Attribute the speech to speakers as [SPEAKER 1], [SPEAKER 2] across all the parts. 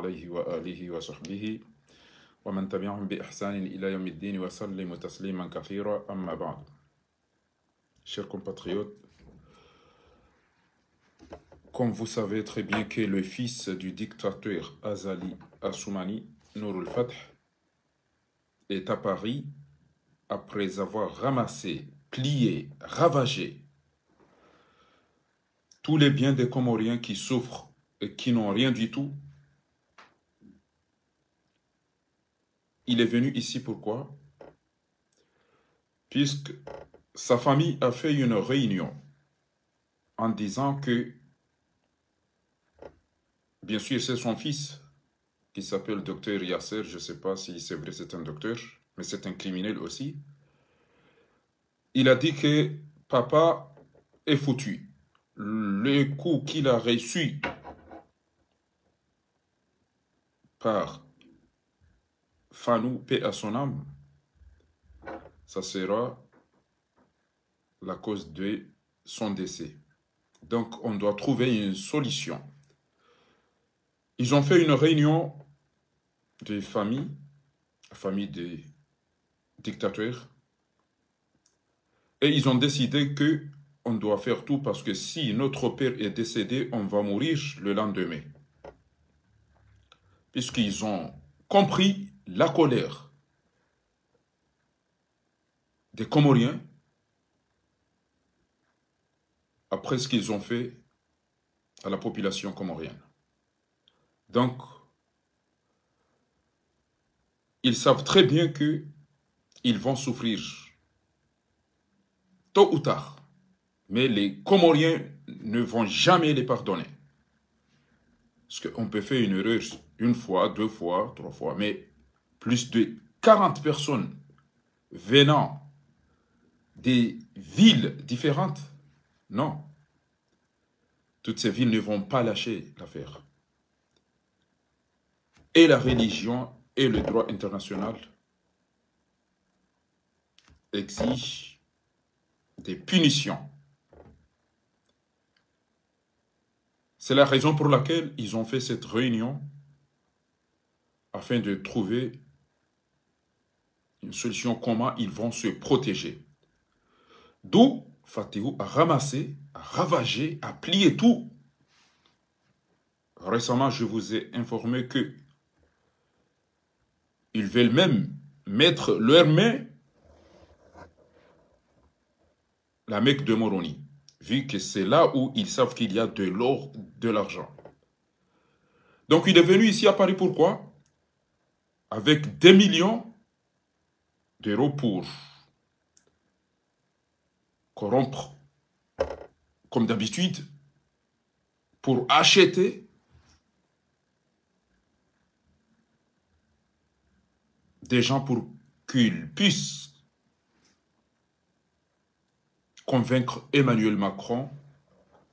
[SPEAKER 1] عليه وآله وصحبه ومن تبعهم بإحسان إلى يوم الدين وسلم تسليما كثيرا أما بعد. Chers compatriotes, comme vous savez très bien que le fils du dictateur Azali Assoumani, Nour al-Fath, est à Paris après avoir ramassé, plié, ravagé tous les biens des Comoriens qui souffrent et qui n'ont rien du tout. Il est venu ici pourquoi? Puisque sa famille a fait une réunion en disant que, bien sûr, c'est son fils qui s'appelle docteur Yasser, je ne sais pas si c'est vrai, c'est un docteur, mais c'est un criminel aussi. Il a dit que papa est foutu. Le coup qu'il a reçu par Fanou, paix à son âme, ça sera la cause de son décès. Donc, on doit trouver une solution. Ils ont fait une réunion de famille des dictateurs, et ils ont décidé que on doit faire tout parce que si notre père est décédé, on va mourir le lendemain. Puisqu'ils ont compris la colère des Comoriens après ce qu'ils ont fait à la population comorienne. Donc, ils savent très bien qu'ils vont souffrir tôt ou tard. Mais les Comoriens ne vont jamais les pardonner. Parce qu'on peut faire une erreur une fois, deux fois, trois fois, mais plus de 40 personnes venant des villes différentes, non. Toutes ces villes ne vont pas lâcher l'affaire. Et la religion et le droit international exigent des punitions. C'est la raison pour laquelle ils ont fait cette réunion afin de trouver une solution, comment ils vont se protéger. D'où Fatihou a ramassé, a ravagé, a plié tout. Récemment, je vous ai informé que ils veulent même mettre leurs mains la Mecque de Moroni, vu que c'est là où ils savent qu'il y a de l'or, de l'argent. Donc il est venu ici à Paris, pourquoi? Avec des millions d'euros pour corrompre, comme d'habitude, pour acheter des gens pour qu'ils puissent convaincre Emmanuel Macron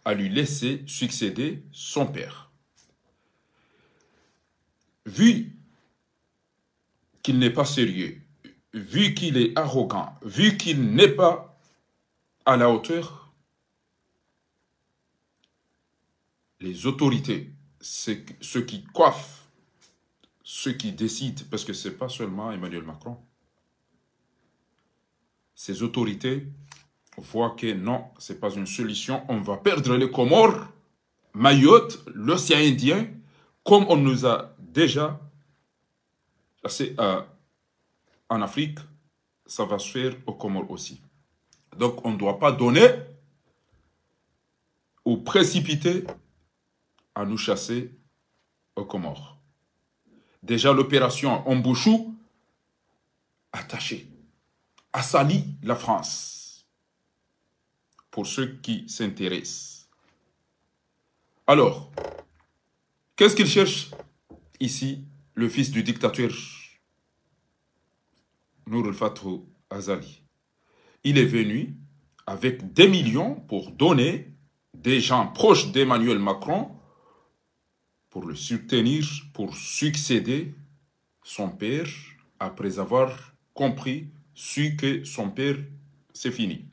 [SPEAKER 1] à lui laisser succéder son père. Vu qu'il n'est pas sérieux, vu qu'il est arrogant, vu qu'il n'est pas à la hauteur, les autorités, ceux qui coiffent, ceux qui décident, parce que ce n'est pas seulement Emmanuel Macron, ces autorités voient que non, ce n'est pas une solution, on va perdre les Comores, Mayotte, l'océan Indien, comme on nous a déjà passé en Afrique, ça va se faire aux Comores aussi. Donc on ne doit pas donner ou précipiter à nous chasser aux Comores. Déjà l'opération Ombouchou attachée a sali la France. Pour ceux qui s'intéressent. Alors, qu'est-ce qu'il cherche ici, le fils du dictateur Nour al-Fath Azali? Il est venu avec des millions pour donner des gens proches d'Emmanuel Macron pour le soutenir, pour succéder son père après avoir compris, su que son père, c'est fini.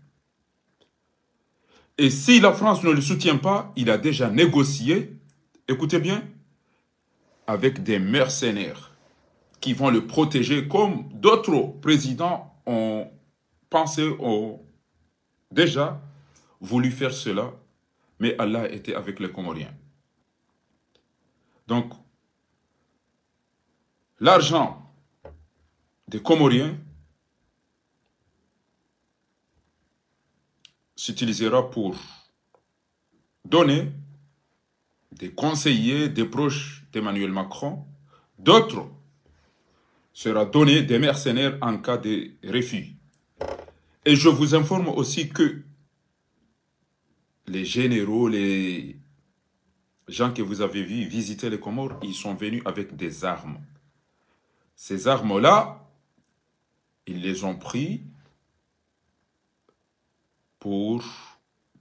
[SPEAKER 1] Et si la France ne le soutient pas, il a déjà négocié, écoutez bien, avec des mercenaires qui vont le protéger comme d'autres présidents ont pensé, ont déjà voulu faire cela, mais Allah était avec les Comoriens. Donc, l'argent des Comoriens s'utilisera pour donner des conseillers, des proches d'Emmanuel Macron. D'autres sera donné des mercenaires en cas de refus. Et je vous informe aussi que les généraux, les gens que vous avez vus visiter les Comores, ils sont venus avec des armes. Ces armes-là, ils les ont pris pour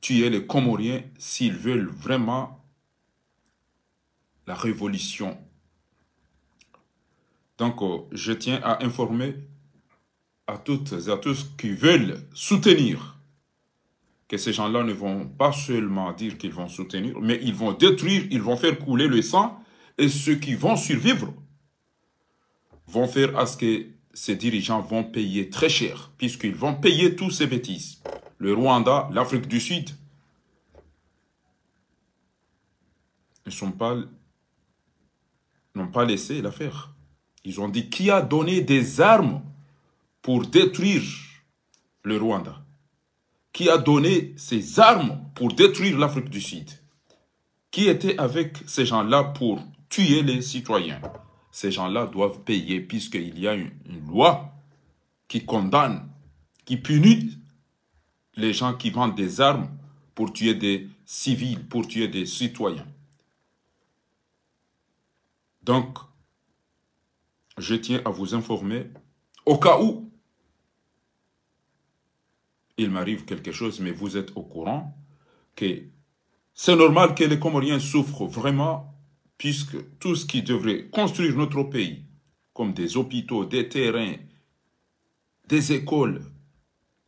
[SPEAKER 1] tuer les Comoriens s'ils veulent vraiment la révolution. Donc, je tiens à informer à toutes et à tous qui veulent soutenir que ces gens-là ne vont pas seulement dire qu'ils vont soutenir, mais ils vont détruire, ils vont faire couler le sang, et ceux qui vont survivre vont faire à ce que ces dirigeants vont payer très cher, puisqu'ils vont payer tous ces bêtises. Le Rwanda, l'Afrique du Sud, n'ont pas laissé l'affaire. Ils ont dit qui a donné des armes pour détruire le Rwanda? Qui a donné ces armes pour détruire l'Afrique du Sud? Qui était avec ces gens-là pour tuer les citoyens? Ces gens-là doivent payer puisqu'il y a une loi qui condamne, qui punit les gens qui vendent des armes pour tuer des civils, pour tuer des citoyens. Donc, je tiens à vous informer, au cas où il m'arrive quelque chose, mais vous êtes au courant, que c'est normal que les Comoriens souffrent vraiment, puisque tout ce qui devrait construire notre pays, comme des hôpitaux, des terrains, des écoles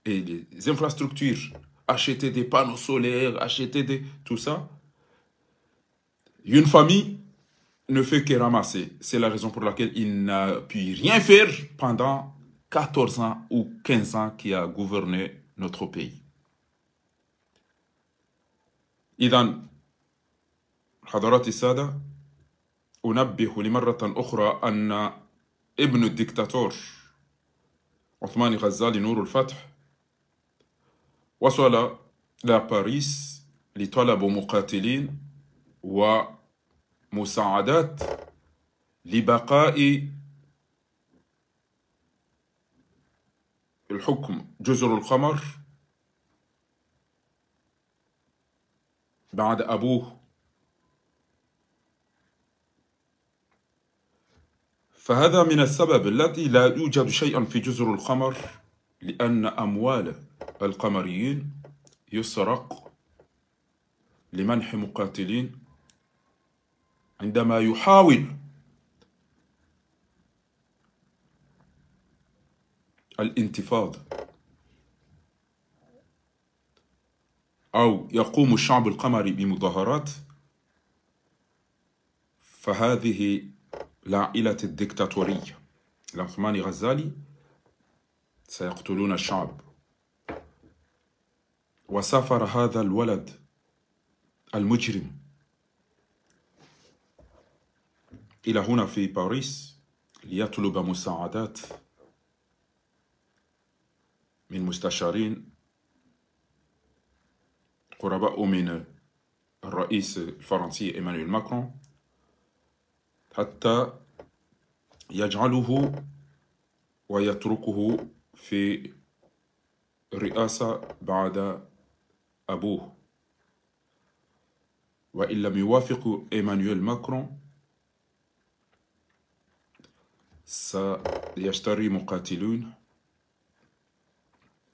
[SPEAKER 1] et des infrastructures, acheter des panneaux solaires, acheter tout ça, une famille ne fait que ramasser. C'est la raison pour laquelle il n'a pu rien faire pendant 14 ans ou 15 ans qu'il a gouverné notre pays. إذا حضرات السادة أنبه لمرة أخرى أن ابن الدكتاتور عثمان غزالي نور الفتح وصل إلى باريس لطلب مقاتلين ومساعدات لبقاء الحكم جزر القمر بعد أبوه. فهذا من السبب الذي لا يوجد شيء في جزر القمر، لأن أموال القمريين يسرق لمنح مقاتلين عندما يحاول الانتفاضة أو يقوم الشعب القمري بمظاهرات، فهذه العائلة الدكتاتورية العثماني غزالي سيقتلون الشعب. وسافر هذا الولد المجرم إلى هنا في باريس ليطلب مساعدات من مستشارين قرباء من الرئيس الفرنسي إيمانويل ماكرون حتى يجعله ويتركه في الرئاسة بعد أبوه. وإن لم يوافق إيمانويل ماكرون سيشتري مقاتلون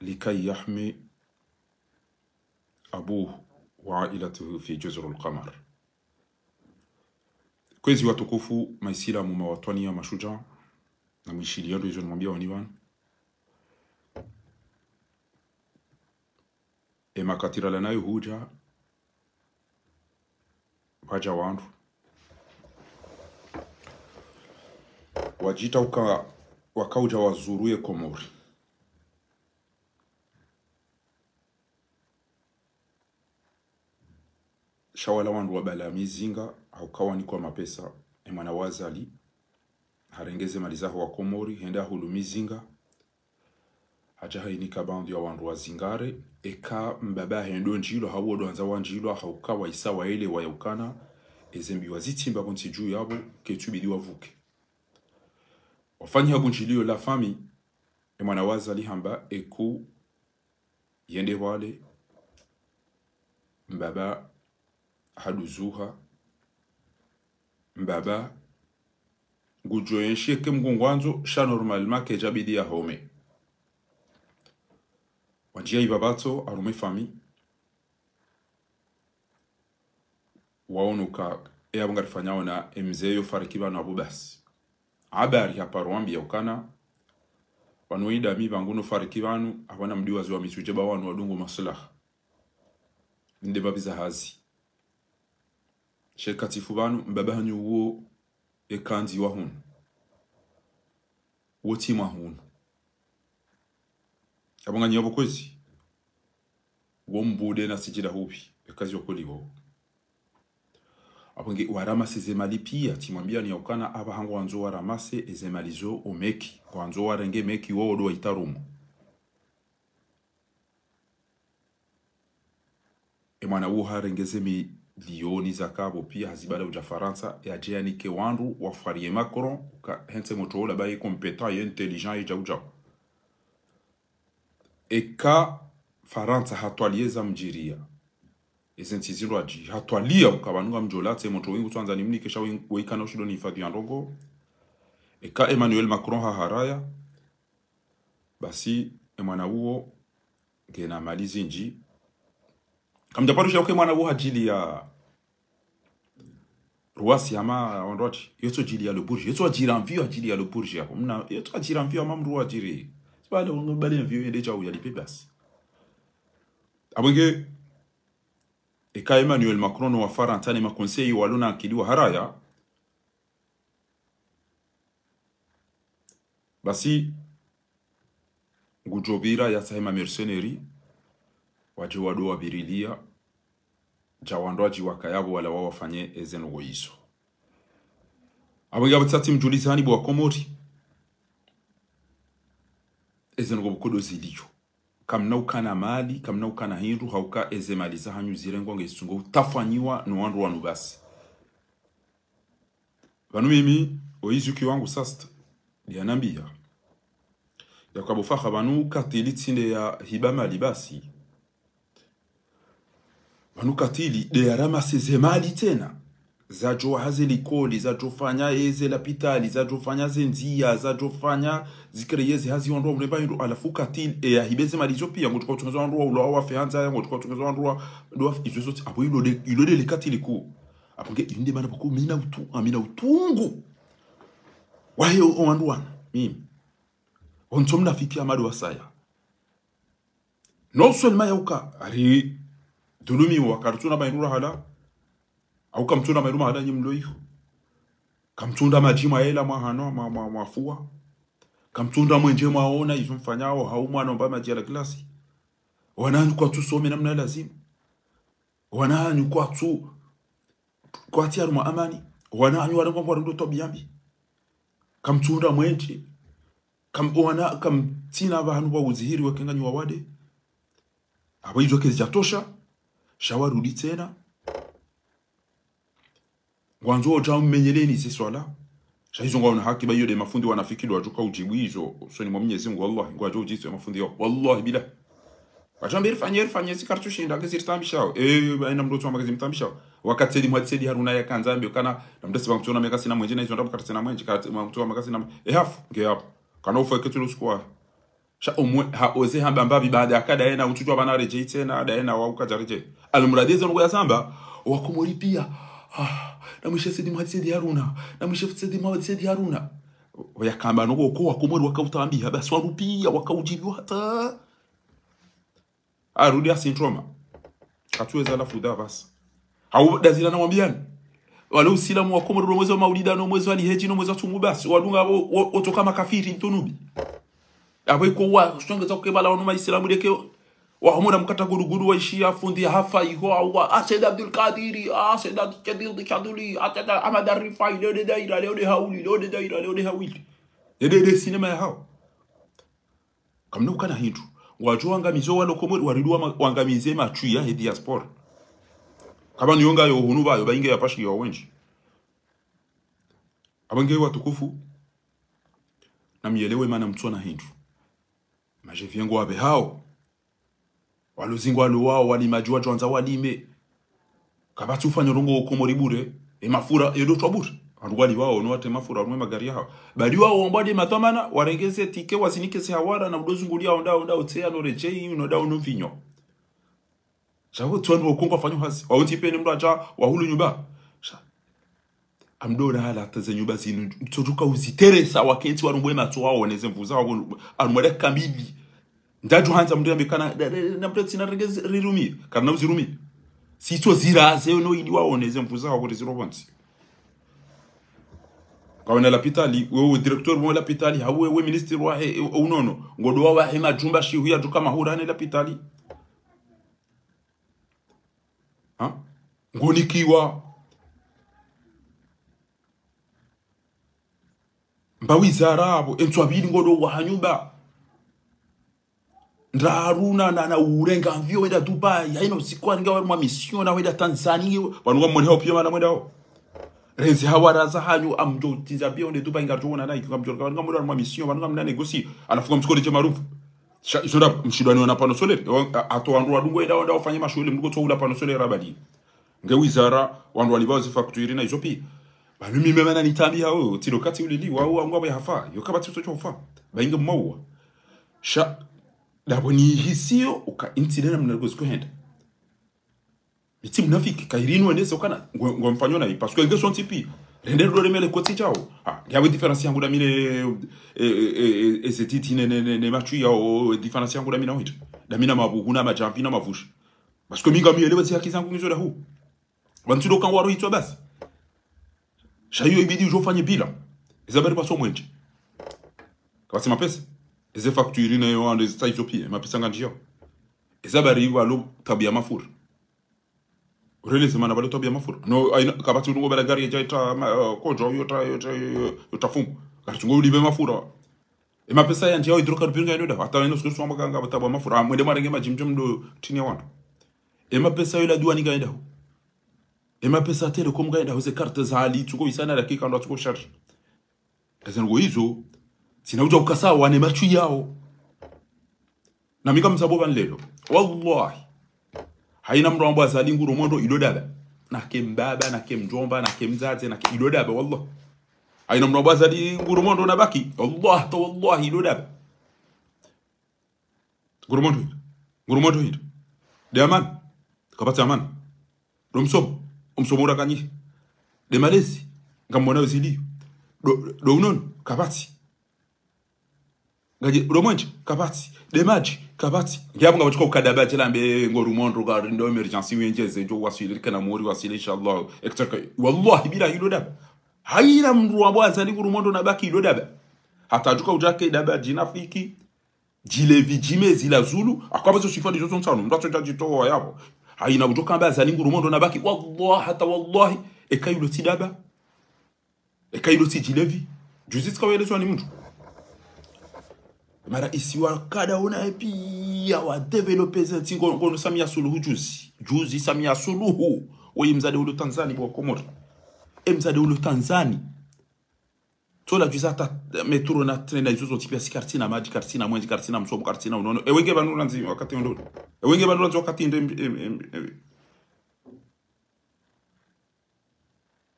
[SPEAKER 1] لكي يحمي أبوه وعائلته في جزر القمر. Kwezi watukufu Maislamu mawatania mashujaa na mwishiliano hizo nimwambia waniwan makatira lanayo huja waja wandu wajita wakauja wazuruye Komori. Shawala wandu wabala mizinga haukawa ni kwa mapesa emwana wazali harengeze malizaho wa Komori henda hulu mizinga haja hainika bandu ya wandu wa zingare eka mbaba hendo njilo hawo doanza wanjilo haukawa isa wa ele wa yaukana ezembi wazitimba konti juu yabo ketubidi wavuke wafanyi habu njilio la fami emwana wazali hamba eku yende wale mbaba haduzuha mbaba ngujoyenshe ke mgungwanzo sha normalement ke jabidi ya home wajia ibabato arume fami waonuka abungarifanyao na mzeyo farikiba na bubasi abari hapa Rwambi ya ukana wanoida mi banguno farikibanu abana mdiwazi wa mitujeba wanu wadungu maslaha nde babiza hazi shekatifu banu mbabanyu uo ekanzi wa hunu wotima hunu abanga nyabo kwezi wo mbude na sijida hubi ekazi okoli wo abange waramase zemali pia timwambia ni yaukana aba hango wanzo waramase ezemalizo omeki wanzo warenge meki wo do itarumu emwana wo harengeze mi lioni zakabo pia hazibada uja Faransa ya jeani ke wandu wa farie Macron ka hense moto la baye competent et intelligent et jauja eka Faransa hatwalieza mjiria ezentiziro aji hatwalia ukabanunga mjolate moto wingu twanza nimni kesha weikana ushido ni hifadhi ya Ndongo eka Emmanuel Macron haraya basi emwana huo ngena malizi nji kamjaparusha uke mwana wo hajili ya Ruasi ama ondoti yoto jili ya le bourge yoto ajira mvio ajili ya le bourge hapo mna yoto ajira mvio mamru ajiri bale bale mvio yende cha uyali pebas abonge eka Emmanuel Macron wa Farantani ma conseil walona akiliwa haraya basi ngujobira ya sahema mercenary waje wado wabirilia jawandwaji wakayabo wala wafanye ezenugo iso abonga batati mjulizani bwa Komori ezenugo bukodo ziliyo kamna ukana mali kamna ukana hindu hauka ezemaliza hanyu zirengo ngesungo utafanyiwa no wandu wanu basi banu mimi oizuki wangu sasta lianambia yakabo fakha banu katili tsinde ya hibama libasi wanukatili de arama sezemali tena zajo hazeli koli zajo fanya eze lapitali zajo fanya zenzia zajo fanya zikreyeze hazi ondro mreba ndo alafu katili ya hibeze malizo pia ngotuko tungezo ondro ulo wa fehanza ngotuko tungezo ondro do izo zote abo ilode le katili ku aponge inde bana boko mina utungu wahe ondro mimi ontomna fikia madu wasaya non seulement yauka ari tulumi wakartuna bairura hala au kamtunda bairuma hala nyimlo hiyo kamtunda majima hela mahano mafua kamtunda mwenje maona hizo mfanyao haumwana mba majira klasi wananyu kwa tu some namna lazima wananyu kwa tu kwa tiaruma amani wananyu wana kwa ndo tobiambi kamtunda mwenje kamtina abantu bawuzihiri wakenganyu wawade abo hizo kezi jatosha shawarudi tena ngwanzo oja mmenyeleni siswala shaizo ngwana haki bayo de mafundi wanafikiri wajuka ujibu hizo soni mwa Mwenyezi Mungu wallahi ngwajo ujitwe mafundi yao wallahi bila wajambiri fanye sikartushe ndage zirtambishao baina mdoto wa magazi mtambishao wakati sedi mwadi sedi haruna ya kanzambi kana namdesi bamtona meka sina mwenje na hizo ndapo katina mwenje kati mtoto wa magazi na hafu nge hapo kana ufa ketulu squad sha omwe ha oze hamba mbabi baada ya kada ena utujwa bana reje tena daena wa ukajarije almuradeze ngo yasamba wakomori pia na mwishe sedi mwadi sedi haruna na mwishe sedi mwadi sedi haruna yakamba no ko wakomori wakautambi basi warupia wakaujibiwa hata arudi asintroma katuweza la fuda basi au dazila na mwambiani wale usilamu wa komoro mwezi wa maulida no mwezi wa liheji no mwezi wa tumubasi wadunga otoka makafiri ntunubi abo iko wa shongeza kukebala wanuma islamu deke wa humura mkata guruguru wa ishia fundi hafa iho wa Ased Abdul Kadiri Ased Abdul Kaduli atada Ahmad Arifai leo de daira leo de hauli leo de daira leo de hawili de sinema ya hao kamna ukana hindu wajua angamizo walo komoro waridua wangamize machui ya diaspora kama niyonga yo hunu bayo bainge ya pashi ya wenji abange watukufu na mielewe mana mtona hindu majeviengo wabe hao waluzingo walu wao walimajua jwanza walime kabatu ufanya rongo komori bure mafura edotwa bure arwali wao no ate mafura rumwe magari hao badi wao ombade matamana warengeze tike wasinike se hawara na udozungulia onda otea no rejei no da no vinyo Shawo tuanu okongo afanyo hasi wawuti pene mraja wahulu nyuba amdora hala taze nyuba zinu tutuka uziteresa wakenti warumwe mato wao oneze mvuza wao arumwe kamili ndaju hanza mndu ambekana na mtsi na regeze rirumi kana uzirumi sito ziraze no idi wao oneze mvuza wao kuri bonzi kawana la pitali wewe director wa la pitali hawe we minister wa unono ngodo wa hema jumba shi huya tukama hurane la pitali ngonikiwa mbawizarabo entwabili ngodo wa hanyumba ndaruna na urenga mvyo wenda Dubai haina usikwa nga wa mission na wenda Tanzania wanunga mone help yoma na mwenda ho rezi hawaraza hanyu amjo tizabia onde Dubai ngarjona na ikamjo nga mwenda wa mission wanunga mna negosi anafuka msikole je maarufu isonda mshidwani wana pano solaire ato wandu wadungo enda onda ufanye mashule mdugo to ula pano solaire rabadi ngewizara wandu walibazi factory na izopi balumi memana nitambi hao tilo kati ulili wao ngwa hafa yokabati socho ufa bainga mmawa sha daboni hisio uka incident mnago zikohenda biti mnafiki kairinu endese ukana ngomfanyo na parce que ngeso ntipi render do remele koti chao yawe différence yangu da mile ezeti ne machu ya différence yangu da mina wita da mina mabuhuna majampi na mavushi parce que minga mielewe ziyakizangu ngizo da hu wantu do kan waro hitwa basi shayo ibidi ujofanye bila izabari paso mwenje kabasi mapesa eze facture na yo ande sta Ethiopia mapesa nganjio izabari walo tabia mafura urele semana balo tabia mafura no kabati ungo bala gari jaita kojo yota fumu katungo ulibe mafura mapesa yanje yo hydrocarbon nga yoda hata weno siku swamba kanga bataba mafura mwende marenge majimjum do tini wandu mapesa yo la duani nga enda mapesa telecom nga enda hose carte zali tuko isana dakika ndo tuko charge ezengo hizo sinauja ukasa wane machu yao na mika msaboba nlelo wallahi haina mro ambo azali nguru mondo ilodaba na kembaba na kemjomba na kemzaze na ilodaba wallahi haina mro ambo azali nguru mondo na baki Allah to wallahi ilodaba nguru mondo hito de aman kapata aman umsomura kanyi de malezi ngamona uzili do unon kapati ngaje romanche kapati de match kapati ngiyabu ngabachiko ukadaba chelambe ngorumondo gari ndo emergency wenjeze jo wasile kana muri wasile inshallah ektarka wallahi bila hilo daba haina mru abwaza ni ngurumondo na baki hilo daba hata juka ujake daba jinafiki jilevi jimezi la zulu akwabazo sifadi jozo nsano mdato jajitoa yabo haina ujoka ambaza ni ngurumondo na baki wallahi hata wallahi ekayulo tidaba ekayulo tijilevi juziska welezo ni mtu mara isiwa kada una pia wa developers tingo Samia Suluhu juzi Samia Suluhu we mzade ulu Tanzania kwa Komoro mzade ulu Tanzania tola juzata metro na trena izozo tipia sikartina maji kartina mwenji kartina msomo kartina unono wenge banura nzi wakati ndo wenge banura nzi wakati ndo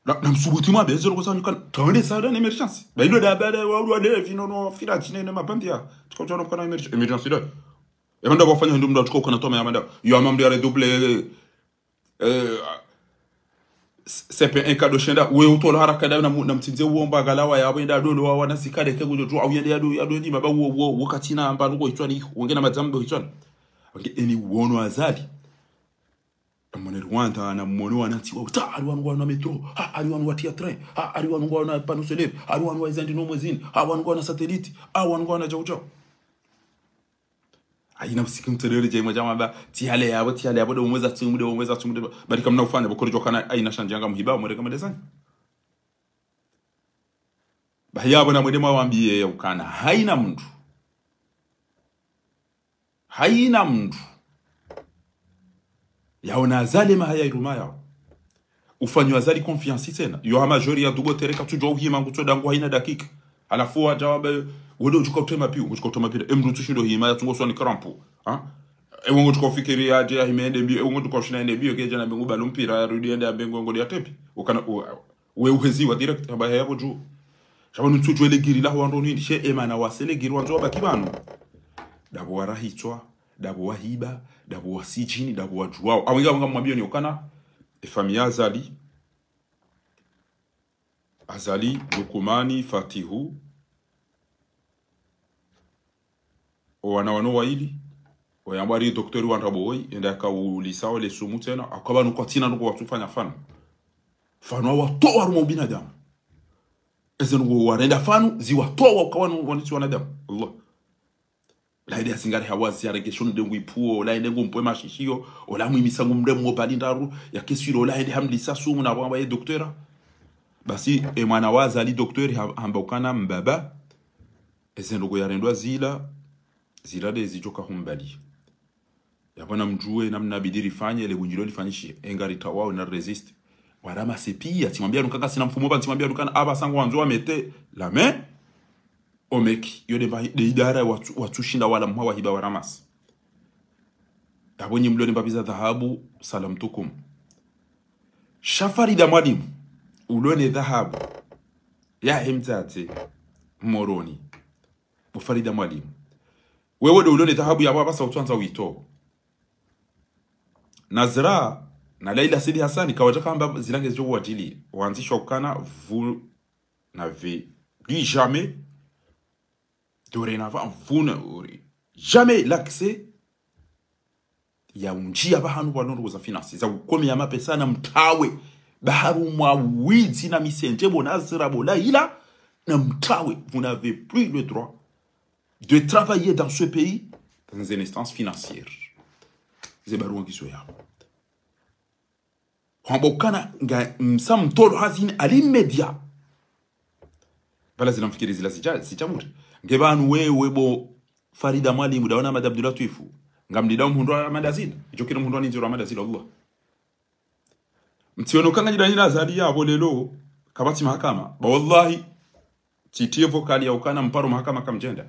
[SPEAKER 1] na msubuti mwa bezero kwa sababu kaende sada na emergency ba ilo da bada wa de fino no fira chine na mapandia tukaona kwa emergency da yamanda wafanya ndo mda tuko kana toma yamanda yo amamde ya double CP1 kado shenda we utola haraka da na mtinze uomba galawa ya benda dolo wa wana sikade ke gojo tu awende yado ni baba wo wakati na amba ngo itwani wengena mazambo itwani eni wono azali Amone Rwanda na mmono anati wa ta aliwanwa na metro, aliwanwa tia train, aliwanwa na panneau solaire, aliwanwa izandi no mwezini, aliwanwa na satellite, aliwanwa na jaujo. Aina msiki mtelele jema jama ba tiale yabo do mweza tsumude bari kamna ufane bokoro jokana aina shanjanga muhiba mwere kama design. Bahiyabo na mwede mawambie ukana haina mtu. Haina mtu. Yaona zalema haya iruma yao. Ufanywa zali confiance tena. Yo majori ya dugo tereka tujwa uhima ngutoda ngo haina dakika. Alafu wajawabe wodo tukotema piu, emru tushindo hima ya tungo swani krampo. Ewo tukofikiri aje ya himende mbio, ewo tukoshina ende mbio keja na bengu balumpira ya rudi ende ya bengu ngoli ya tepi. Ukana we uheziwa direct haba yabo juu. Shabanu tujwe le giri la wando nini she emana wasele giri wanzo wabakibanu. Dabo warahitwa, dabo wahiba, dabo wasijini, dabo wajuwao. Awinga mwambio ni ukana famia Azali, Lukumani, Fatihu wanawano waili oyambari doktori wantaboi enda kaulisao le sumu tena akaba nuko tina nuko watufanya fanu watoa rumo binadamu ezengo warenda fanu ziwatoa ukawanu waniti wanadamu Allah la idea singari hawazi ya regeshoni dengu ipuo la ndengu mpwe mashishio ola mwimisangu mremu balindaru ya kesiro la ende hamlisa sumu na wamba ye doktora basi mwana wa Azali doktori hambokana mbaba ezengo yarendwa zila de zijoka humbali yabona mjue namna bidiri fanye ile bunjilo lifanyishi engari tawao na resist warama sepia timwambia nukaka sina mfumo ba timwambia nukana aba sango wanzo amete la main omeki yode de idara watushinda wala mwa hiba waramas abonye mlone babiza dhahabu salam tukum shafari da mwalimu ulone dhahabu ya himzate moroni bufarida mwalimu wewe do ulone dhahabu ya baba sautanza wito Nazra na Laila Sidi Hassani kawaja kamba zilange zijogu wajili waanzishwa ukana vous n'avez jamais dorénavant vous n'aurez jamais l'accès ya unjia bahanu wanondo za finance za ukomi ya mapesa na mtawe baharu mwawizi na misentebo Nazra bo Laila na mtawe vous n'avez plus le droit de travailler dans ce pays dans une instance financière. Zebaru ngisoya. Hambokana nga msamtolo hazini alimedia. Bala zinamfikiri zila sichamuri. Ngebanu wewe bo Farida Mwalimu daona Ahmad Abdullah Twifu. Ngamdida mhundo Ahmadazina. Ichokino mhundo ninjiro Ahmadazina Allah. Mtiono kanga jidani Azali yabo lelo kabati mahakama. Ba wallahi titie vokali ya ukana mparo mahakama kamjenda.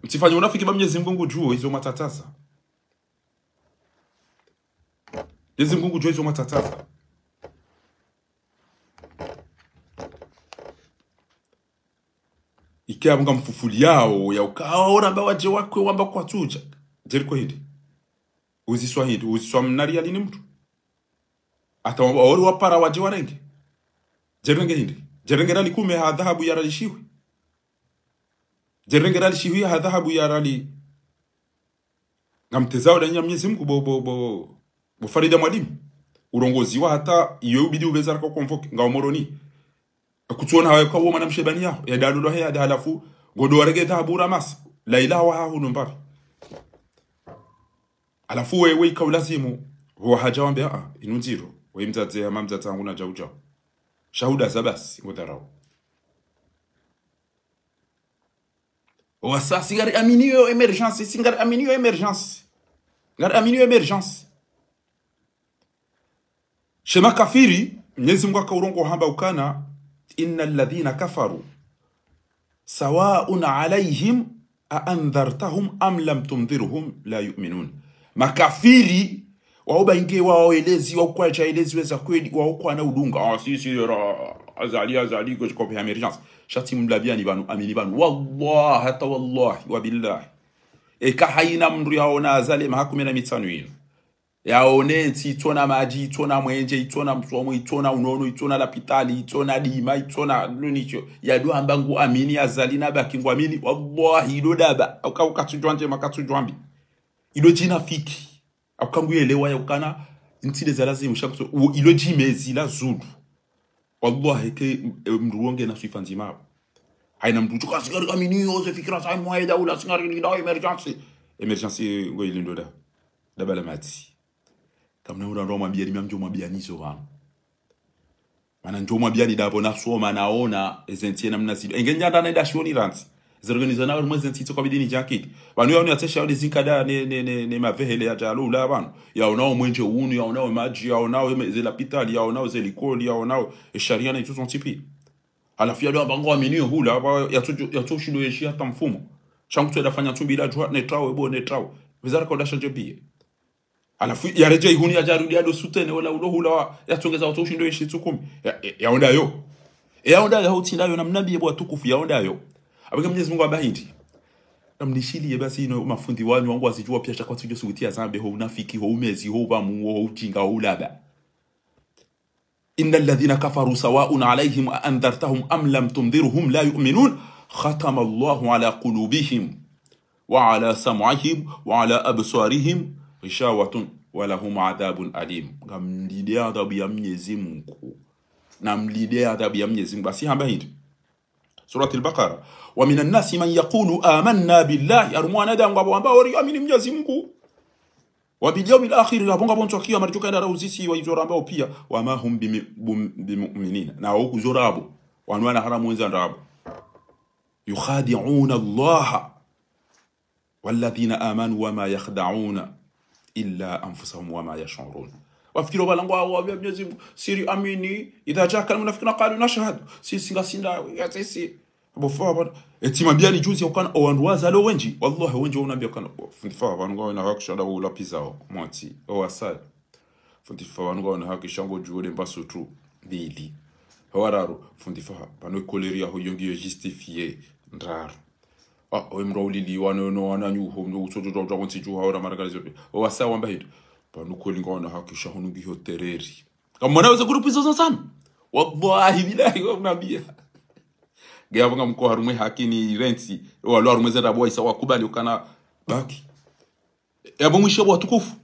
[SPEAKER 1] Mtifanya unafiki ba Mwenyezi Mungu juu hizo matatasa. Mwenyezi Mungu juu hizo matatasa. Ikia munga mfufuli yao ya ukaora mba waje wakwe wamba kwa tuja. Jeriko hindi. Uziswa hindi. Uziswa mnari alini mtu. Ata wawari wapara waje warenge. Jerenge hindi. Jerenge rali kume hadhabu ya rali shiwi. Jerenge rali shiwi hadhabu ya rali. Ngamtezao da Mwenyezi Mungu bo Farida Mwalimu. Urongozi wa hata iyo bidi ubezara kwa konvoke. Nga umoroni. Kutuona hawe kwa uoma na mshebani yao. Ya dalulo hea da halafu. Godo warege dhahabu ramas. La ilaha wa hahu numbabi. Alafu wewe kaulazimu. Huwa haja wambe inunziro. Wewe mtate ama mtate anguna jauja. Shahuda zabasi. Ngodharao. Wasa singari aminiyo emergence. Singari aminiyo emergence. Ngari aminiyo emergence. Shema kafiri. Mwenyezi Mungu akaurongo hamba ukana. Inna alladhina kafaru. Sawaun alayhim. Aandhartahum am lam tumdhiruhum la yu'minun. Makafiri. Waoba inge waoelezi. Waokwa chaelezi weza kweli. Waokwa na udunga. Sisi Azali kwa chikope emergence. Shati mlabiani banu amini banu. Wallah hata wallahi wabillahi. Eka haina mndu yaona Azali mahakumena mitanu ino. Yaone itona maji, itona mwenje, itona msomo, itona unono, itona lapitali, itona dima, itona lunicho. Yadu ambangu amini Azali na baki ngu amini. Wallahi ilo daba. Ukatujwanje makatujwambi. Ilo jina fiki. Ukangu yelewa ya ukana. inti les alazimu shakuto ilo jimezi la zulu wallahi ke mruonge na suifanzima haina mtu tuka sigari kamini yoze fikira sai mwaida ula sigari ni da emergency ngo ilindo da bala mati kamna ura ndo mwambia ni mjo mwambia nizo bana mana njo mwambia ni dabo na soma naona ezentie na mnazido engenya ndana ida shoni ranti zorganiza na mwezi ntito kwa bidini jaki banu yao ni atesha yao zinkada ne mavehele ya jalo la banu yao nao mwenje unu yao nao maji yao nao zela pitali yao nao zelikoli yao nao sharia na tout son tipi alafu yao bango aminio hula ya tu shindo yeshi hata mfumo changu tu edafanya tu bila jua netrao ebo netrao vizara kwa dasha jebie alafu ya reje ihuni ya jarudi ado sutene wala ulo hula ya tongeza watu shindo yeshi tu kumi ya onda yo hutinda yo na mnabi ebo atukufu ya onda yo abika Mwenyezi Mungu abahindi namnishili basi ino mafundi wanu wangu asijua pia chakwa tujo sugutia zambe ho unafiki ho umezi ho bamu ho ujinga ho ulaba innal ladhina kafaru sawa'un alayhim andartahum am lam tundirhum la yu'minun khatama Allahu ala qulubihim wa ala sam'ihim wa ala absarihim ghishawatun wa lahum adhabun alim gamlidea adhabu ya Mwenyezi Mungu namlidea adhabu ya Mwenyezi Mungu basi hambahindi سورة البقرة ومن الناس من يقول آمنا بالله أرموانا دا ngabo ambao waliamini Mwenyezi Mungu وباليوم الآخر ngabo bontokia marjuka na rauzisi wa izora ambao pia wama hum bimu'minina na huku zorabu wanwana haramu wenza ndabu yukhadi'una Allah walladhina amanu wama yakhda'una illa anfusahum wama yash'urun wafikiro balango wa Mwenyezi Mungu siri amini idha jaka almunafiquna qalu nashhadu sisi ngasinda yatisi bofa etimambia ni juzi ukana owanduaza lo wenji wallahi wenji unaambia kana fundifa bango na hakishada ula pizao mwati o asai fundifa bango na hakishango juode mbaso tu dili hawararo fundifa bano koleria ho yongi justifier ndaro o mrolili wano wananyu ho ndo sojo do konti ju hawara maragalizo o asai wamba hito bano kolingo na hakisha honungi ho tereri kama naweza kurupizo sana wallahi billahi unaambia Gavanga mko harume hakini renti walo harume zera boy sawa kubali ukana baki yabo mwisho wa tukufu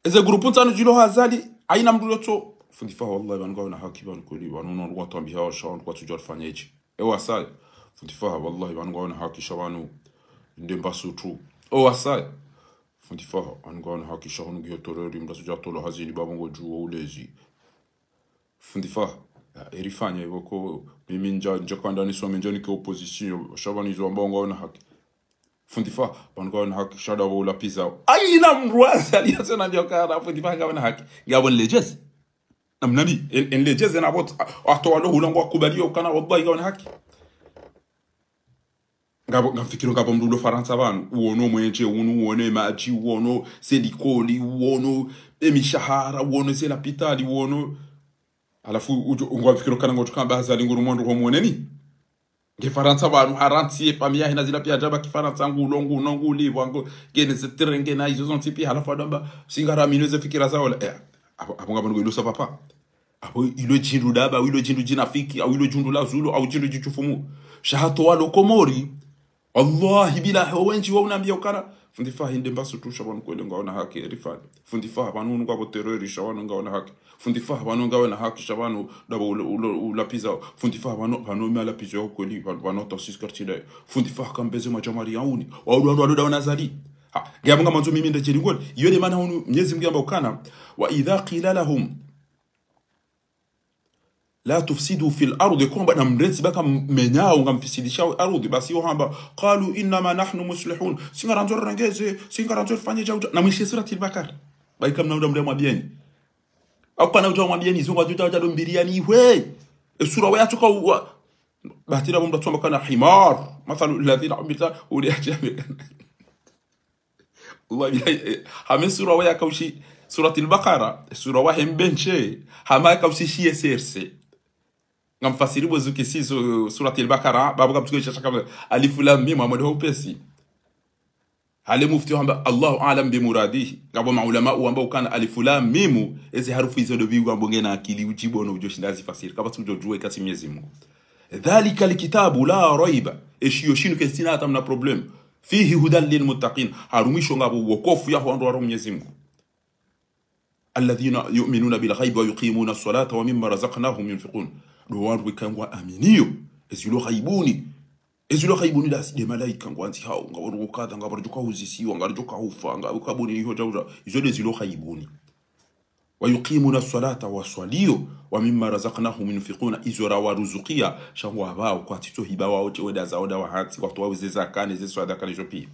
[SPEAKER 1] eze grupu tano jilo hazali aina mdu yoto fundifa wallahi bango na haki ban kuli banona watu ambia wa shawn kwa tujor fanyeji asai fundifa wallahi bango na haki shawanu ndemba sutu asai fundifa bango na haki shawanu giyotorori mdasuja tolo hazini babongo juo ulezi fundifa erifanya hivyo kwa mimi nja kwanda nisome njoni kwa opposition shabani zo ambao ngaona haki fundifa bangaona haki shada wala pizza aina mrwaza aliyosema ndio kana fundifa ngaona haki ngabo lejes namnabi en lejes na bot atwalo hulango kubalio kana wallahi ngaona haki ngabo ngafikiro ngabo mdulo faransa banu uono mwenje uone maji uono selikoli uono emishahara uono zela pitali uono alafu ungofikiro kana ngotuka baza lingurumondo ho muoneni ngefaransa banu haranti famia hina zila pia jaba kifaransa ngulongo nongo livo ngo gene zetrenge na izo zontipi alafu adamba singara minuze fikira zao abo ngabo ngo ilusa papa abo ilo jindu daba ilo jindu jinafiki au ilo jindu la zulu au jindu jichufumu shahato walo komori wallahi bila wenji wa unambia ukana fundifa hinde mbaso tu shabanu kwele ngaona haki erifani fundifa banu ngabo terrori shabanu ngaona haki fundifa banu ngaona haki shabanu dabo ulapiza fundifa banu mala pizo kweli banu to siskartile fundifa kambeze majamari yauni wadu dawana zali ngiyabanga manzo mimi ndecheli ngoni yone mana hunu Mwenyezi Mungu ukana wa idha qila lahum la tufsidu fil ardi kwamba na mrezi baka menyao ngamfisidisha ardhi basi yohamba qalu inma nahnu muslihun singaranzo rangeze singaranzo fanye jauta na mwisho surati al-Baqara baika mnauda mwabieni akwana uta mwabieni zongo tuta dombiriani we sura wa yatuka batira bomba tsoma kana himar mathalu alladhina umita uliajame wallahi hame sura wa yakaushi surati al-Baqara sura wa hembenche hama kaushi shierse ngamfasiri bozuki si surati al-Baqara babu kaptuko shaka alif lam mim Muhammad hopesi hale mufti hamba Allahu aalam bi muradihi ngabo maulama ambao kana alif lam mim ezi harufu hizo ndo bigu ambonge na akili ujibu na ujoshindazi fasiri kama tujojue kati Mwenyezi Mungu dhalika alkitabu la raiba eshiyo shinu kestina hata mna problem fihi hudan lilmuttaqin, harumisho ngabo wokofu ya wandu wa Mwenyezi Mungu. Alladhina yu'minuna bil ghaibi wa yuqimuna as-salata wa mimma razaqnahum yunfiqun, do wandu kangwa aminiyo ezilo ghaibuni das de malaika ngwanzi hao ngabo ukadha ngabo joka uzisiwa ngabo joka ufa ngabo kabuni hiyo jauza izo ezilo ghaibuni. Wa yuqimuna as-salata wa swaliyo wa mimma razaqnahum yunfiquna, izora waruzukia shangwa bao kwa tito hiba wao cheweda zaoda wa hati watu waweze zakane ze sadaka lizo pia.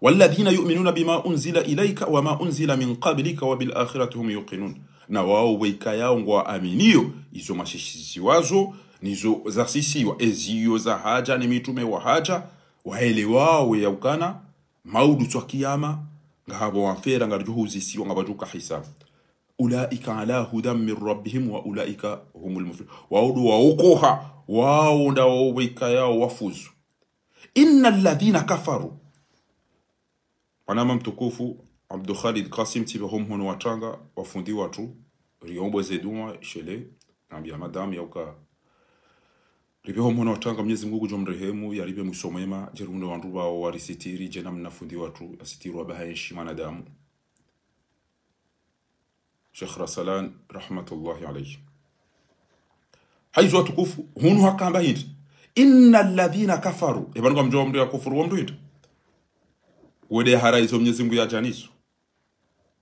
[SPEAKER 1] Walladhina yu'minuna bima unzila ilayka wa ma unzila min qablika wa bil akhirati hum yuqinun, na wao weika yao ngwa aminiyo izo mashishisi wazo nizo zasisiwa eziyo za haja ni mitume wa haja waele wao ya ukana maudu twa kiyama ngabo wafera ngarjuhuzisiwa ngabajuka hisabu. Ulaika ala hudan min rabbihim wa ulaika humul muflihun, waudu waokoha wao ndao weika yao wafuzu. Innal ladhina kafaru, wanama mtukufu Abdul Khalid Qasim tibe hono watanga wafundi watu riombo zeduma shele nambia madam yauka ribe hono watanga Mwenyezi Mungu jomrehemu ya ribe musomema jerundo wandu bao warisitiri jena mnafundi watu asitiru abaha heshima na damu. Sheikh Rasalan rahmatullahi alayhi haizu watukufu hunu hakamba hindi innal ladhina kafaru, ebanuka mjua mdu ya kufuru wa mdu hindi wede hara izo Mwenyezi Mungu ya janizo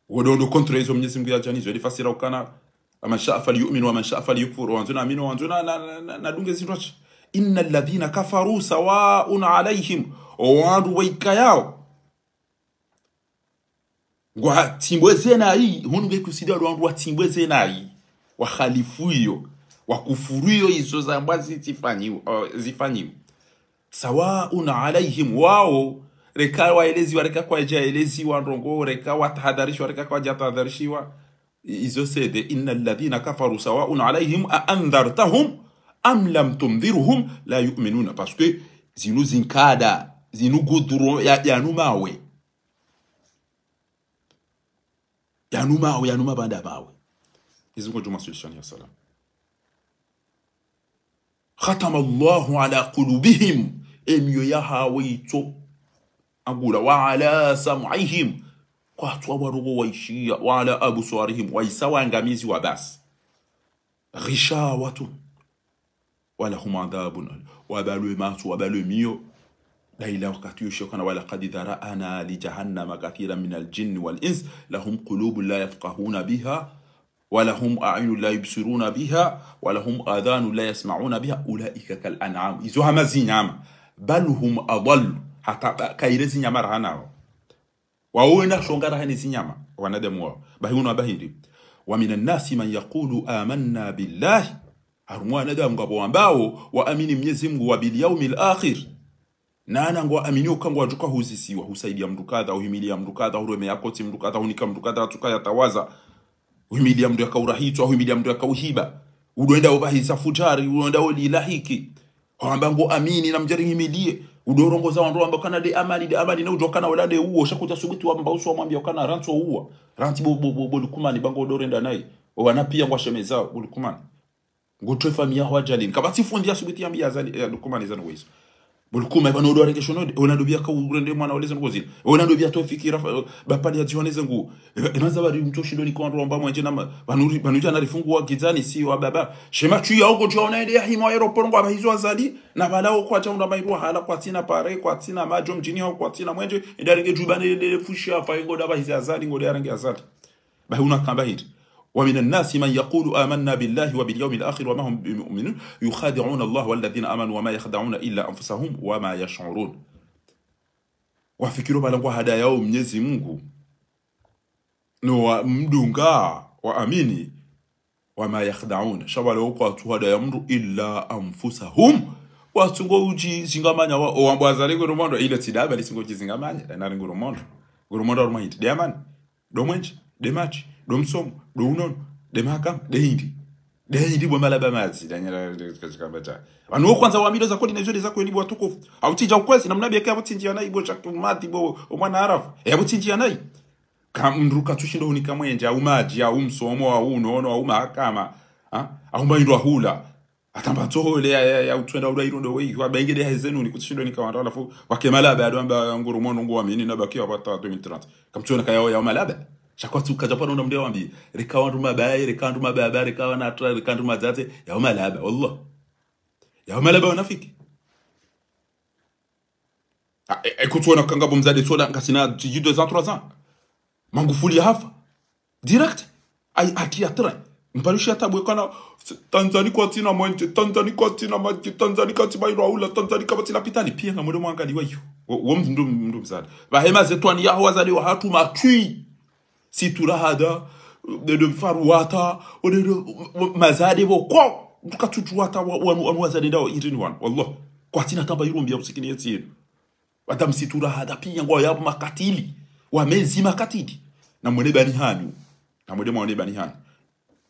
[SPEAKER 1] wede ndo kontra izo Mwenyezi Mungu ya janizo wede fasira ukana man sha'a falyu'min wa man sha'a falyakfur wanzuna aminu wanzuna na dunge zindocha. Innal ladhina kafaru sawa'un alayhim, wandu weika yao ngwa timbweze na hii hunu bekusida wandu watimbweze na hii wa khalifu hiyo wa kufuru hiyo izo za mbazi zifanyiwa sawa'un alayhim, wao reka waelezi wareka kwa jaelezi wandongo reka watahadharishwa reka kwa jatahadharishiwa izo sede. Innal ladhina kafaru sawa'un alayhim a anzartahum am lam tumdhirhum la yu'minuna, parce que zinu zinkada zinu guduro yanu mawe yanu mabanda mawe izingo juma solution ya salam. Khatama Allahu ala qulubihim, emyo ya hawito agula wa ala sam'ihim, kwa tuwa warugo waishia, wa ala abuswarihim waisawa angamizi wa bas rishawatu wala hum adhabun wabalu matu wabalu miyo la ilaha wakati yushokana wala qad dhara'ana li jahannama kathiran min al-jinn wal-ins lahum qulubun la yafqahuna biha wala hum a'yunun la yubsiruna biha wala hum adhanun la yasma'una biha ulaika kal an'am, izo hamazi nyama bal hum adall, hata kairezi nyama rahana waona shongara hani nyama wanadamu wao bahuna bahindi. Wa minan nasi man yaqulu amanna billahi, harumwa nadamu ngabo ambao waamini Mwenyezi Mungu wa bil yawmil akhir, nana ngwa amini ukangwa juka huzisiwa husaidia mtu kadha uhimilia mtu kadha hureme yakoti mtu kadha hunika mtu kadha tukaya tawaza uhimilia mtu akaurahitwa uhimilia mtu akauhiba udoenda ubahisa futari udoenda ulilahiki hambango amini na mjarihimilie udorongoza wandu ambao kana de amali na udokana walade uo shakuta subuti wa mbauso mwambia kana ranto uo ranti bolukumani bango dorenda nai wanapia ngwa shemeza bolukumani ngotwe famia hwajalini kabati fundi asubuti ambia azali lukumani zanu wezo bulukuma bano ndo arenge shonode onandobia ka urende mwana wale zangu zile onandobia to fikira bapali ya jione zangu inaanza bari mtoshi ndo kwa ndo mwanje na banuja na rifungua gizani si wa baba shema chu ya uko jona ende ya himo aeroport ngo abahizo azali na balao kwa cha ndo maibwa hala kwa tina pare kwa tina majo mjini au kwa tina mwenje ende arenge jubane de fushia fa ngo da bahizo azali ngo de arenge azali bahuna kamba hiti. ومن الناس من يقول آمنا بالله وباليوم الآخر وما هم بمؤمنون يخادعون الله والذين آمنوا وما يخدعون إلا أنفسهم وما يشعرون. wafikiro balangwa hada yao Mwenyezi Mungu no mdunga waamini wama yakhda'un shabalo kwa tu hada ya mdu illa anfusahum watungo uji zingamanya wa ambazali ngo romondo ile tidaba lisingo jizingamanya na ngo romondo rumahiti diamani domwenji demachi domsom dounon demakam dehindi bwa malaba mazi danyala kambata anu kwanza waambido za kodi na zile zako ni watukufu autija ukwezi na mnabi yake abutinjia nayi bo chakumati bo omwana arafu abutinjia nayi kamruka tushindo hunika mwenje au maji au msomo au unono au mahakama au mbaindwa hula atamba toho le ya utwenda ula irondo we kwa bengede hezenu ni kutishindo ni kawanda alafu wakemala bado amba nguru mono ngo amini na bakiwa bata 2030 kamtona kaya ya malaba chakwa tu kaja pano ndamde wambi rekawandu mabaya rekandu mababa rekawana atra rekandu mazate ya malaba wallah ya malaba wanafiki ekutona kangabo mzade tola ngasina 2 ans 3 ans Magufuli hafa direct ai atiatra mparisha tabwe kana Tanzania kwa tina mwenje Tanzania kwa tina maji Tanzania kwa tiba iraula Tanzania kwa tina pitani pia ngamode mwangani wayo wo mndu mzade bahema zetwani yaho wazali wa hatu matui siturahada de faruata de mazade bo kwa tukatutuata wanu wazade dao irini wan wallah kwa tina tamba irumbi ya usikini yeti Adam siturahada pia ngwa yabu makatili wamezi makatili na mwene bani hanyu na mwene bani hanyu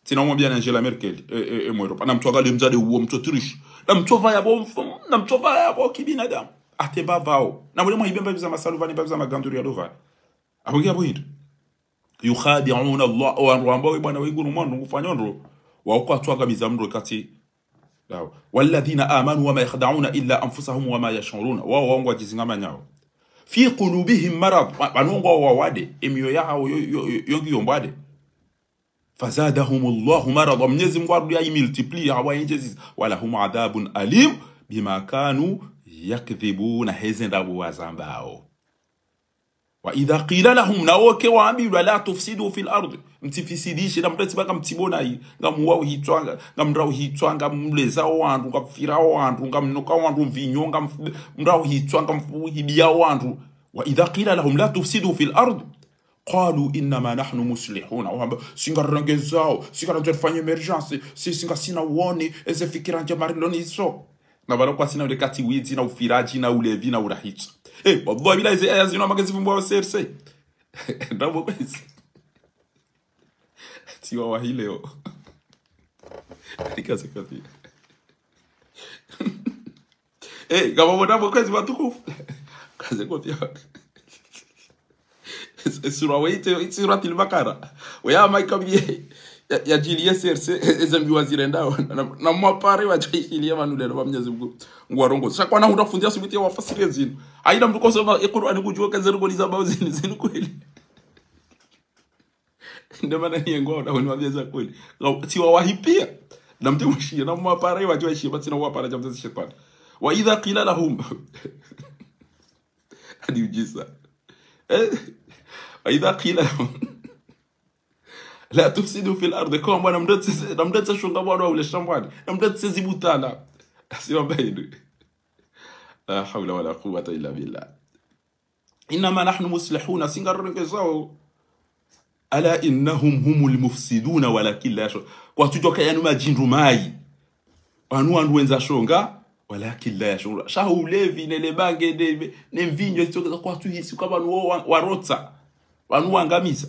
[SPEAKER 1] Tina mwambia na Angela Merkel Europe na mtuangalie mzade uo mtu Autriche na mtova ya bo kibinadamu ateba vao na mwene mwibemba biza masaluvani biza maganduri ya dova abogia bohindo yukhadi'una Allah wa rwamba bwana wiguru mwana ngufanyondro wa ukwatwaga bizamro kati dawo walladhina amanu wama yakhda'una illa anfusahum wama yash'uruna wa wangwa jizingama nyao fi qulubihim marad banongo wa wade emiyo yao yongi yombade fazadahum Allah marad Mwenyezi Mungu arudi multiply hawa injezi wala hum adhabun alim bima kanu yakdhibuna hezenda wazambao wa idha qila lahum nawoke waambiwa la tufsidu fil ardi mtifisidishe na mtati baka mtibona yi ngamuwa hitwanga ngamrao hitwanga mleza wandu ngafira wandu ngamnoka wandu mvinyo ngamrao hitwanga mfuhibia wandu wa idha qila lahum la tufsidu fil ardi qalu inma nahnu muslihuna wamba singarangezao singarantefanya emergence singasina uone eze fikira nje mariloni so na bado kwa sina udekati wizi na ufiraji na ulevi na urahitsa wallahi bila hizi aya zino magazi vumbo wa CRC ndabo kwezi tiwa wahileo katika sekati kama ndabo kwezi watukufu kaze kwa pia sura waite surati al-Baqara waya maikabie ya jili ya CRC ezambi wazire ndao na mwapare wa jili manulelo ba Mwenyezi Mungu ngwarongo shakwa na utafundia subiti ya wafasiri zinu aida mtu kusoma Qur'ani kujua kazi ngoliza bao zinu kweli ndio maana ni ngwa na waniweza kweli tiwa wahipia na mtu mshia na mwapare wa jili basi na mwapare jamza shetani wa idha qila lahum hadi ujisa wa idha qila lahum la tufsidu fil ardi kwa bwana mdetse shunga bwana ule shambani mdetse zibutana asiwa baidu la hawla wala quwwata illa billah inma nahnu muslihuna singarrekezao ala innahum humul mufsiduna walakin la yashur kwa tujoka yanu majindu mai wanu wenza shonga walakin la yashur shahulevi nele bange ne mvinyo zitoka kwa tu hisi kwa wanu warotsa wanu angamiza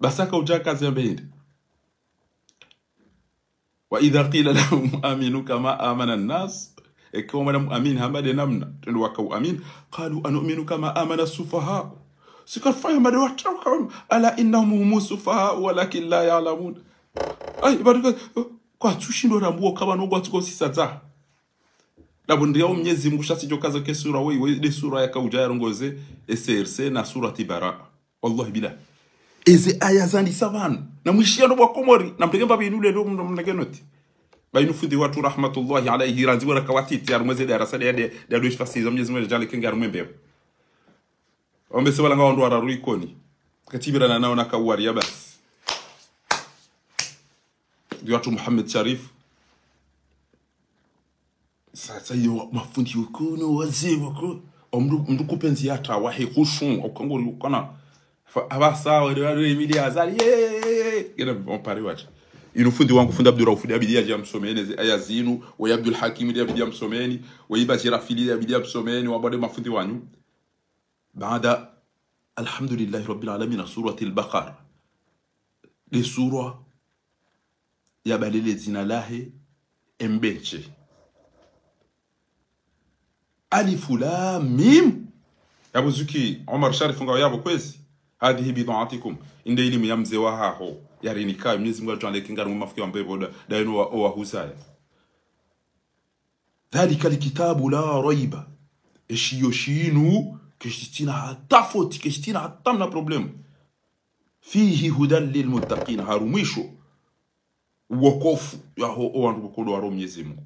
[SPEAKER 1] basaka ujaka zembende wa idha qila lahum aminu kama amana an-nas ekoma amin hamade namna tendo wakau amin qalu anu'minu kama amana as-sufaha sikafaya madawata ala innahum humus sufaha walakin la ya'lamun ay baraka kwa tushindo rambuo kama nogwa tuko sisata nabondia Mwenyezi Mungu shasijokaza ke sura wewe de sura ya kauja rongoze SRC na surati bara wallahi bila eze aya zandi savanu na mwishia ndo wakomori na mtegemba binule ndo mnagenoti bainu fudi watu rahmatullahi alayhi ranzi wala kawatiti arumeze darasa de doish fasiza Mwenyezi Mungu jale kenga arumembe ombe se wala ngaondo ararui koni katibira na naona kawari ya basi ndio watu Muhammad Sharif sasa hiyo mafundi ukono wazimu ko mndu kupenzi hata wahi khushun ukangori ukana abasa wale Emily Azali gena mpare wacha inufundi wangu funda Abdul Rauf Abidi ya msomeni aya zinu wa Abdul Hakim ya msomeni wa Ibajira Fili ya msomeni wa bade mafundi wanyu baada alhamdulillah rabbil alamin surati al-Baqara li sura ya balile zina lahe embeche alif lam mim ya buzuki Omar Sharif ngao yabo kwezi hadi bid'atikum inde elimu ya mzee wa haho yarinika Mwenyezi Mungu atuandekinga mu mafikio ambaye boda daino wa husaya dhalika alkitabu la raiba eshiyoshinu kishtina hata foti kishtina hata mna problem fihi hudan lilmuttaqin harumwisho wokofu yaho wandu kodo waro Mwenyezi Mungu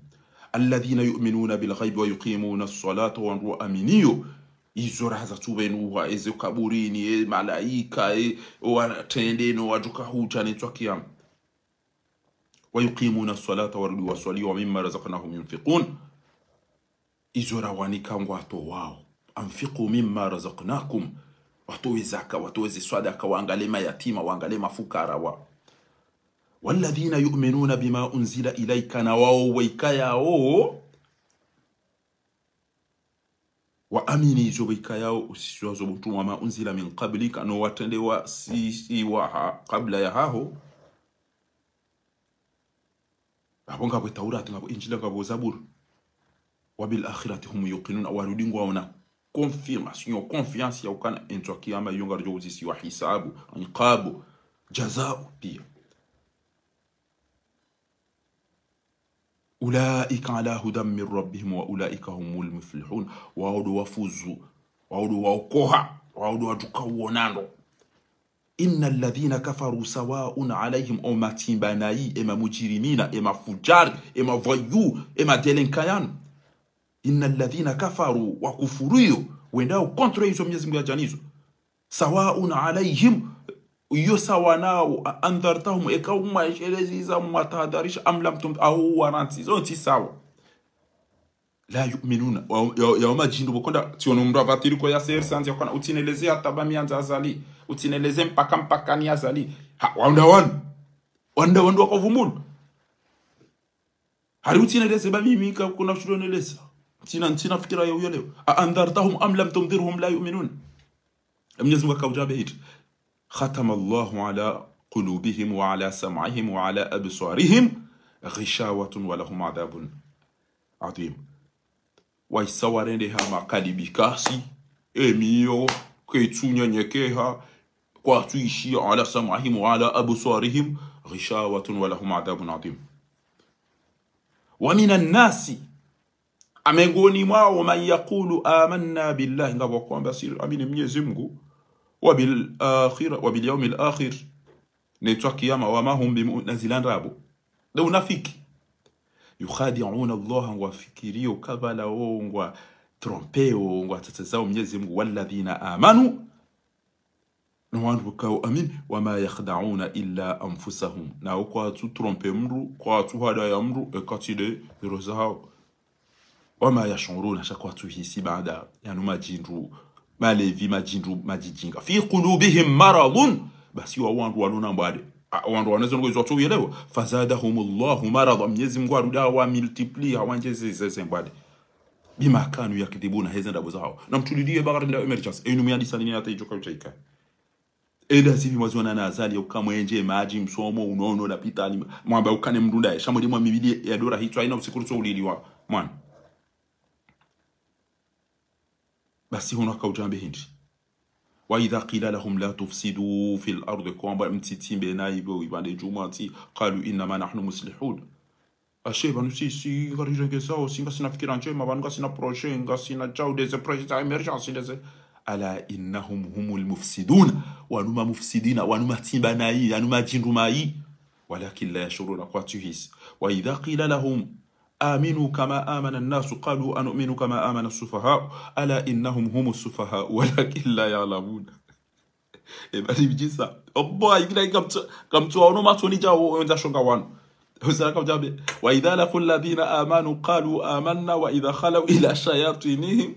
[SPEAKER 1] alladhina yu'minuna bil ghaibi wa yuqimuna as-salata wa wandu aminiyo izora haza tubenuwa eze kaburini malaika watendeno waduka huta netwa kiyama wa yuqimuna as-salata wa yusalli wa mimma razaqnahum yunfiqun izora wanika ngwato wao anfiqu mimma razaqnakum watoe zaka watoe sadaka waangalie mayatima waangalie mafukara wa walladhina yu'minuna bima unzila ilayka na wao waikayao wa amini zobikayao usiwazo mtumwa ma unzila min qablika no watendewa si wa kabla ya haho abonga kwa Taurati ngabo Injili ngabo Zaburi wabil akhirati hum yuqinun awarudingo wana confirmation confiance ya ukana entwa kiyama yonga rjo uzisi wa hisabu iqabu jazaa pia ulaika ala hudan min rabbihim wa ulaika humul muflihun waudu wafuzu waudu waokoha waudu watukawonando innal ladhina kafaru sawa'un alayhim o matimbanai ema mujrimina ema fujari ema vayu ema delinkayan innal ladhina kafaru wa kufuriyo wendao kontra hizo Mwenyezi Mungu ajanizo sawa'un alayhim iyo sawa nao andhartahum ekauma isheleza mwatahadharisha am lam tum au waranti zonti sawa la yu'minuna ya majindu bokonda tiono mndu avatiri ko ya sersanzi yakona utinelezea tabami anza azali utineleze mpaka ni azali wanda wandu wakavumulu hari utineleze bamimika kuna shuloneleza tina fikira ya uyo leo andhartahum am lam tumdirhum la yu'minun Mwenyezi Mungu akaujabe hiti ختم الله على قلوبهم وعلى سمعهم وعلى أبصارهم غشاوة ولهم عذاب عظيم ويسوارين لها ما قلبي كاسي إميو كيتسونيا نيكيها قاتويشي على سمعهم وعلى أبصارهم غشاوة ولهم عذاب عظيم ومن الناس أمغوني ما ومن يقول آمنا بالله نغوكوان بسير أمين Mwenyezi Mungu وباليوم الآخر نيتوا كياما وما هم بمنزلان رابو دو نافيك يخادعون الله وفكريو كبالا وترومبيو وتتزاو Mwenyezi Mungu والذين آمنوا نوانبكاو أمين وما يخدعون إلا أنفسهم ناو كواتو ترومبي مرو كواتو هذا يمرو اكاتيدي يروزاو وما يشعرون شكواتو هيسي بعدا يعني ما جينرو malevi majindu majijinga fi qulubihim maradun basi wandu wanona mbade wandu wanazo ngozo tu yelewa fazadahumullahu maradan Mwenyezi Mungu aruda wa multiply hawanjeze mbade bima kanu yakidibuna hezenda bozao na mtulidie bagara nda emergency enu miadi sanini hata ijoka utaika eda sivi mwazona na azali ukamwenje maji msomo unono na pitali mwamba ukane mdunda shamodi mwa mibidi ya dora hicho aina usikurutso uliliwa mwana بس هناك وجامب هندي وإذا قيل لهم لا تفسدوا في الأرض كوانبا امتتين بنايب ويبان جمعتي قالوا إنما نحن مصلحون الشيء بانو سي غريجن كساو سي غاسنا فكران جاي ما بانو غاسنا بروجين غاسنا جاو ديزي بروجيت ايمرجنسي ديزي ألا إنهم هم المفسدون وانما مفسدين وانما تيباناي وانما جنرماي ولكن لا يشعرون قواتيهيس وإذا قيل لهم آمنوا كما آمن الناس قالوا أنؤمن كما آمن السفهاء ألا إنهم هم السفهاء ولكن لا يعلمون إبادي بجيسا أبا يقول كم توانا ما توني جاو وإنزا شنغا وان وإذا لقوا الذين آمنوا قالوا آمنا وإذا خلوا إلى شياطينهم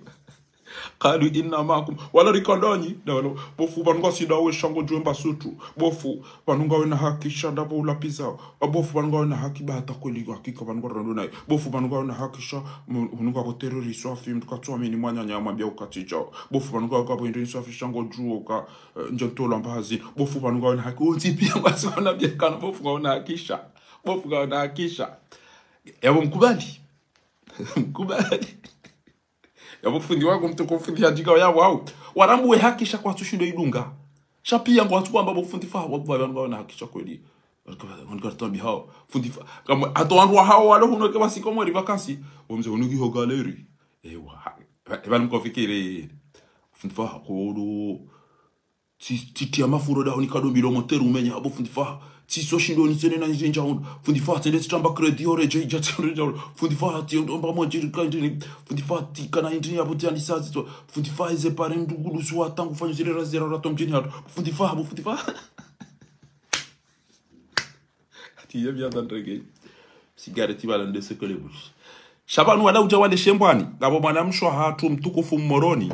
[SPEAKER 1] قالوا إنا معكم ولا ريكوندوني دولو بوفو بانغا سيداو شانغو جومبا سوتو بوفو بانغا ونا هاكي شادا بولا بيزا بوفو بانغا ونا هاكي باتا كولي hakika بانغا رندوناي بوفو بانغا ونا هاكي شا hununga ko terrorist wa film tukatwa mini mwanya nyama bia ukatija bofu bانغا ko bondo so fi shango juo ka njotola mbazi bofu bانغا wona haki oti pia basona bia kana bofu wona hakisha bofu wona hakisha yabo mkubali yabufundi wako mtukufundi ajika ya wao warambuwe hakisha kwa tushindo idunga shapia ngo watu kwamba bufundi fa wabwa wangu na hakisha kweli on carton bi hao fundi fa kama atoandu hao wale huno ke basi comme les vacances omze huno ki ho galerie ewa eba mkofikiri fundi fa ko ti amafuro da unika do bilo moteru umenya abo fundi fa ti so shindo ni sene na njinja fundi fa tende tamba credit ore je fundi fa ti omba mo jiri kanjini fundi fa ti kana injini abo ti anisa to fundi fa ize pare ndugulu suwa tangu fanyo zile razera ratom jini hato fundi fa ti ya bien d'entrer cigarette balande ce que les bouches Shabanu wala ujawale shembwani ngabo mwanamshwa hatu mtukufu mmoroni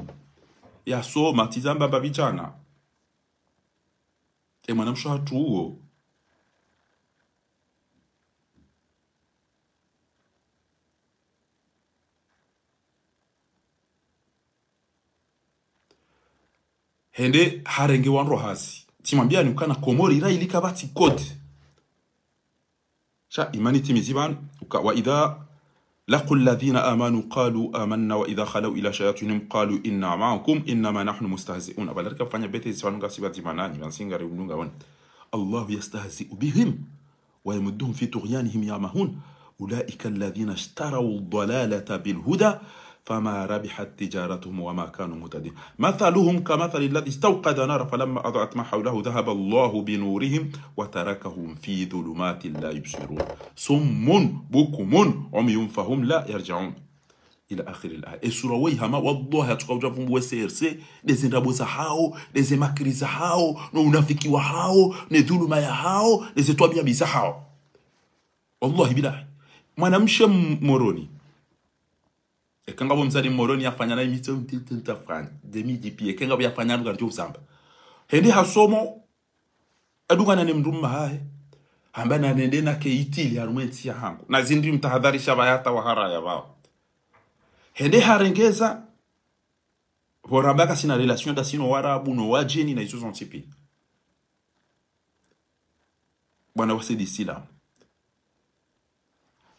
[SPEAKER 1] ya soma tizamba babichana mwanamshwa hatu huo hende harenge wanro hazi timambia ni ukana komori ira ilika bati code sha imani timiziban wa idha لقوا الذين آمنوا قالوا آمنا وإذا خلوا إلى شياطينهم قالوا إنا معكم إنما نحن مستهزئون بلرك فاني بيتي سوانغا سيباتي ماناني بانسينغا ريونغا ون الله يستهزئ بهم ويمدهم في طغيانهم يعمهون أولئك الذين اشتروا الضلالة بالهدى فما ربحت تجارتهم وما كانوا مهتدين مثلهم كمثل الذي استوقد نارا فلما أضاءت ما حوله ذهب الله بنورهم وتركهم في ظلمات لا يبصرون صم بكم عمي فهم لا يرجعون إلى آخر الآية السورة ما والله تقوجهم وسيرسي لازم ربوزا هاو لازم مكريزا هاو نونافيكي وهاو نذول ما يهاو لازم توابيا بيزا هاو والله بالله ما نمشي مروني kanga bomzali moroni yafanya na imito mtita fran demi dipie kanga yafanya ndo garjo usamba hende hasomo aduga na nemdumma hae hamba na nende na ke itili harumenti ya hangu na zindi mtahadharisha bayata wa haraya bao hende harengeza borabaka sina relation da sino warabu no wajeni na izo zontipi bwana wasedi sila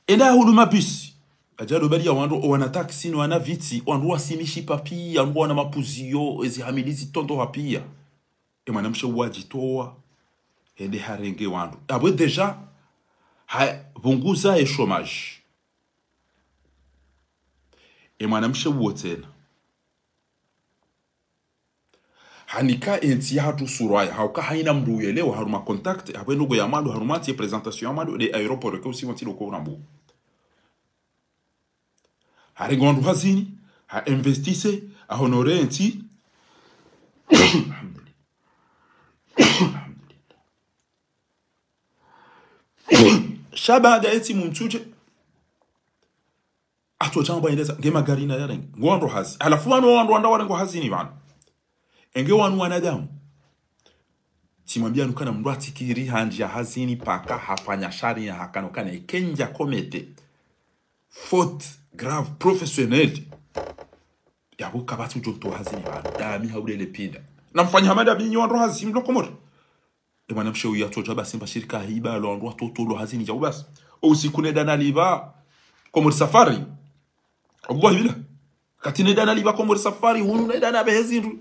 [SPEAKER 1] enda huduma bisi ajalo bali ya wana taxi no wana viti wandu wasimishi papi wandu wana mapuzio ezihamilizi tondo hapia mwanamshe wajitoa hende harenge wandu abo deja punguza chômage mwanamshe wotena hanika enti hatu suraya hauka haina mdu yelewa haruma contact abo nugo ya madu harumati presentation ya madu de aéroport ko si wanti loko rambo harengondu hazini ha investisse a honore enti shabada eti mumtuje ato chamba indeza ngema gari na yarenge ngondo hazi alafu wanu warengo hazini bana enge wanu wanadamu timwambia nukana mndu atikiri hanji ya hazini paka hafanya shari ya hakanokana ikenja komete faute grave professionnel yabo kabatu jonto hazini bana dami haule lepida namfanya hamada binyo ndo hazini mlokomor mwana mshauri ya toja basi mbashirika hiba lo ndo totolo hazini jabu basi usiku ne dana liba komor safari Allah bila katine dana liba komor safari hunu ne dana behezindu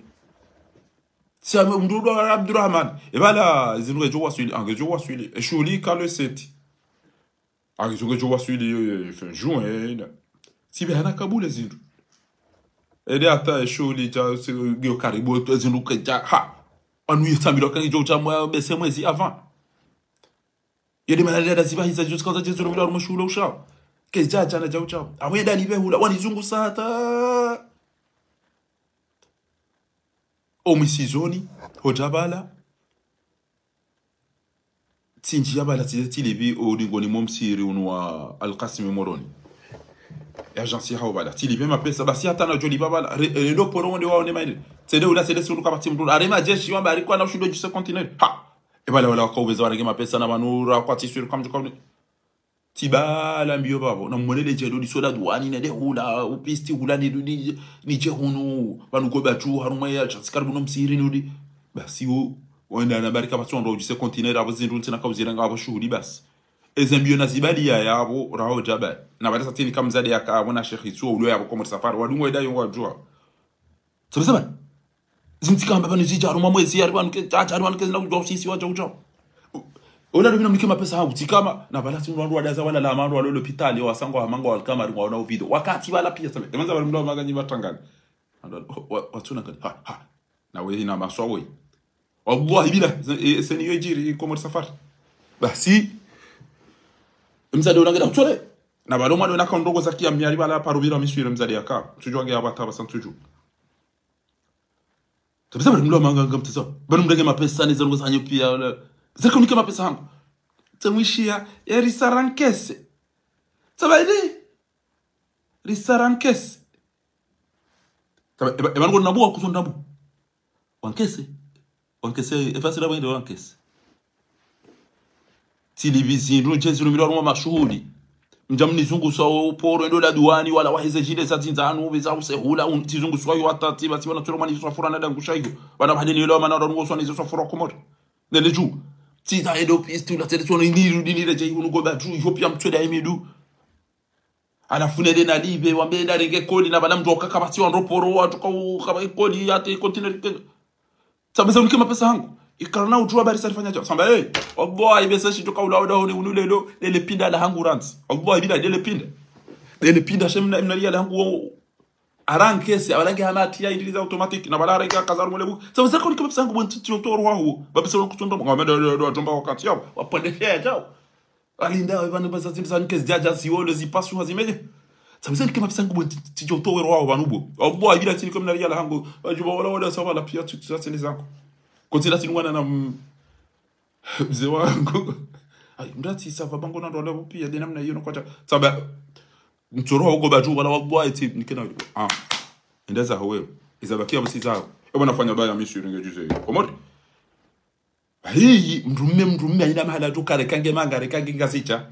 [SPEAKER 1] Sam mdudo Abdurrahman bala zinu jo wasuli angejo wasuli eshuli kale seti angejo wasuli fin juin si bana kabula zinu ede ata eshuli ja gyo karibu zinu keja ha anu yetamilo kan jo jamwa bese mwezi avant yede malala ziba hiza jusqu'à ça jesu no mashula usha keja jana jaucha aweda libe hula wanizungu sata omisizoni hojabala tinji yabala tilibi olingoni momsiri unwa alqasim moroni agence hawbala tilibi mapesa basi hata na joli babala redo poronde waone maile tede ula tede sulu kabati mtu arema jeshi wamba alikuwa na ushudo jisa continent ha ebala wala kwa uwezo wanage mapesa na manura kwa tisuri kama tibala mbio babo na monele jedo di soda douani ne de hula upisti hula ni jehunu banuko batu haruma ya chaskar buno msiri nudi basi wenda na barika batu ndo jise continent abo zindu tina kabuziranga abo shuhudi basi ezembio na zibali ya yabo raho jaba na barisa tini kama zadi ya kaabona shekhi tuo ulo yabo komo safari wadungo ida yongo ajua sababa zintika mbaba nizija haruma mwezi ya rwanu ke tata rwanu ke na ujwa sisi wacha ujwa Ola ndo mnikema pesa hangu tikama na balati mwandu wadaza wala la mandu wala hospitali wasangwa hamango walkama ringo wana video wakati wala pia sema emanza bali mlo maganyi batangani watuna kali ha na wewe ina maswa wewe wallahi bila seni yejiri komor safari basi mzade unangeda kutole na balo mwana na kondongo zakia myari bala parubira miswire mzade yaka tujwange abata basantuju tabisa bali mlo maganga mtisa bali mndege mapesa ni zangu zanyo pia zako nikema pesa hangu temwishia ya risarankese sabaidi risarankese sabaidi ebango nabuwa kuzondabu wankese efasi la wende wankese televizion jezi numilo roma mashuhuri mjamni zungu sawo poro ndo la duani wala waheze jile za zinzanu beza usehula tizungu swayo watati bati wana turoma ni sofura na dangu shayo bana bahadeni lo mana ndo swa ni sofura komor nele ju tida edo pistu la televizion ni reje unu go ba ju yopia mtweda imidu ala funede na libe wambenda renge koli na bala mdoka kabati wa roporo watu kwa koli ate container sabeza unikema pesa hangu ikarana ujua bari sarifanya jabu samba oh boy besa shitoka ulauda unulelo lele pinda la hangu rants oh boy bila lele pinda shemna mnalia la hangu arankesi abalange hamati ya indiliza automatic na balara ika kazaru molebu sabeza ko nikema pesa hangu bonti totoro wahu babisa kutondo ngameda do atomba wakati yao wapondeshea jao alinda wabana basa zimsa nkesi jaja siolo zipasu hazimeje sabeza nikema pesa hangu bonti totoro wahu banubo oh boy bila tini kama nalia la hangu ajuba wala sawa la pia tutsateni zako kotila tinwana na mzee wangu ai mdati sava bango na ndo pia de namna hiyo nakwacha saba mtoro huko baju wala wabwa eti nikena ndeza wewe izabakia basi zao hebu nafanya baya mimi shiringe juze komori hii mrume aina mahala tu kale kange manga rekange ngasicha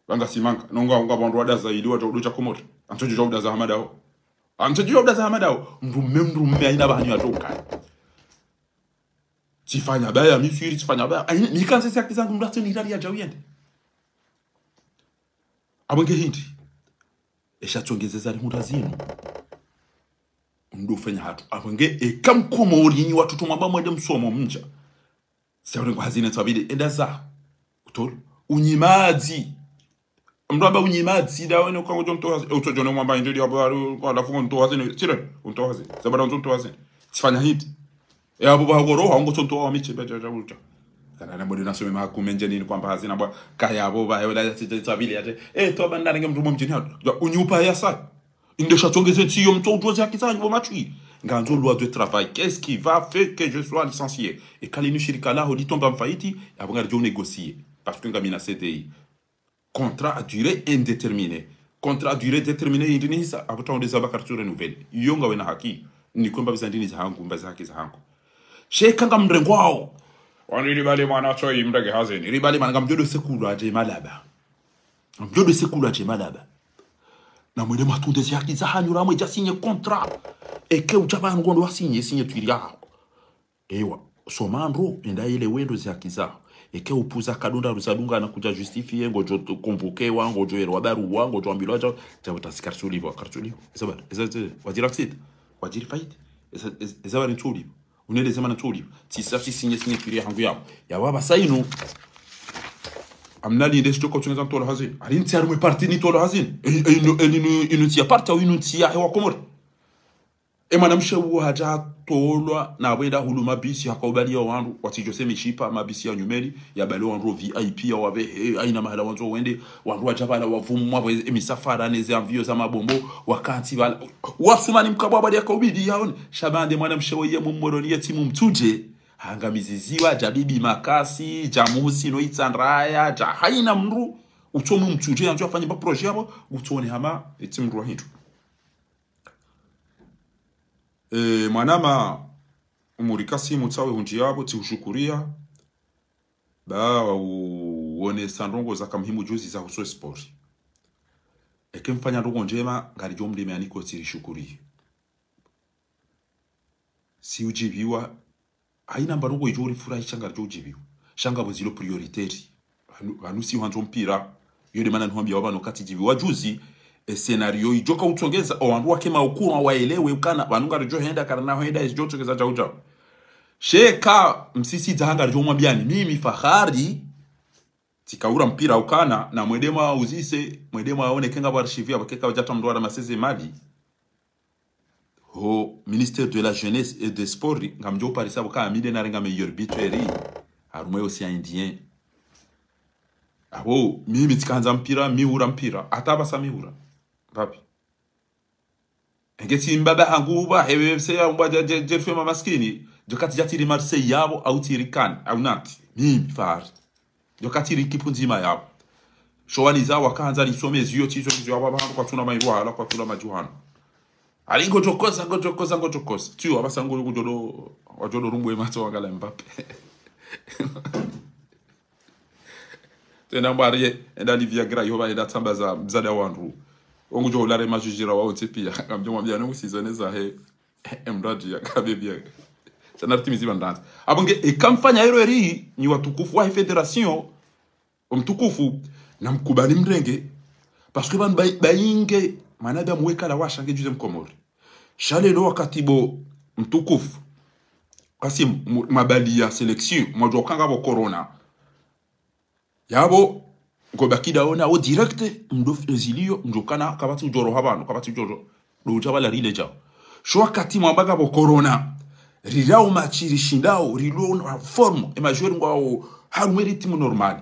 [SPEAKER 1] banga simanga nonga bandu wada zaidi watu udocha komori antojo joda za hamadao mrume aina bahanyu atoka tifanya baya misiri tifanya baya nikanze sakti zangu mdato ni ndani ya jawiyende abonge hindi eshatongezeza ari murazino ndofanya hatu abonge ekamkomo urinyi watu mwamba mwende msomo mnja sitawre ngo hazine tabide endaza utoro unyimazi mramba unyimazi dawe ukango jonto utojone mwamba ndiri abo kwa lafu nto hazine tire unto hazine sabara nto hazine tifanya hindi abo bahogoro hango tonto wa miche beja jabuja kana na modena soma makumenje nini kwamba hazina bwa kaya abo ba yola tabile ate to bandana ngem rumo mjini hapo unyupa ya sa indesha tongeze tiyo mto ujoze akizanyu bo matwi nganzo loi de travail qu'est-ce qui va faire que je sois licencié et kalinu shirika la hodi tomba mfaiti abonga rjo négocier parce que ngamina CDI contrat à durée indéterminée contrat à durée déterminée indini sa abuta ndeza bakartu renouveler yonga wena haki ni kwamba bizandini za hangu mbaza haki za hangu shekanga mrengo wao wanili bali mwana choi mdage hazeni ribali manga mjodo sekulu aje malaba na mwene matunde zaki za hanyura mwe jasinye contrat eke uchaba ngondo wasinye signature yao ewa somandro enda ile wendo zaki za eke upuza kadunda rusadunga na kuja justifie ngojo convoquer wango jo ero baru wango jo ambilo aja tasikar livo ezaba wajira fit wajira fight ezaba ntuli unele zemana tuli tisafti signature hangu yao ya baba sainu amnali ndesto ko tunza ntolo hazin arinti arumwe parti ni tolo hazin inutia parti au inutia hewa komori emana mshewu haja tolwa na wenda huluma bisi hakaubalia wandu watijose mishipa mabisi ya nyumeli ya balo wandu VIP ya wabe aina mahala wanzo wende wandu wajabala wavumu wabo emisafara neze amvio za mabombo wakati bala wasumani mkabwa bali akaubidi yaone shabande mwana mshewu ye mumoroni ya timu mtuje hangamiziziwa jabibi makasi jamusi no itsandraya ja haina mru utomu mtuje yanzo afanye ba projet yabo utone hama etimru hitu mwanama umurikasi mutawe hunji yabo tiushukuria ba uone sandongo za kamhimu juzi za huso sport ekemfanya ndongo njema ngari jomli meaniko tirishukuri si ujibiwa haina mbarongo ijori furahi changa jojibiwa shanga bozilo prioritary hanusi hanzo mpira yode mana ntuambia wabano kati jibiwa juzi scenario ijoka utongeza owandu wake maukuru waelewe ukana banunga rijo henda karana henda ijo tongeza jauja sheka msisi zahanga rijo mwambiani mimi fahari tikaura mpira ukana na mwedema uzise mwedema aone kenga barchivia bakeka bajata mndwara maseze mali au ministère de la jeunesse et des sports ngamjo parisa boka amide na renga meilleur bitweri arumwe océan indien abo mimi tikanza mpira miura mpira ataba sa miura papi ngeti mbaba anguba hebse ya mbaja jerfema maskini jokati jatiri Marseille yabo au tiri kan au Nantes mimi far jokati rikipu nzima yabo showaniza wakanza lisomezi yo tizo tizo aba bantu kwa tuna mairwa ala kwa tuna majuhano ali ngojokoza tu abasa ngolo kujodo wajodo rumbo emato wangala Mbappe tena mbari enda livia gra yoba enda tambaza mzada wandu ongujo ulare majujira wao tipia ngamjo mwambia no seasoneza mradi ya kabebia sana timizi bandanza abonge ikamfanya hilo eri ni watukufu wa federation mtukufu na mkubali mrenge parce que ban bainge manada mweka la washange juze mkomori shale lo wakati bo mtukufu kasi mabali ya selection mwajo kanga bo corona yabo ngo bakida ona o direct mdofu zilio njokana kabati ujoro habano kabati ujoro do jabala rile jao sho wakati mwambaga bo corona rilao machiri shindao rilo form e major ngwa harumeri timu normal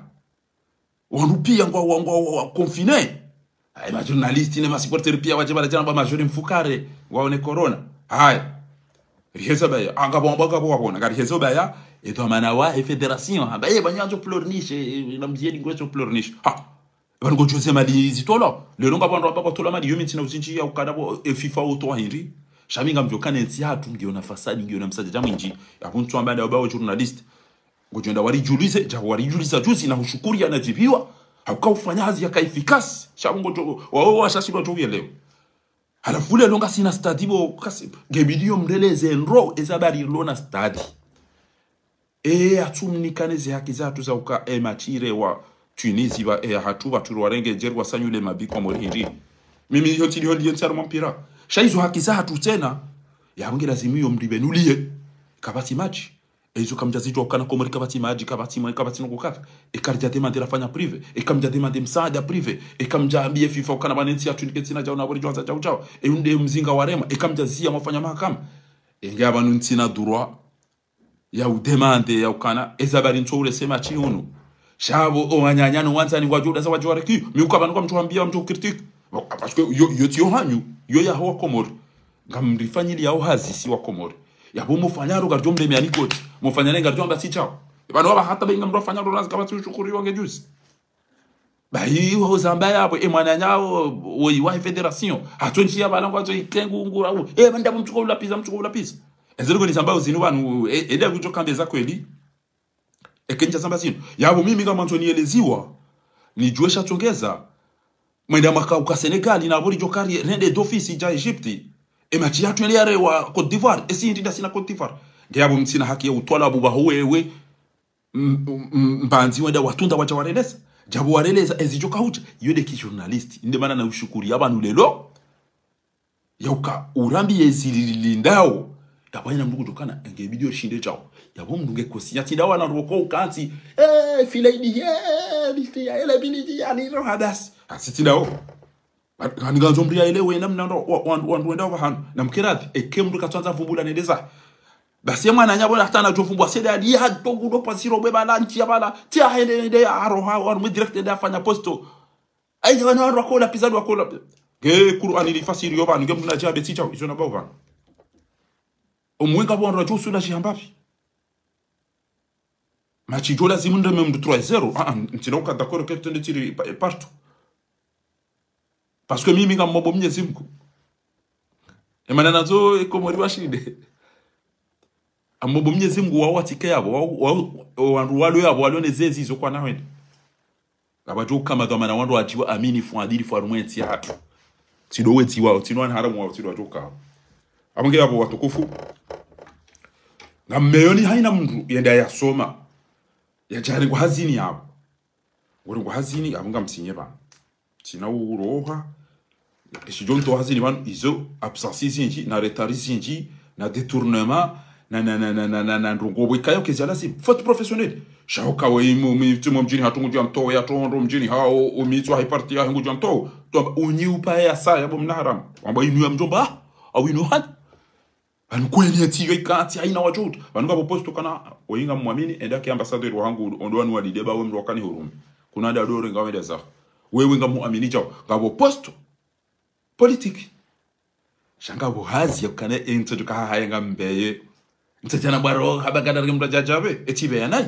[SPEAKER 1] wanupia ngwa confiner ay ma journaliste ne ma supporter pia wajibala jamba major mfukare waone corona hay riheza baya anga bomba wabona ngari hezo baya eto mana wa federation abaye banyanzo plorniche na mziedi ngwezo plorniche ha bango jose mali zitolo le longa bando baba tola mali yomi tina uzinji ya ukadabo FIFA auto hiri shaminga mjokane nti hatu ngiona fasadi ngiona msaje jamwinji abuntu ambanda bawo journalist ngojenda wari julize juzi na ushukuri anajibiwa haukafanya hazi yakaifikasi shabungo wao washashibwa tuye leo halafu le longa sina stadibo kasi gebidio mreleze nro ezabari lona stadi atumnikane ze haki zatu za uka machire wa Tunisi ba hatu baturu warenge jerwa sanyule mabiko morindi mimi yoti liyo ntsara mpira shaizo haki zatu tena yabonge lazimiyo mribenulie kabati maji ezo kamjazito ukana komori kabati maji kabati ngukaka ekarja demande fanya prive ekamja demande msaada prive ekamjaambie FIFA ukana banensi ya tuniketi na jao na bori jonza jao eunde mzinga warema ekamjazia mafanya mahakama enga banunti na droit ya udemande ya ukana ezabari ntoure sema chiunu shabo owanyanyano wanzani wajuda za wajware ki mi ukabanu kwa mtu ambia mtu critique parce que yo tio hanyu yo ya ho komori ngamrifanyili yao hazi si wa komori yabo mufanyaro garjo mreme anikoti mufanyane garjo amba si chao bano baba hata benga mrofanyaro raz kama tushukuri wange juzi bayi ho zamba yabo mwana nyao wa federation hatonchi ya balango ato ikengu ngura banda mtuko ulapiza ezero ni zamba uzinu banu ede kutoka mbeza kweli ekenja zamba zinu yabo mimi kama Anthony eleziwa ni juesha tongeza mwenda makauka Senegal na bori jokari rende d'office ja Egypte machi yatu yale wa Cote d'Ivoire esi ndida sina Cote d'Ivoire ngiyabo mtsina haki ya utwala buba huwewe mbanzi wenda watunda wacha wareleza jabo wareleza ezijoka huja yode ki journalist inde mana na ushukuri abantu lelo yauka urambi yezilindao yabanya mndugu jokana nge video shinde chao yabo mndunge kosi yatinda wana roko ukanti filaidi bistia ele biliji yani ro hadas asitindao kanganzo mbria ile wena mnando wandu wenda bahano na mkirathi ekemdu katwanza vumbula nedeza basi mwana nyabo natana jofumbwa sede ali ha tongudo pasiro beba la nchi bala tia hende aroha wa direct nda fanya posto ai wana wako la pizado wako la ge Qur'an ili fasiri yoba ngemdu na jabe ticha izona bova omwenga bwana rajo sula jimbapi machi jola zimunde memdu 3-0 ntinoka d'accord que tende tiri partout parce que mimi ngam mobo Mwenyezi Mungu nazo komori washide amobo Mwenyezi Mungu wawatike yabo walo yabo walone zezi zo kwa nawe abajo kama dhamana wandu ajiwa amini fu adili fu arumenti hatu tido weti wao tinwana haramu wao tido ajoka abonge yabo watukufu ngameyoni haina mndu yenda yasoma yajari ngo hazini yabo ngo hazini abonga msinye ba tina uroha shijonto hazini ban izo absence zinji na retard zinji na détournement na ndongo bikayo kezala si faute professionnelle shauka weimu mitumo mjini hatungu jwa mto ya tondo mjini hao umitwa hiparti ya hungu jwa mto to unyi upa ya sa ya bomna haram wamba inu ya mjomba au inu hat anu kweli ati ikati haina wajut wanuka poposto kana oinga muamini enda ki ambassador wangu ondwanu walideba we mrokani hurumi kuna da dore ngawenda za wewe nga muamini chao ngabo posto politique shanga buhazi yakane into tuka haya ngambeye ntsajana baro habagada ngemra jajabe etibe yanai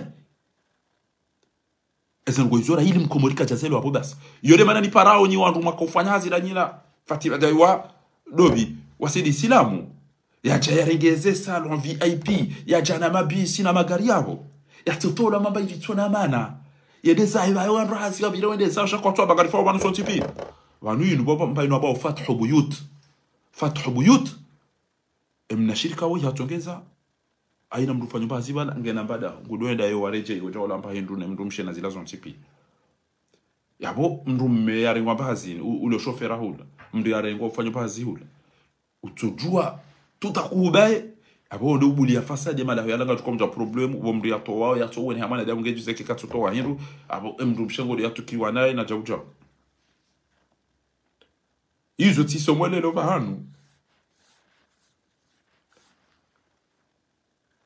[SPEAKER 1] ezengo izora hili mkomorika jazelo hapo basi yole mana ni parao nyi wandu makofanya hazira nyila fatima daiwa dobi wasidi silamu ya jayarengeze salon VIP ya jana mabisi na magari yabo ya totola mamba vitona mana ya deza iba wandu hazira bila wende za shakwa twa bagari fa wanu sontipi wanu yinu baba mba inu aba fathu buyut emna shirika wo yatongeza aina mndu fanyo bazi bana ngena mbada ngudwenda yo wareje yo jola mpa hindu ne mndu mshena zila zontipi yabo mndu mme yarengwa bazi ulo shofera hula mndu yarengwa fanyo bazi hula utojua tutakubaye abo ndo ubuli ya fasade mala yalanga tukomja problem ubo mndu yato wao yato wene hamana damu ngeju zeke katuto wa hindu abo mndu mshengo yatukiwa naye na jauja izo tisomwelelo bahanu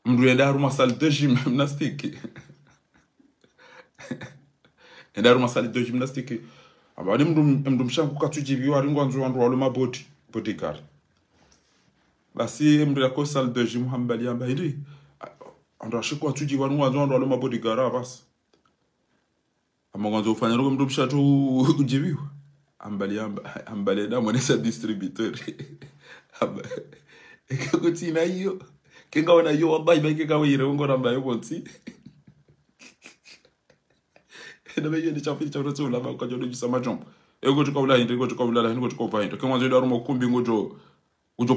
[SPEAKER 1] mndu yenda haruma salle de gymnastique yenda haruma salle de gymnastique abani mndu mshangu katujibiwa aringwa nzo wandu waloma bodyguard basi mndu yako salle de gym hambali amba hindi andu ashiko atujibiwa nzo wandu waloma bodyguard abas amonganzo ufanya ngo mndu mshatu ujibiwa ambali da mwanesa distributeur ekakutina hiyo kenga wana yo wallahi ba kenga wire ngora mbayo bonsi enda beye ni chafiri cha roto la ba kwa jodo jisama jombo ego tukaula hindi ego tukaula la hindi ego tukaula hindi kama nzo darumo kumbi ngojo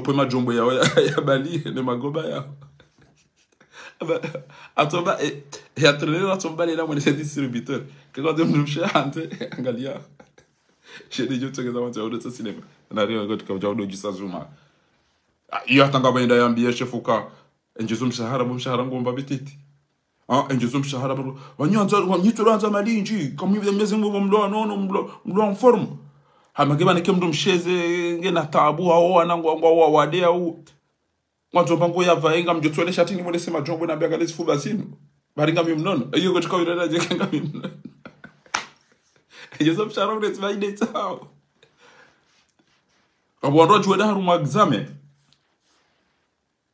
[SPEAKER 1] pema jombo ya bali ne magoba ya atoba ya trele atomba le la mwanesa distributeur kenga ndo mshante angalia shedi joto keza watu auto cinema na rio ego tukaula jisazuma iyo atanga baenda yambie chefuka enjezo mshahara ngomba bititi enjezo mshahara bro wanyitu malinji kama hivi mjezi ngo mlo nono mlo form hamageba neke mndo msheze ngena tabu au anangwa wade au mwanzo bango ya vaenga mjotwele shatini mwone sema jombo na biaga lesi fuba sinu baringa mimnono iyo gochika wirana jekenga mimnono enjezo mshahara ngezi baide tao abwando juweda haruma examen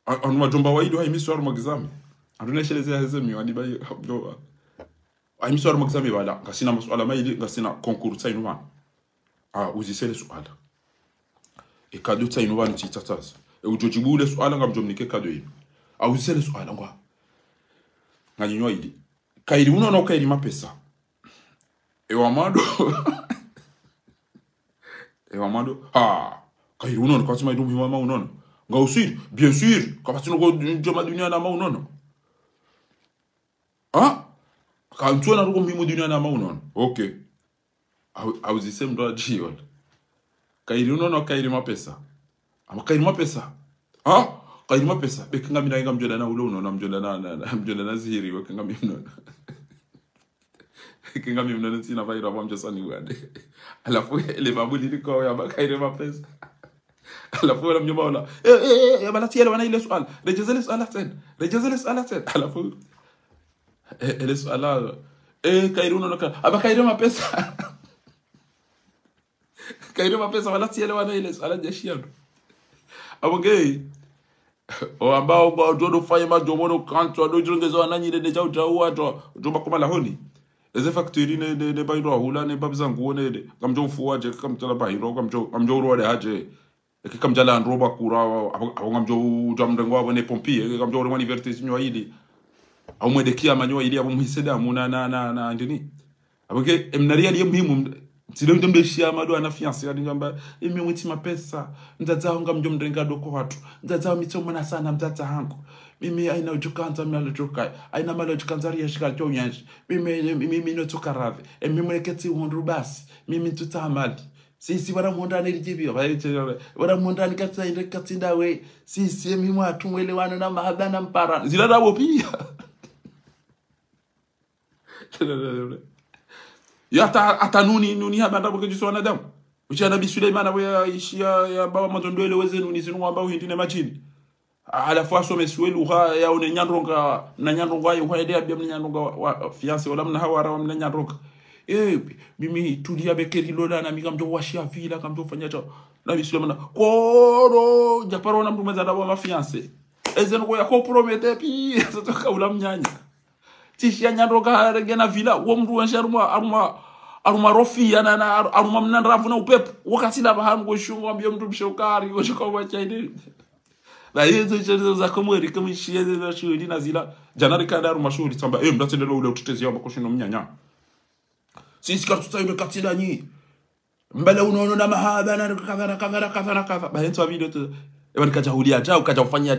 [SPEAKER 1] anu majomba waido haimiso haru magizami andune sheleze hazemi wani bayi habdoa haimiso haru magizami wala ngasina masuala maili ngasina concours tsainu wana uzisele suala kado tsainu wana titataza ujojibule suala ngamjomnike kado yinu uzisele suala ngwa nganyinwa ili kairi uno na kairi mapesa ewamado kairi uno na kwasima idu mhiwama unono nga aussi bien sûr kama tuno joma dunia na maunono kan tuona ruko mimo dunia na maunono okay au zisem ndo jiol kairi unono kairi mapesa ama kairi mapesa kairi mapesa bekinga mina inga mjoda na ulo unono mjoda na zihiri wekinga minono kinga minono sina vaira kwa mjosani wade alafu ile babuli liko ya kairi mapesa alafu wala mnyoma wala balati yale wana ile swali rejezele swala tena alafu ile swala kairuno naka aba kairo mapesa balati yale wana ile swala jashiano abongei o ambao kwa dodo fanya majomono kanto adojongeza wananyire de chau ato jomba koma lahoni eze factory ne bayiro hula ne babizangu ne kamjo fuaje kamtala bayiro kamjo rode haje kamjala androba kura abongamjo jamrengo abone pompier kamjo ro university sinyo ili au mwedekia manyo ili abo muhiseda muna na ndini aboke emnaria ali muhimu tsile ndombe shia madu ana fiance ya ngamba imi mwitima pesa ndadza ngamjo mrenga doko watu ndadza mitsomo na sana mtata hangu mimi aina ujukanza mala jukai aina mala jukanza ria shika tonyanji mimi no tukarave mimi mweketi hundu basi mimi tutamali sisi wanamuonda nilijibio wanamuonda nikatsinda we sisi mimi watu mwelewana na mahaba na mpara zila dabo pia ya ata nuni habanda bokejiso wanadamu uchi Nabii Suleiman abo ishia ya baba mazondo ile weze nuni sinu ambao hindine machini alafu asome swelu ha ya une nyandronga na nyandronga ayo kwa idea bia nyandronga wa fiance wala mna hawara mna nyandronga mimi tulia bekeri lola na mikamjo washia vila kamjo fanya cha Nabii Suleiman koro japaro na mtu mwenza na wa fiance ezen ko ya ko promete pi sotoka ula mnyanya tishia nyandronga regena vila wo mtu wansharuma aruma rofia na aruma mnandrafu na upepo wakati la bahamu go shungo ambia mtu mshokari go shokwa chaide na hizo chezo za komori kama shie za shughuli na zila janari kada aruma shughuli samba mdatendelo ule utetezi yao bakoshino mnyanya sisi kartutayo katila nyi mbele unono na mahaba na kadha bahenzo video tu ebani kajahulia chao kajafanyia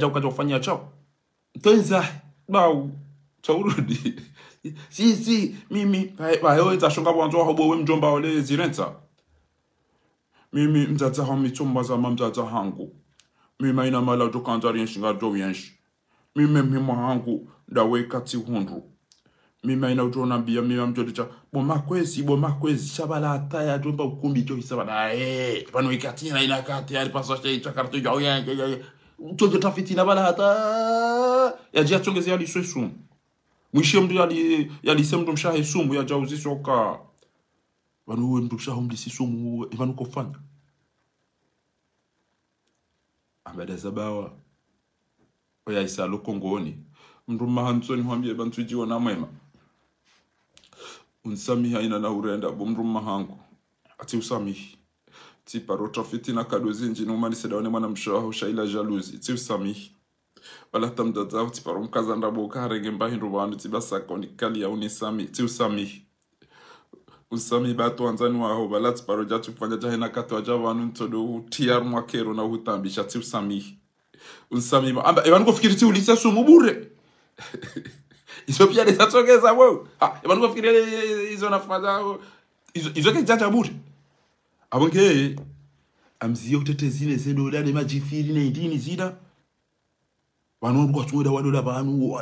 [SPEAKER 1] chao tenza bau chaurudi si mimi bayo itashonga bwanzo hobo we mjomba ole zirenza mimi mtata ha mitumba za mtata hangu mimi ina mala dokanza rienshinga do yenshi mimi hangu dawe kati hundu mimi ina utona bia mimi mjodicha boma kwezi shabala ataya jomba ukumbi jo hisabala pano ikati na ina kati ali pasoche chakarto jo ya todo tafiti na bala hata ya jia tongezi ali swesum mwisho mdu yali semdo mshahe sumu ya jauzi soka wanu mdu mshahe mdi sumu ivanu kofanya ameda zabawa oya isa lokongoni mdu mahansoni hwambie bantu jiwa na mwema unsamiha ina na urenda mdu mahangu ati usamihi ti parota fitina kadozi njini umani sedawane mwana mshahe ushaila jaluzi ti usamihi wala tamdada uti paro mkaza ndabo karenge mbahindu bantu tibasa konikali ya unisami ti usami bato anzani waho bala ti paro jatu kufanya jahena kato ajabu anu ntodo tiar mwakero na hutambisha ti usami amba ebanu kufikiri ti ulisa sumu bure iso pia desatogeza wao ebanu kufikiri izo nafanya izo ke jaja bure abonge amziyo utetezine zeno dale majifiri na indini zida wanu kwa tuoda wadola banu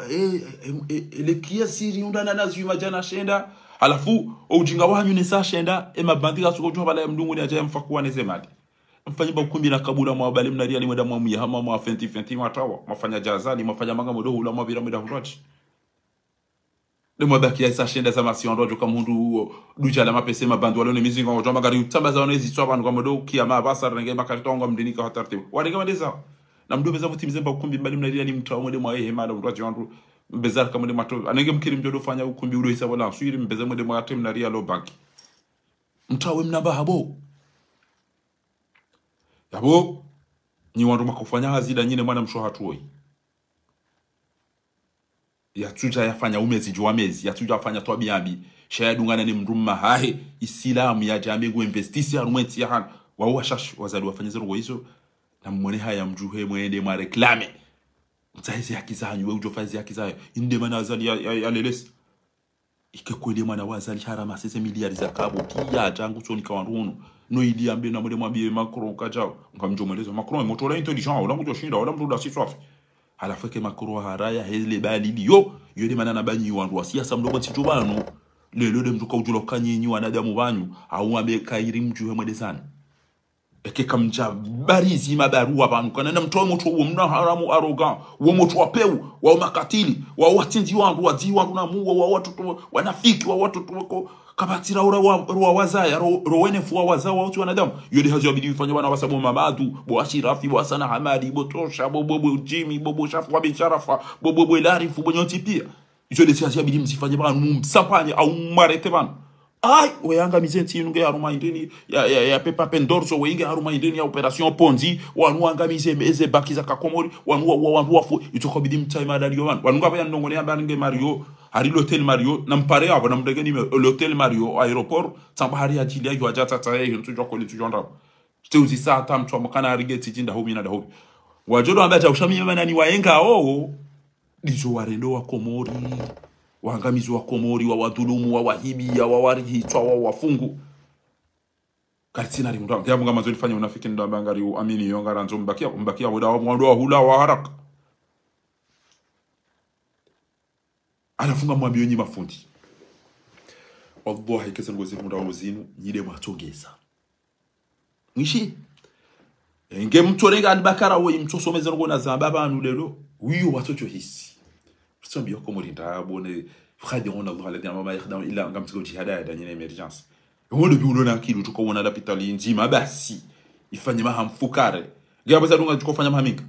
[SPEAKER 1] elekia siri undana nazi majana shenda alafu ujinga wanyu ni sa shenda mabandika suko jo bala mdungu ni ajaye mfakuwa neze mali mfanyi ba ukumbi na kabula mwabali mnari ali mweda mwamu ya hama mwa fenti matawa mafanya jazani mafanya manga modo hula mwabira mweda hurati le mwabaki ya sa shenda za masi ondojo kama hundu duja la mapese mabandu walone mizinga ngojo magari utamba za onezi swa banu kwa modo kia mabasa renge makaritonga mdinika hatarte wadega madeza na mdu beza mutimize mba ukumbi mbali mnalia ni mtu mwede mwa hema mtu wandu mbezar kama de mato anenge mkiri mjodo fanya ukumbi ulo isa wala suiri mbeza mwede mwa tem na ria lo banki mtawe mnamba habo yabo ni wandu makufanya hazida nyine mwana msho hatuoi ya tuja yafanya umezi jwa mezi ya tuja yafanya toa biambi shaya dungana ni mruma hahe isilamu ya jamii kuinvestisi harumweti ya hana wawa shash wazali wafanya zero hizo na mwene haya mjuhe mwende mwa reklame mtahizi haki zanyu we ujofazi haki zanyu inde mana wazali ya lelesi ike kwele mana wazali harama sese miliari za kabo kia jangu soni kawanrunu no ili ambe na mwede mwabie Macron kajao mkamjo mwelezo Macron motora intelligent wala mtu shinda wala mtu dasi swafi halafeke Macron haraya hezle bali yo de mana na banyi wandu wasiasa mdogo tijubano lelo de mtuka ujulo kanyi wanadamu banyu au ambe kairi mjuhe mwede sana eke kamja barizi mabarua banu kana na mtoe mtu uo mna haramu arrogant uo mtu wapeu wa makatili wa watinzi wangu wangu na Mungu wa watu wanafiki wa watu wako kabatira ura wa wazaya rowene fu wa wazao watu wanadamu yodi hazo bidii fanya bana wasabu mamadu bo ashirafi bo sana hamadi bo tosha bobo jimi bobo shafu wa bisharafa bobo elarifu bo nyoti pia yodi hazo bidii msifanye bana msapanye au marete bana ai weyanga mizenti nunge haruma indeni ya pepa pendorso weyinge haruma indeni ya operation ponzi wanu anga eze bakiza kakomori wanu wafu itokobidi mtaima dalio wanu ngaba ya ndongone ya bange Mario hari l'hotel Mario na mpare yabo na mdegeni l'hotel Mario aéroport tsamba hari ya jili ya jata taye hintu joko litu jonda teuzi sa tamtwa mukana rigeti jinda hobi na dahobi wajodo ambaye ushamiye manani wayenga dizo warendo wa Komori wangamizi wa Komori wa wadhulumu wa wahibia wa warihitwa wa wafungu katina ri mndu ngamba ngamazo lifanya unafiki ndo bangari uamini yongara nzo mbakia muda wa mwandu wa hula wa haraka anafunga mwambio nyi mafundi wallahi kesa ngozi munda wazinu nyide matogeza mwishi nge mtorenga albakara wo imtosomeza ngo nazamba banu lelo wiyo watoto hisi tusombi yoko muri ndabone khadira Allah alladhi ma yakhdam illa ngamtiko jihada ya nyine emergence ngondo biulona kilu tukobona lapitali nzima basi ifanye mahamfukare ngaba zadunga tukofanya mahaminga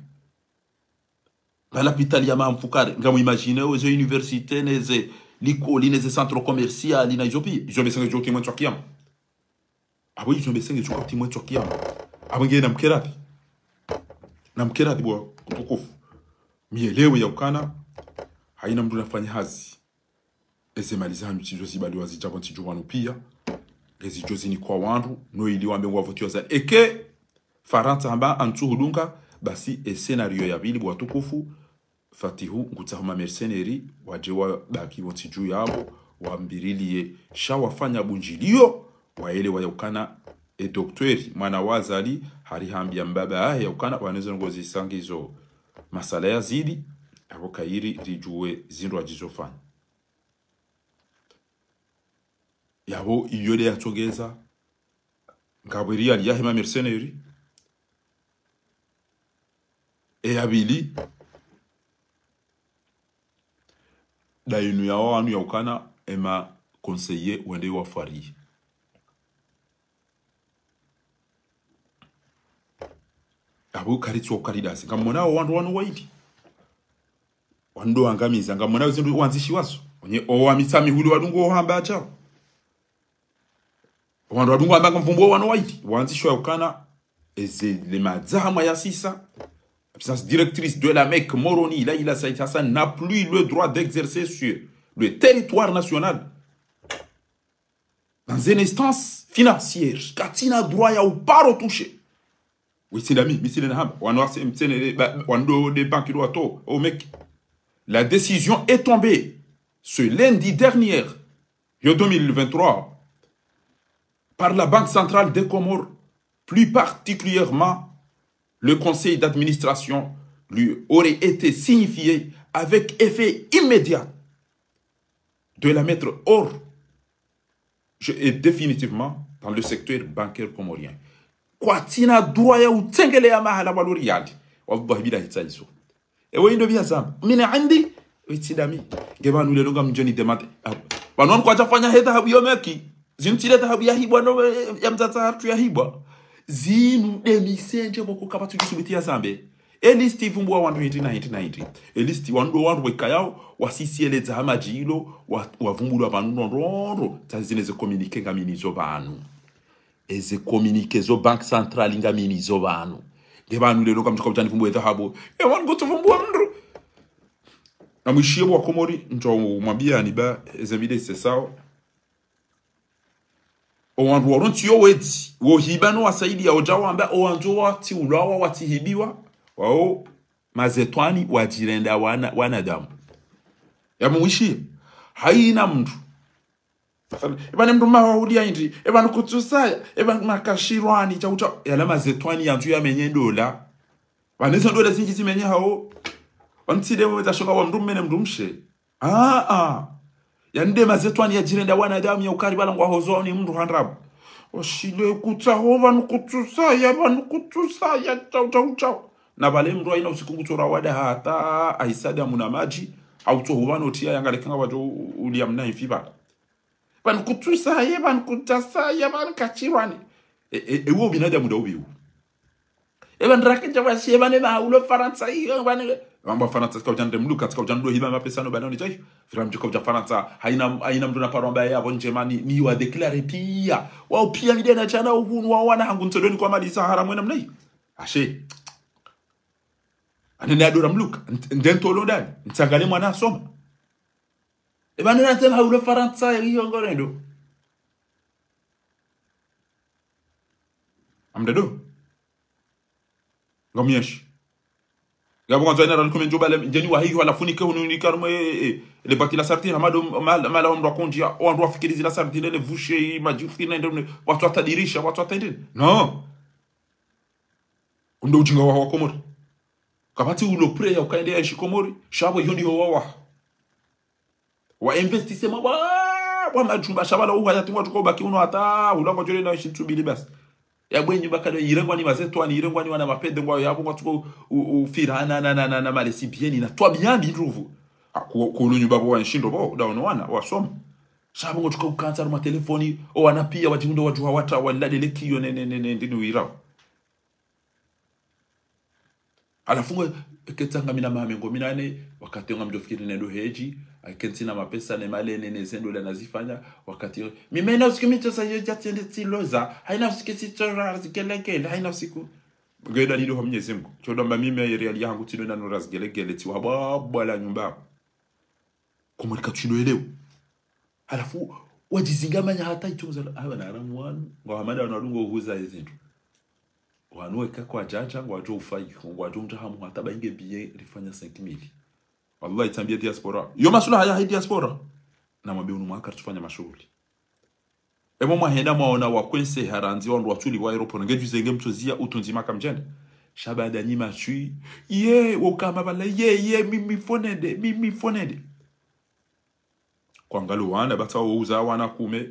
[SPEAKER 1] bala pitali ya mahamfukare ngamu imagine aux universités neze likoli neze centre commercial na Ethiopie izobesenga joki mwa tokiyam abo izobesenga joki mwa tokiyam abangena mkerapi na mkerapi bwa kutukufu mielewe ya ukana haina mtu nafanya hazi eze maliza hamitizo zibali wazijabo ntijubanu pia ezi jozi ni kwa wandu no ili wambe wavotioza eke faranta hamba antuhudunga basi scenario ya bili bwa tukufu fatihu ngutahuma mercenary wajewa baki wontiju yabo wambirilie shawafanya bunjilio waele wayukana doktori mwana wazali harihambia mbaba yaukana wanezo ngozi sangizo masala ya zidi abo kairi rijue zindu ajizofanya yabo iyode yatogeza ngabiri ali yahema mercenary abili dainu ya wanu yaukana ema conseiller wende wafari abo karitso karidasi ngamona wandu waidi wando angamiza ngamona zindu wanzishi waso onye owamisami huli wadungo ohamba acha wandu wadungo amba mvumbo wanu waidi wanzishi yaukana eze le mazama ya sisa puissance directrice de la Mecque Moroni Laïla Saïd Hassan n'a plus le droit d'exercer sur le territoire national dans une instance financière katina droit ya uparo touché oui c'est l'ami mais c'est l'ham wando de banque doato au mec la décision est tombée ce lundi dernier en 2023 par la Banque centrale des Comores, plus particulièrement le conseil d'administration lui aurait été signifié avec effet immédiat de la mettre hors et définitivement dans le secteur bancaire comorien. Quoi tina droit ya utengele ya mahala waluri yadi. Wallahi bila hitaizo. Ewe indo biya zamba. Mine andi. Uitidami. Geba nule lunga mjoni demate. Wanon kwa jafanya heta habu yomeki. Zinutile habu ya hibwa no ya mtata hartu ya hibwa. Zinu demisenje boko kapatu jisubiti ya zambe. Elisti vumbua wandu hiti. Elisti wandu weka yao wasisi ele zahama jilo wavumbulu wa banu nonrondo tazineze komunike nga minizo banu. Eze komunike zo bank central nga minizo banu. Gebanu lelo kama tukabutani vumbu eta habo. Wanu goto vumbua mndro. Na mwishie wa Komori njo mwambia niba ezemide sesao. Owandu waronti yo wedi wo hibano wasaidi ya ojawa amba owandu wati ulawa wati hibiwa wao mazetwani wajirenda wanadamu ya mwishi haina mtu ebane mtu mahudia indi ebane kutusaya ebane makashirwani chaucha yala mazetwani yantu ya menye dola waneza dola zingizi menye hao wantide mweza shonga wa mdu mene mdu mshe yande mazetwani ya jirenda wanadamu ya ukari bala ngwa hozo ni mdu handrabu oshile kutahova nukutusaya banukutusaya chau na bale mdu aina usikungutora wada hata aisada muna maji autohova notia yangalekanga wajo uliamna infiba banukutusaya banukutasaya bankachirwani ewo binadamu da ubiu ebandrake jawasi ebane ba ulo faransa iyo bane amba faransa ska ujande mluka ska ujando hiba mapesano banoni jai firam jiko ja faransa haina mdu na paromba ya bonjemani ni wa declare pia wao pia midena chana uhunu wa wana hangu ntodoni kwa mali sahara mwena mnai ashe anene adora mluka ndentolo ndani ntangale mwana asoma ebane na tena ulo faransa iyo ngorendo amdedo Ngomiesh. Gabo kwanza ina ralikume njoba jeni wa hiyo alafunike hununika le baki la sartine amado mala ndo konjia o ndo afikirizi la sartine le vushe majufi na ndio watu atadirisha watu atende no ndo ujinga wa Komori kabati ulo prayer ukaendea ishi Komori shabo hiyo ndio wa investissement bwa majumba shabala uwa ya tingwa tuko baki uno hata ulango jole na shintubili basi ya bwenyi bakado irengwa ni mazeto ani irengwa ni wana mapende ngwa yabo kwa tuko ufirana na malesi bieni na twa bien bindruvu ko nyumba kwa nshindo bo daono wana wasoma shabo ngo tuko ukanta ma telefoni o wana pia wajindo watu hawata walade lekiyo ne ndinu irao alafunga ketanga mina mamengo minane wakati nga mdofikiri nendo heji akentina mapesa ne male ne zendo la nazifanya wakati mimena usikimito sa yoja tende tiloza haina usikisitora zigelegele haina usiku geda nido ho Mwenyezi Mungu chodomba mimi reali yangu tino na norazgelegele ti wabwa la nyumba kumulika chino eleo alafu wajizingamanya hata itunza aba na ramwanu ngo hamada wanalungo huza izindu wanuweka kwa jaja ngo wajo ufai ngo wajo mtahamu hata bainge biye rifanya 5000 wallahi tambia diaspora yo masula haya diaspora na mwabe unu mwaka tufanya mashughuli emo mwahenda mwaona wakwense haranzi wandu watuli wa aeroport ngeju zenge mtozia utunzima kamjende shabada nyima chui ye wokama bala ye mimi fonede kwa ngalo wana bata uza wana kume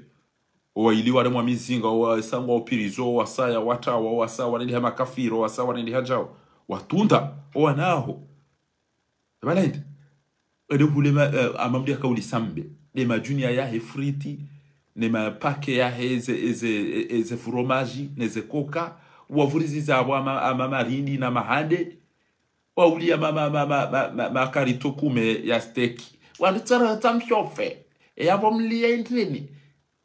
[SPEAKER 1] owaili wale mwa mizinga wa sangwa opirizo wasaya watawa wasawa ndi hama kafiro wasawa ndi hajao watunda wanaho balende ede hule amamdi akauli sambe de majunia ya hefriti ne mapake ya eze fromage neze coca wavurizi za amamarindi na mahande wauli ya makarito kume ya steak wanitara tamshofe yabo mlia ndini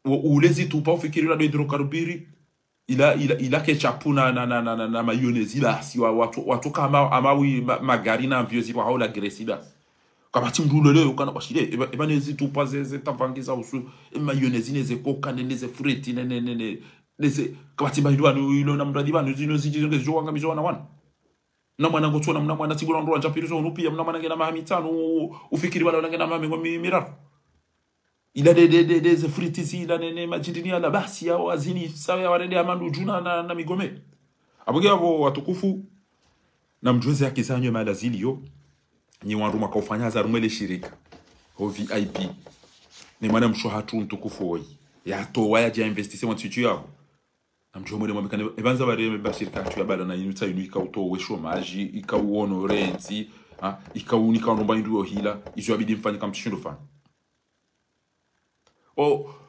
[SPEAKER 1] ulezi tupa ufikiri la hydrocarburi ila ketchup na mayonnaise ila si watu kama amawi magari na vyozi wa haula gresiba kama timdulo leo kana kwashile eba nezi tupa ze tavangiza usu mayonnaise neze coca neze friti neze kama timbaidwa ilo na mradi banu zino zijinge zowanga mizona wana na mwana ngotona mna mwana tigula ndo anjapirizo unupia mna mwana ngena mahamitano ufikiri wala ngena mamengo miraro ila de fritizi ila nene majindini ala basi ya wazini sawa ya warende amandu juna na migome aboge abo watukufu na mjuze akizanywe malazili yo ni wandu makofanya za rumele shirika ho VIP ni mwana mshohatu mtukufu woi ya to waya ja investise mwa titu yao na mjuze mwele mwamekane ebanza bare bashirika atu ya bala na inuta inuika uto wesho maji ikauono renti ikaunika nomba ndu hila izo abidi mfanya kama tishindo fana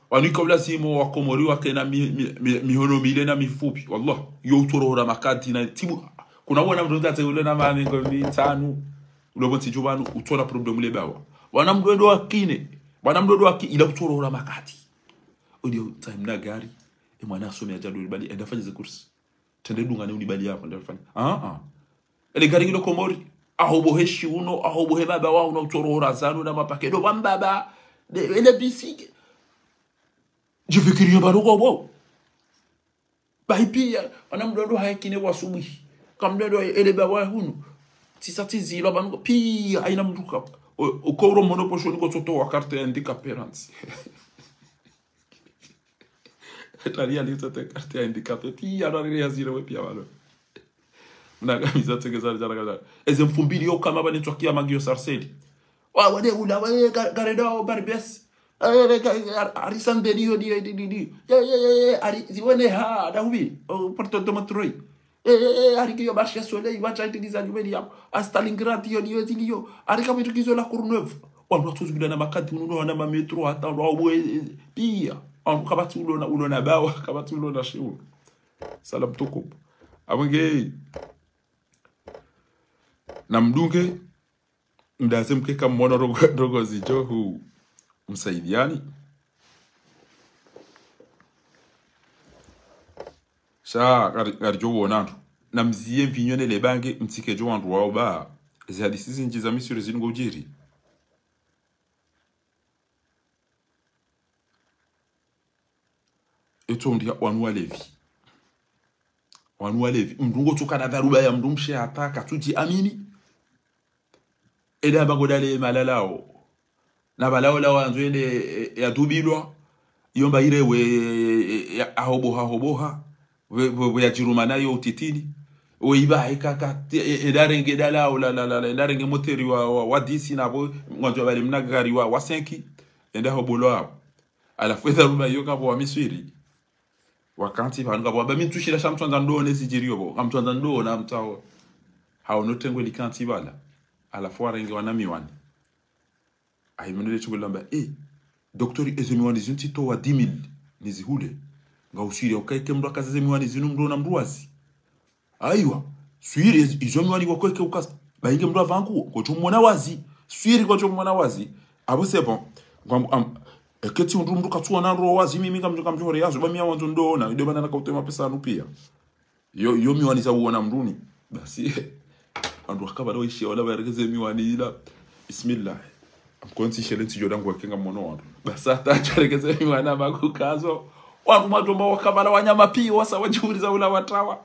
[SPEAKER 1] wanuika ulazimo wakomori wakena mihono mile na mifupi wallah yo utorohora makati na timu kuna wana mdoza teule na mamengo mitanu ulobo tijubanu utola problem le bawa wana mdodo wakine wana mdodo waki ila utorohora makati audio time na gari mwana asome ajado libali enda fanya kursi tende dunga ne unibali yako enda fanya ele gari ngilo komori ahoboheshi uno ahobohe baba wao na utorohora zanu na mapakedo bambaba ele bisige je veux qu'il y ait un ballon. Baipia, on a mdodo haikine wasubuhi. Kam mdodo elebawa hunu. Tisati zilo bango pia aina mduka. Ukoro monoposho niko toto wa carte handicapérance. Tania lita te carte handicapé pia na ria zilo pia walo. Na kamisa tegeza jana kaza. Eze mfumbili yo kama bani twakia magio sarseli. Wa wade ula wale gareda barbes. Arisan berio dia ari ziwene ha dawi porto de matroi ari que yo baixo soleil wacha utiliza jumeli hapo a Stalingrad yo zilio ari kama tukizo la Courneuve watu tuzugula na makati unono na metro hata robo pia kama tulo na bawa kama tulo na shiu salam tukup abonge na mdunge ndazemke kama mwana rogo zijo hu msaidiani sha garjo wonantu na mziye mvinyone le bange mtike jo wandu wao ba zihadisi njiza misiri zingo jiri eto ndi wanua levi mdungo tukana dharuba ya mdumshe hataka tuji amini eda bagodale malalao na balao la wanzwele ya dubilwa yomba ire we ahoboha we ya jirumana yo utitini we iba ikaka edarenge dala la edarenge moteri wa disi na bo ngwanzo bale mnagari wa 5 enda hobolo alafu dharura hiyo kabo wa Misri wakati vanhu kabo bami tushira shamtwanza ndone sijiriyo bo amtwanza ndona mtao haonotengwe likanti bala alafu arenge wana miwani ayimenele chungulamba doktori ezemiwani zinti to wa 10000 nizihule nga usiri ukaike mndu akaze miwani zinu mndu na mruazi aiwa swiri izo miwani wakweke ukasa bainge mndu avangu ko chumona wazi swiri ko chumona wazi abo c'est bon eketi mndu katsuona ro wazi mimi ngamjore yazo bamia wanzo ndona ide bana nakautema pesa anu pia yo miwani za uona mnduni basi andu akaba do ishi wala baregeze miwani ila bismillah amkonti shelenzi jodangu wakenga mwono wandu basi atacharegeze miwani abakukazo wandu matomba wakabala wanyama pia wasa wajuriza ula watawa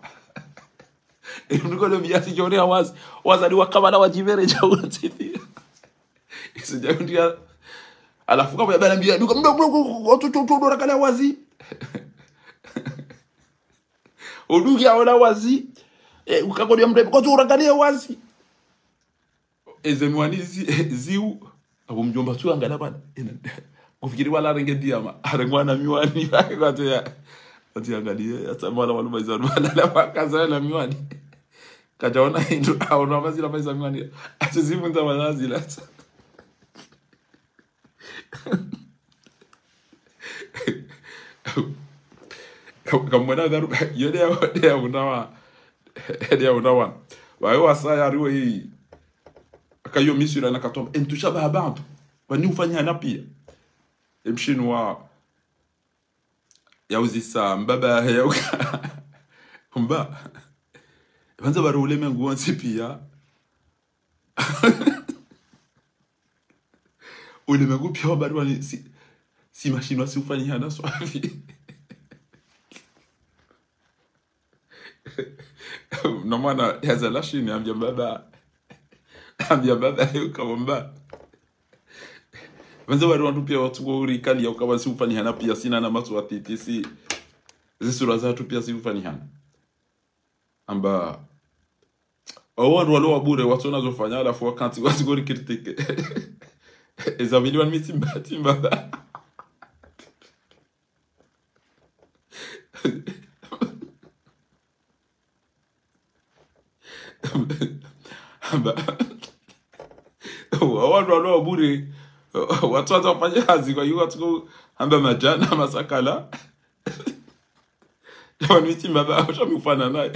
[SPEAKER 1] ndiko lo biasi jore awazi wazali wakabala wajivere jawuti isijaundia alafu kama yabana duka mdo rakala wazi oduki aona wazi ukakodia mdo ko turakalia wazi ezemwanizi ziu abo mjomba tu angala bana kufikiri wala renge diama arengwana miwani kwato ya ati angalie atamala wala baizana wala bakaza la miwani kajaona ndo aona bazila baiza miwani atizivunza wazazi la kamwana daru yode ya unawa wayo wasaya ariwe hii akayo misura na katomba entusha babantu bani ufanya na pia emshinwa yauzisa mbaba yauka mba banza barule mengu wansi pia ule mengu pia barua ni si machine wasi ufanya na swafi no maana yaza lashini ambia baba yauka mba banza barua ndu pia watu uri kali yauka wasi ufanya na pia sina na masu watitisi zisura za tu pia si ufanya amba wandu walo wabure watu nazofanya alafu wakati wasigori kritike ezabiliwa timba wandu walo wabure watu wafanya kazi kwa hiyo watu amba majana masakala jamani mitimba baba shamufana naye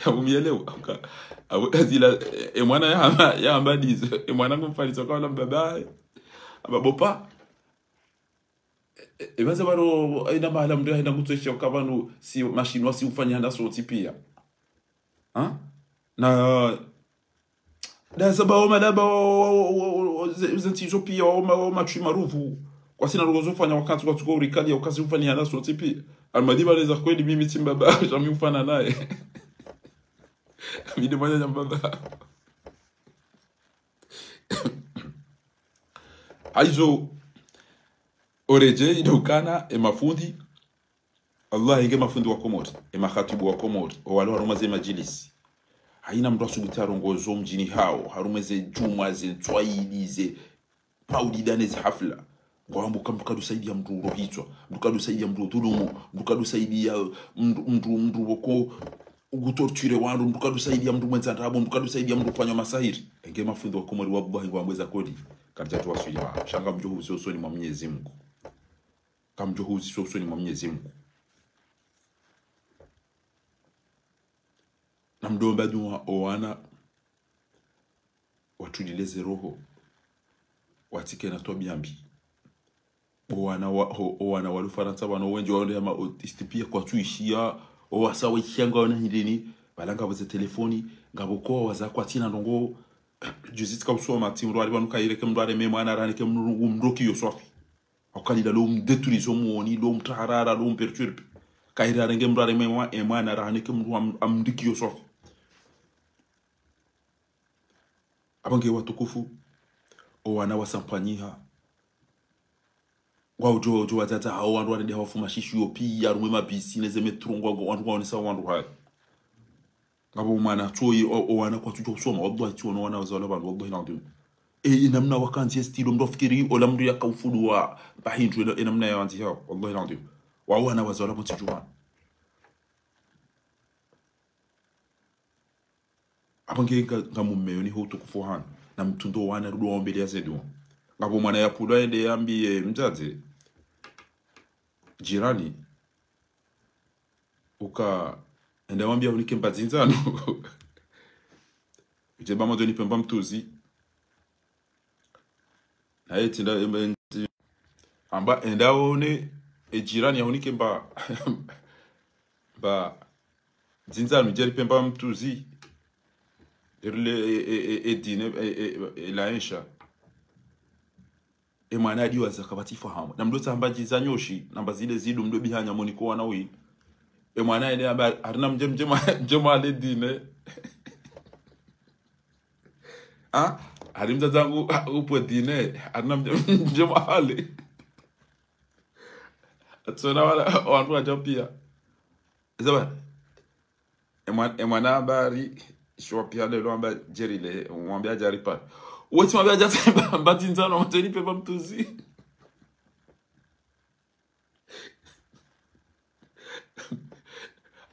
[SPEAKER 1] umielewa zila mwana ya ambadizo mwana kumfaniza kwa baba ababopa ebaza baro aina mahala mdo aina mutosha ukabanu si machine wasi ufanya handa soti pia na sababu madaba zenzizo pia wa machi maruvu kwa sina rozo fanya wakati watu kwa urikali ya ukazi ufanya handa soti pia almadiba leza kweli mimi timbaba jami ufana naye mimi mwana nyambaba aizo oreje idokana mafundi Allah inge mafundi wa komori makhatibu wa komori wale harumaze majilisi haina mtu asubitaro ngozo mjini hao harumeze juma ze twailize maulidane ze hafla ngwambu kamtukadu saidi ya mtu rohitwa mtukadu saidi ya mtu tulumu mtukadu saidi ya mtu wako ugutorture wandu mtukadu saidi ya mtu mwenza ndabo mtukadu saidi ya mtu kufanya masahiri inge mafundi wa komori wabuhi ngwamweza kodi katika wasuli wa shanga mjohu usoni mwa Mwenyezi Mungu kamjohu usoni mwa Mwenyezi Mungu na mdomba dua owana watulileze roho watike na toa biambi owana walu faransa wana wenje wale ama istipia kwa tuishia owasa wikanga wana hidini balanga baze telefoni ngaboko waza kwa tina ndongo juzitika usoma timro ali banuka ireke mdware mema ana ranike mrugu mdoki yosofi akalida lo mdeturizo muoni lo mtaharara lo mperturbe kaira renge mdware mema emana ranike mru amdiki yosofi abange watukufu owana wasampanyiha waujo watata hao wandu wande hawafuma shishu yo pia rumwe mabisi neze metrungwa wandu wanisa wandu hayo ngabo mwana tsoyi o wana kwa tujo kusoma wallahi tsono wana wazala bantu wallahi nadim inamna wakanzi estilo mdofikiri ola mndu yakaufuduwa bahintu inamna yawanzi hao wallahi nadim wa wana wazala bantu juma abange ngamumeyo ni hutu kufuhana na mtundo wana rudo ombele ya zedu ngabo mwana yapulwa ende yambie mzazi jirani uka ende wambia unike mbazinzano uje bama doni pemba mtuzi na yeti nda amba enda one jirani ya unike mba ba zinzano jeri pemba mtuzi edine la insha mwana diwa zakabati fahamu na mdota amba jizanyoshi namba zile zidu mdo bihanya moniko wana wi mwana ene aba arina mjema le dine ah harimza zangu upo dine arina mjema hale atsona wala wantu ajapia zaba mwana bari shopia le lomba jerile mwambia jaripa wote mwambia jasa mbatinzano mteni pepa mtuzi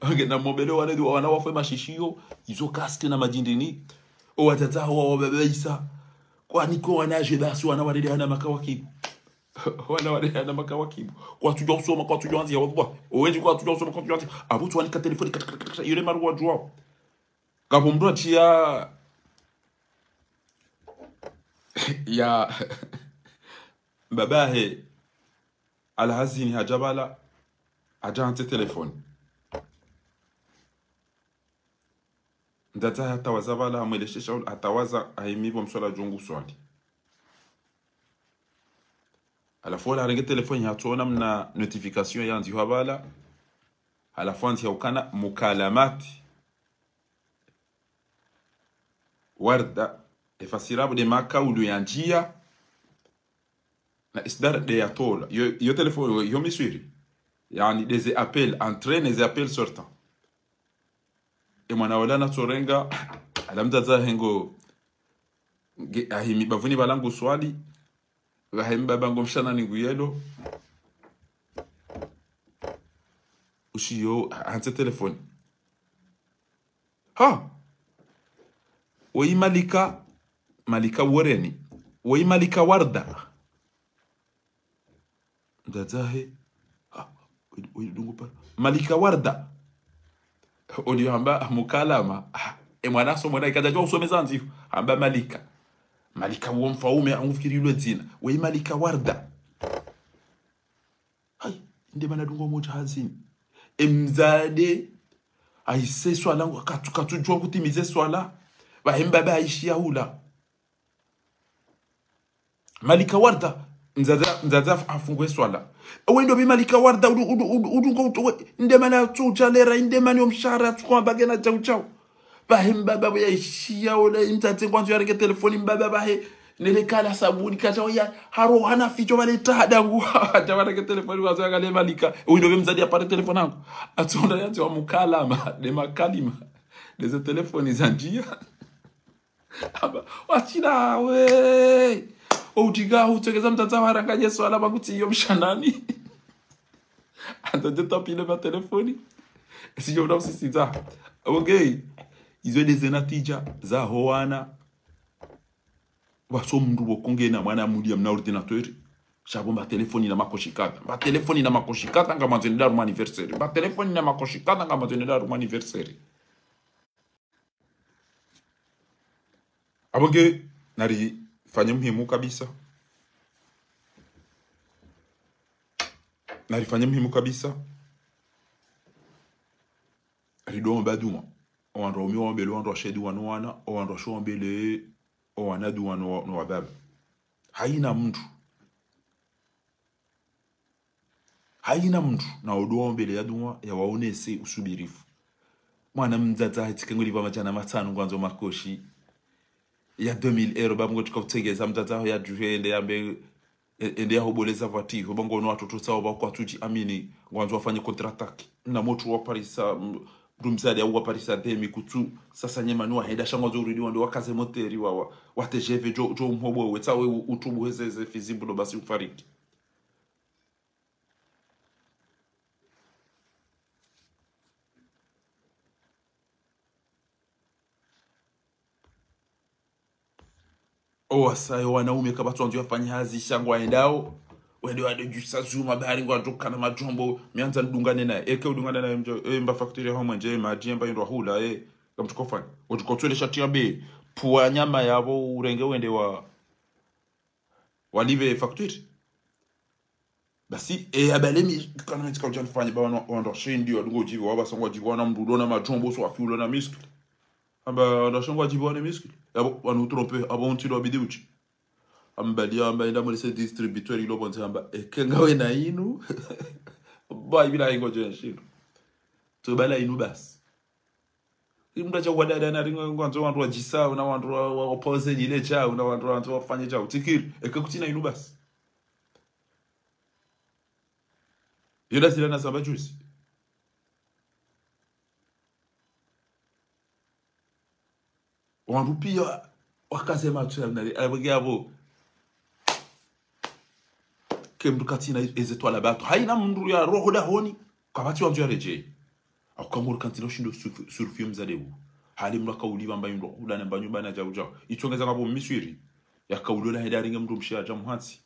[SPEAKER 1] okay na mobele wana wafwe mashishio izo kaste na majindini o watata wa babaisa kwa niko wanaje basi wana wadehana makawakibu wana wadehana makawakibu kwa tujua kusoma kwa tujua anzi ya wallah oweji kwa tujua kusoma kwa tujua anzi abutu wanika telefoni yule maruwa jwao kapo mdua chia ya babahe alhazini hajabala ajante telefoni ndata hatawaza bala ameleshesha atawaza ahimibo mswala jungu swali alafu wala renge telefoni hatuona mna notification ya nzi habala alafu anzi yaukana mukalamati warda efasirabu de maka ulu ya njia na isdar de yatola yo telefoni yo miswiri yani des appels entrés des appels sortants mwana wala na torenga alamda za hengo ahimi bavuni balangu swali bahimi babango mshana ningu yelo ushiyo hanse telefoni ha woi malika woreni woi malika warda ndazahe ha woi dungu pa malika warda Odiyo hamba mukalama mwana so mwana ikajajwa usomeza nziyo hamba malika uo mfaume angufikiri yule zina wei malika warda hai inde mana dungo moja hazini mzade aise swala katujua kutimize swala bahemba baishia hula malika warda nzaza afungwe swala wendo bi malika warda udungo ndemana tujalera ndemani omshara tukwa bagena chau bahemba babo yaishia ole imtate kwanza yareke telefoni mbaba bahe nele kala sabuni kacha ya haro hana ficho wale tadangu acha ke telefoni wazo ngale malika wendo bimzadi apare telefoni yangu atonda yacho mukalama de makalima de telefoni za njia aba wachina we ujiga hutegeza mtata waranganye swala baguti iyo mshanani antoje tapile ba telefoni siyo ndo sisita okay izo dezena tija za hoana waso mndu bokongena mwana mudia mna ordinateur chabo ba telefoni na makoshikata ba telefoni na makoshikata ngama zeneda ru anniversaire ba telefoni na makoshikata ngama zeneda ru anniversaire aboge nari fanya muhimu kabisa narifanya muhimu kabisa rido baduma oandro mi ombele oandro shedu wanwana oandro shombele oanadu no wababa haina mtu na odo mbele ya duma ya waonese usubirifu mwana mzaza hitikenguli ba majana matanu ngwanzo makoshi ya 2000 euro bamgo tukotegeza mzaza ya juhende yambe ende ya hoboleza voiture bongo no watoto sawa ba kwa tuji amini ngwanzo afanye contre attaque na moto wa parisa Rumzali au aparisa demi kutu sasa nyema nuwa heda shangwa zuri ndo wakaze moteri wa TGV jo mhobo wetsa we utubu heze fizibulo basi ufariki. Asayo wanaume kabatu wanzu yafanya hazi shangwa endao wende wade jusa zuma bahari ngwa ndoka na majombo mianza ndungane na eke udungane na mjo mba factory homa nje maji mba ndo hula kamtukofanya utukotwele shati ya be puwa nyama yabo urenge wende walive factory basi abalemi kana metika ujani fanya ba wando shendi wadungo jivi waba sangwa jivi wana mdudo na majombo so afiulo na miskle amba ndo sangwa jivi wana miskle yabo wanu trompe abo ntilo abidi uchi ambali amba enda mulise distributeur ilo bonze amba ekenga we na inu ba ibila ingo jenshiro to bala inu bas imda cha wadada na ringo ngwanzo wantu wajisa una wantu wa pose ile cha una wantu wafanye cha utikiri ekakutina inu bas yoda sila na samba juice wantu pia wakasema tu na abagabo kemdu katina ezetwala bato haina mndu ya roho da honi kabati wanzu ya reje akamuru kantino shindo surfio mzadewu hali mndu akauliwa mba yundu kudana mba nyumba na jau jau itongeza kabo miswiri ya kaulola hedaringa mndu mshia jamuhatsi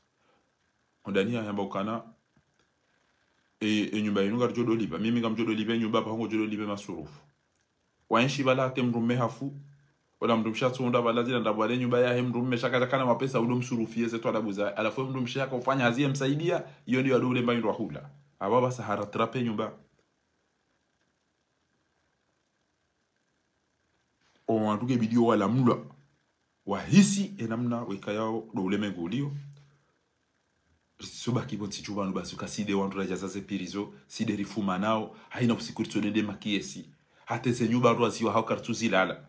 [SPEAKER 1] ondania yamba ukana nyumba yunga jodo liba mimi ngam jodo liba nyumba pa hongo jodo liba masurufu waenshi bala temru mehafu wala mndu mshatunda balazira ndabwale nyumba ya mndu mmeshakata kana mapesa ulo msurufie zetu adabuza alafu mndu mshaka ufanya hazie msaidia hiyo ndio adole mba ndo hula ababa sahara trape nyumba o anduge bidio wala mlwa wahisi enamna weka yao dole mengulio soba kibonti chubanu basi kaside wantu rajaza ze pirizo side rifuma nao haina kusikurito dede makiesi hata ze nyumba rwazi wa hakartuzi lala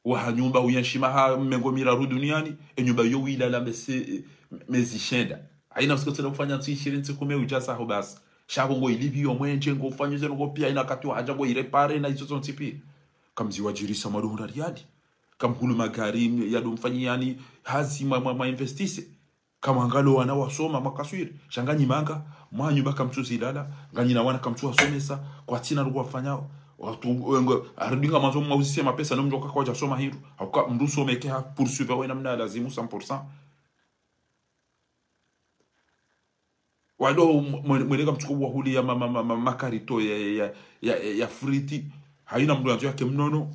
[SPEAKER 1] wa nyumba uyanshima ha mengomira ru duniani nyumba yo wila la mezishenda haina usikotela kufanya 20 siku ujaza ho basi shabongo ilivyo mwenje ngo ufanye zeno ngo pia ina kati haja ngo irepare na izo tipi kamzi wajirisa madunda riadi kamhulu magari ya domfanyiani hazi ma investise kama ngalo wana wasoma makaswiri shanganyi manga mwanyu baka mtuzi lala nganyina wana kamtu wasomesa kwa tina ruko wafanyao watu wengo arudinga mazo mauzise mapesa no mjoka kwa jasoma hiru au mruso meke ha poursuivre wena mna lazimu 100% wado mwenega mtuko wa huli ya makarito ya friti haina mdu yanzu yake mnono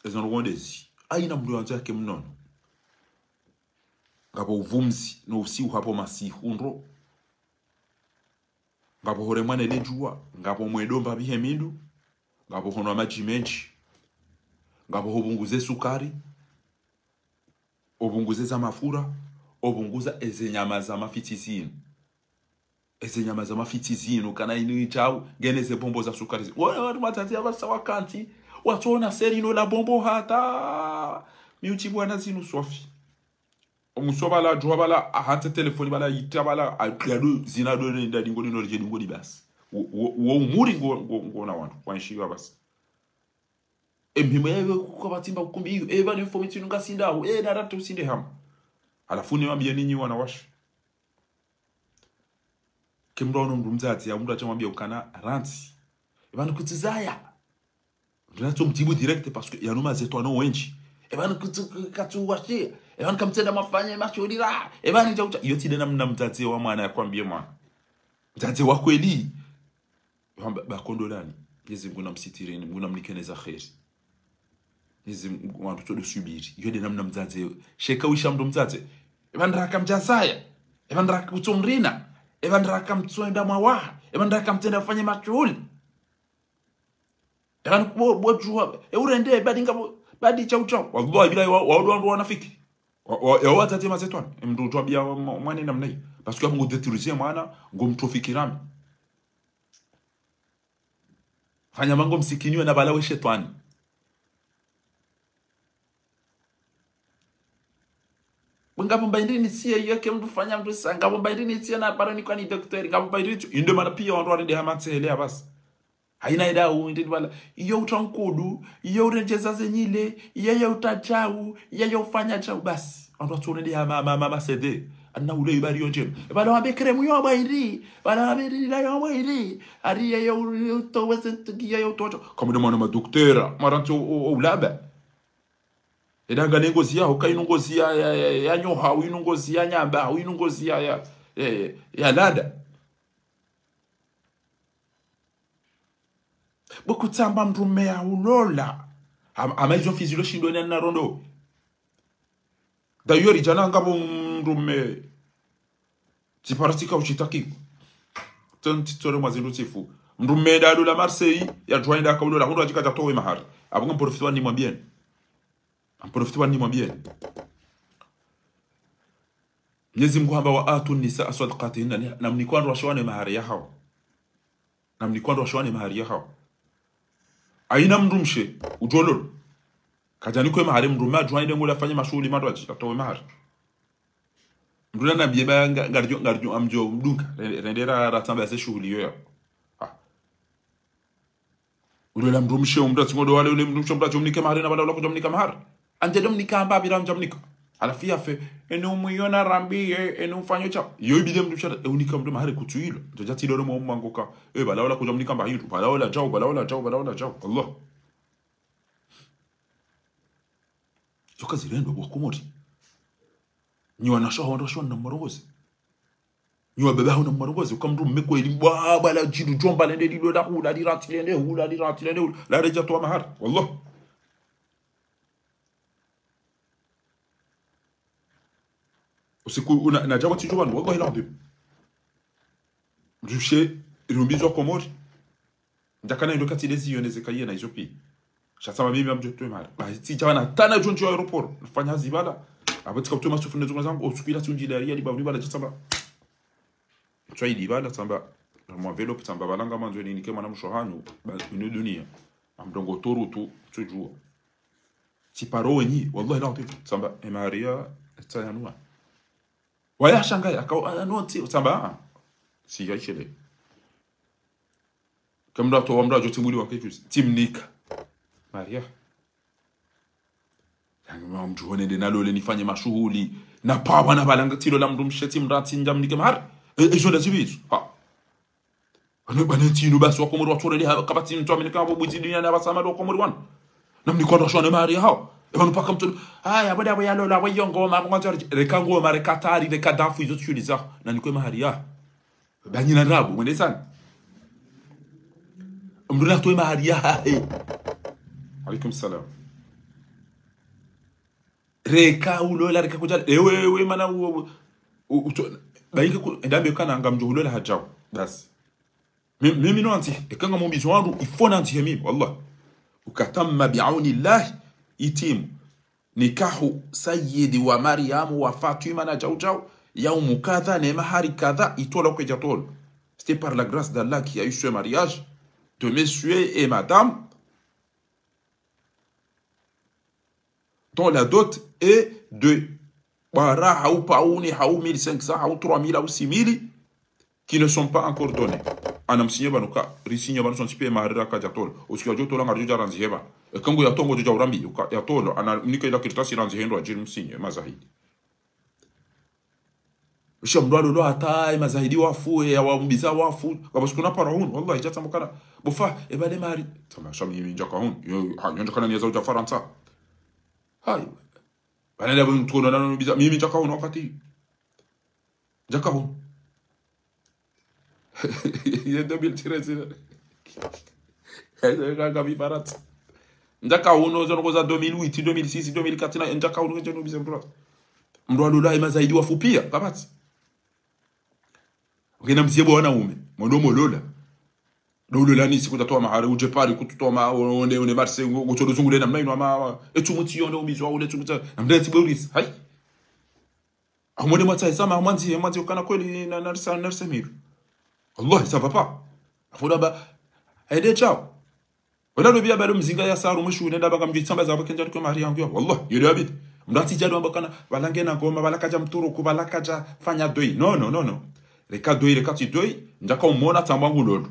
[SPEAKER 1] ezo rwondezi haina mdu yanzu yake mnono ngabo uvumzi no usiu hapo masihunro ngabo hore mwane lejua ngabo mwedomba bihemindu ngabo hono amaji menshi ngabo hobunguze sukari obunguze za mafura obunguza ezenyama za mafitizini kana inu chao geneze bombo za sukari watu matati abasa wakanti watu ona seri no la bombo hata miuchi bwana zinu sofi omusoba la joa bala ahante telefoni bala yita bala alado zinado nda dingoni no je dingoni bas wo muri ngo na wantu kwanshiwa bas emhimwe ko batimba kukumbi eba ni information ngasindaho narate usinde ham alafu ni mambia ninyi wana wash kimrono mdumzati ya mndu achamwambia ukana ranti ebana kutizaya ndato mtibu direct parce que yanuma zetu ano wenchi ebana katu washi ebana kamtenda mafanya machorira ebana njaucha iyo tide namna mzati wa mwana yakwambie mwana mzati wa kweli ba kondolani yezi nguna msitirini nguna mnikeneza khairi yezi wantu todo subiri iyo de namna mzati sheka wisha mndu mzati ebana raka mjazaya ebana raka utomrina ebandra kamtswenda mwawa ebandra kamtenda afanye machuli ebana kubojua urende badinga badi chauchau wallahi bila wao wanafiki wao tati mazetwan mndu twabia mwana namna hii parce que ngo détruire mwana ngo mtrofikirami fanya mango msikiniwe na balawe shetani ngabo mbaindini sie yake mtu fanya mtu sanga mbaindini sie na barani kwa ni daktari ngabo mbaindini inde mana pia wandu wande hamatse hele basi haina idau ndi bala iyo utankudu iyo urejeza zenyile iyo utachau iyo ufanya chau basi andu atone ndi mama sede ana ule ibari yonje bala wambe kremu yo bairi bala wambe la yo bairi ari iyo to wesen iyo to comme de mon docteur maranto o laba edanga nengozi ya ukai nungozi ya nyoha winungozi ya nyamba winungozi ya lada bokutamba mrume ya ulola amaizo fizilo shindoni na rondo d'ailleurs jana ngabo mrume tiparatika uchitaki tantitore mazino tifu mrume dalu la Marseille ya joinda ka ulola hundo ajikata towe mahari abunga profitwa ni mwambien amprofitwa ni mwambien Mwenyezi Mungu hamba wa atu nisa aswadqatihinna na mnikwando washwane mahari ya hao na mnikwando washwane mahari ya hao aina mrumshe ujolol kajani kwe mahari mrume ajwane ngola afanye mashughuli matu atowe mahari mruna na bieba ngarjo amjo mdunga rendera ratamba ya shughuli yoya ulola mrumshe umdati ngodo wale ule mrumshe umdati umnike mahari na wala kujomnika mahari anjedom nikamba biram jamnika alafia fe eno muyona rambi eno mfanyo cha yo bidem mdumsha unika mdum mahari kutuilo njati doro mo mangoka bala wala kujomnika mahiru bala wala jao Allah yoka zirendo wakumori nyiwa na shaho ndo shona morogozi nyiwa baba hu na morogozi ukamdum meko elimbwa bala jidu jomba lende dilo da hula dirantilende hula la reja to mahar wallah usiku na jawa tijuan wallahi alazim mjushe rumbizo komori ndakana ndo kati lezi yoneze kaye na izopi shatama mimi amjoto mara basi jawana tana jonjo aeroport fanya zibala abatika kutuma sufu ndezo zangu usupira tunjidaria libavuni bala chatamba tsaidi bala tamba na envelope tamba balanga manzo ni kema na mshohanu ino dunia amdongo toru tu tujua si paroni wallahi alazim tamba emaria tsayanua waya shangaya akawa anoti tamba si yaishele kamda to amda jo timuli waketu timnika Maria yangu mjuone de nalo le nifanye mashughuli na papa na balanga tilo la mdumshe timrati njamnike mahar ejo da zibizu ha ano banetino basi wakomori watore ha kabati mtu amenika abo bwitinia na basama do komori wan namni kondo shone Maria hao ebanu paka mtu aya boda boya lola wayongo ma mwanzo rekango mare katari de kadafu izo tuliza na nikwe Maria banyina rabu mwende sana mduna to Maria Alaikum salam. Reka ulola reka kujala ewe mana baike ku ndambe kana ngamjo ulola hajao basi mimi no anti ekanga mu bizo wangu ifona anti mimi wallah ukatamma bi'auni Allah itim nikahu sayyidi wa Maryam wa Fatima na jawjaw yaum kadha ne mahari kadha itola kwa jatol c'était par la grâce d'Allah qui a eu ce mariage de monsieur et madame dont la dot est de bara ou paouni ou 1500 ou 3000 ou 6000 qui ne sont pas encore donnés. Anam signé banuka risigné banu son tipe mahara ka jatol oski ajo tola ngarjo jaranzi heba kango ya tongo jo rambi ya tolo ana unika ila kirtasi ranzi hendo ajiri msinye mazahidi shamdwalo lo atai mazahidi wafu ya wambiza wafu kabaskuna paraun wallahi jata mukana bufa ebale mari tama shami njaka hun yo njaka kana ni za Faransa hai banada buntuno na biza mimi njaka hun wakati njaka hun yendo bil tirezina ga bi barat njaka hun ozo ngoza 2008 2006 2004 njaka hun njeno biza mdwalo la mazahidi wafu pia kabati ngena msiebo wana ume modomo lola lola ni siku tatoa mahari uje pali kutoa ma one marse gochodo zungule namna ino ama etumuti yonde umizwa ule tumuta namda tiboris hai amone matsa sama manzi ukana kweli na narsamir Allah ça va pas afoda ba aide chao wala do biya balo mzinga ya saru mushu nenda baka mjitsamba za bakenja kwa mahari yangu ya wallah yule abid mdati jado ambakana balangena ngoma balakaja mturu kubalakaja fanya doi no reka doi reka ti doi njaka umona tambangu lolo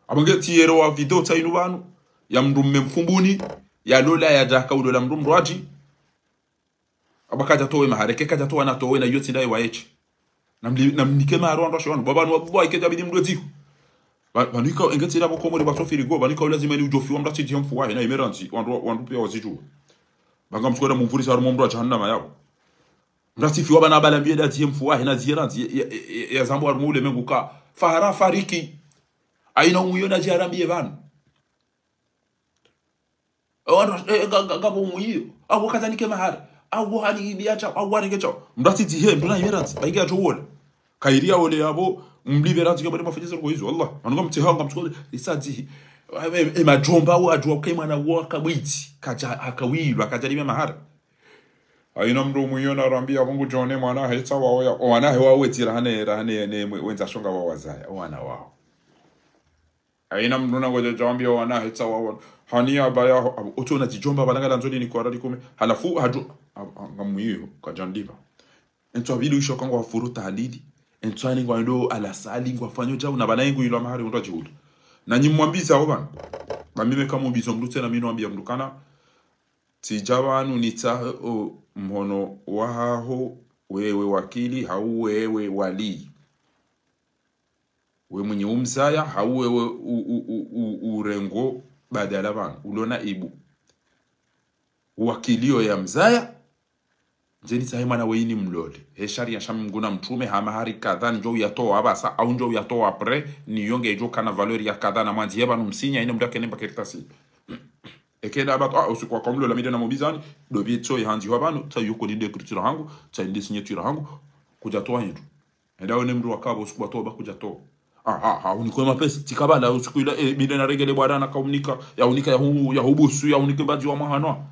[SPEAKER 1] abange tiero wa video tainu banu ya mrumme mfumbuni ya lola ya jaka ulola mrum raji abakaja towe mahareke kaja towe na towe na yoti ndai waeche namnike maro ndo shon baba no boy ke jabidi mdoti banika engeti la bokomo de bato firigo banika lazima ni ujofi wa mdati tiam fuwa na imeranti wandu pia waziju banga mskoda mumvuri sa rumomro wa jahannama yao mdati fiwa bana bala mbieda tiam fuwa na ziranti ya zambo wa rumule mengu ka fahara fariki aina umuyona jarambiye bana gabo umuyo awo kazanike mahara awo hani biacha awo waregecha mdati tihe mduna imeranti baingia jowole kairia ole yabo mliberanti gabo mafanyisa ko hizo Allah anuga mtihanga mtsikole isati majomba wa ajwa kai mwana wa kabiti kaja akawilwa kaja mahara aina mru umuyona arambia Mungu jone mwana hetsa wao ya wana hewa wetira hane ne wenza shonga wa wazaya wana wao aina mruna ngoja jambia wana hetsa wao hania baya otona jijomba balanga nzoni ni kwa radi kumi halafu haju ngamuyo kajandiba ento abilu isho kangwa furuta halidi ento ani ngwando alasali ngwafanyo jao na banayengu ilo mahari ndo jihudu na nyimwambiza oban bamime kama mbizo mdute na mino ambia mdukana tijabanu nita mhono waho wewe wakili hau wewe wali we mwenye umzaya hau wewe urengo badala bana ulona ibu wakilio ya mzaya jeni sahima na weini mlole he sharia shamnguna mtume hamahari kadha njo yatoa abasa au njo yatoa apre ni yonge jo kana valeur ya kadha na manzi yeba numsinya ine mdake nemba keritasi ekena abato usikwa komlo la midena mobizani do bietso yanzi wabano ta yuko ni d'écriture hangu ta indi signature hangu kuja toa hindu enda one mru akabo usikwa toa ba kuja toa uniko mapesa tikabala usikuila midena regele bwana na kaunika ya unika ya hubusu ya unike baji wa mahano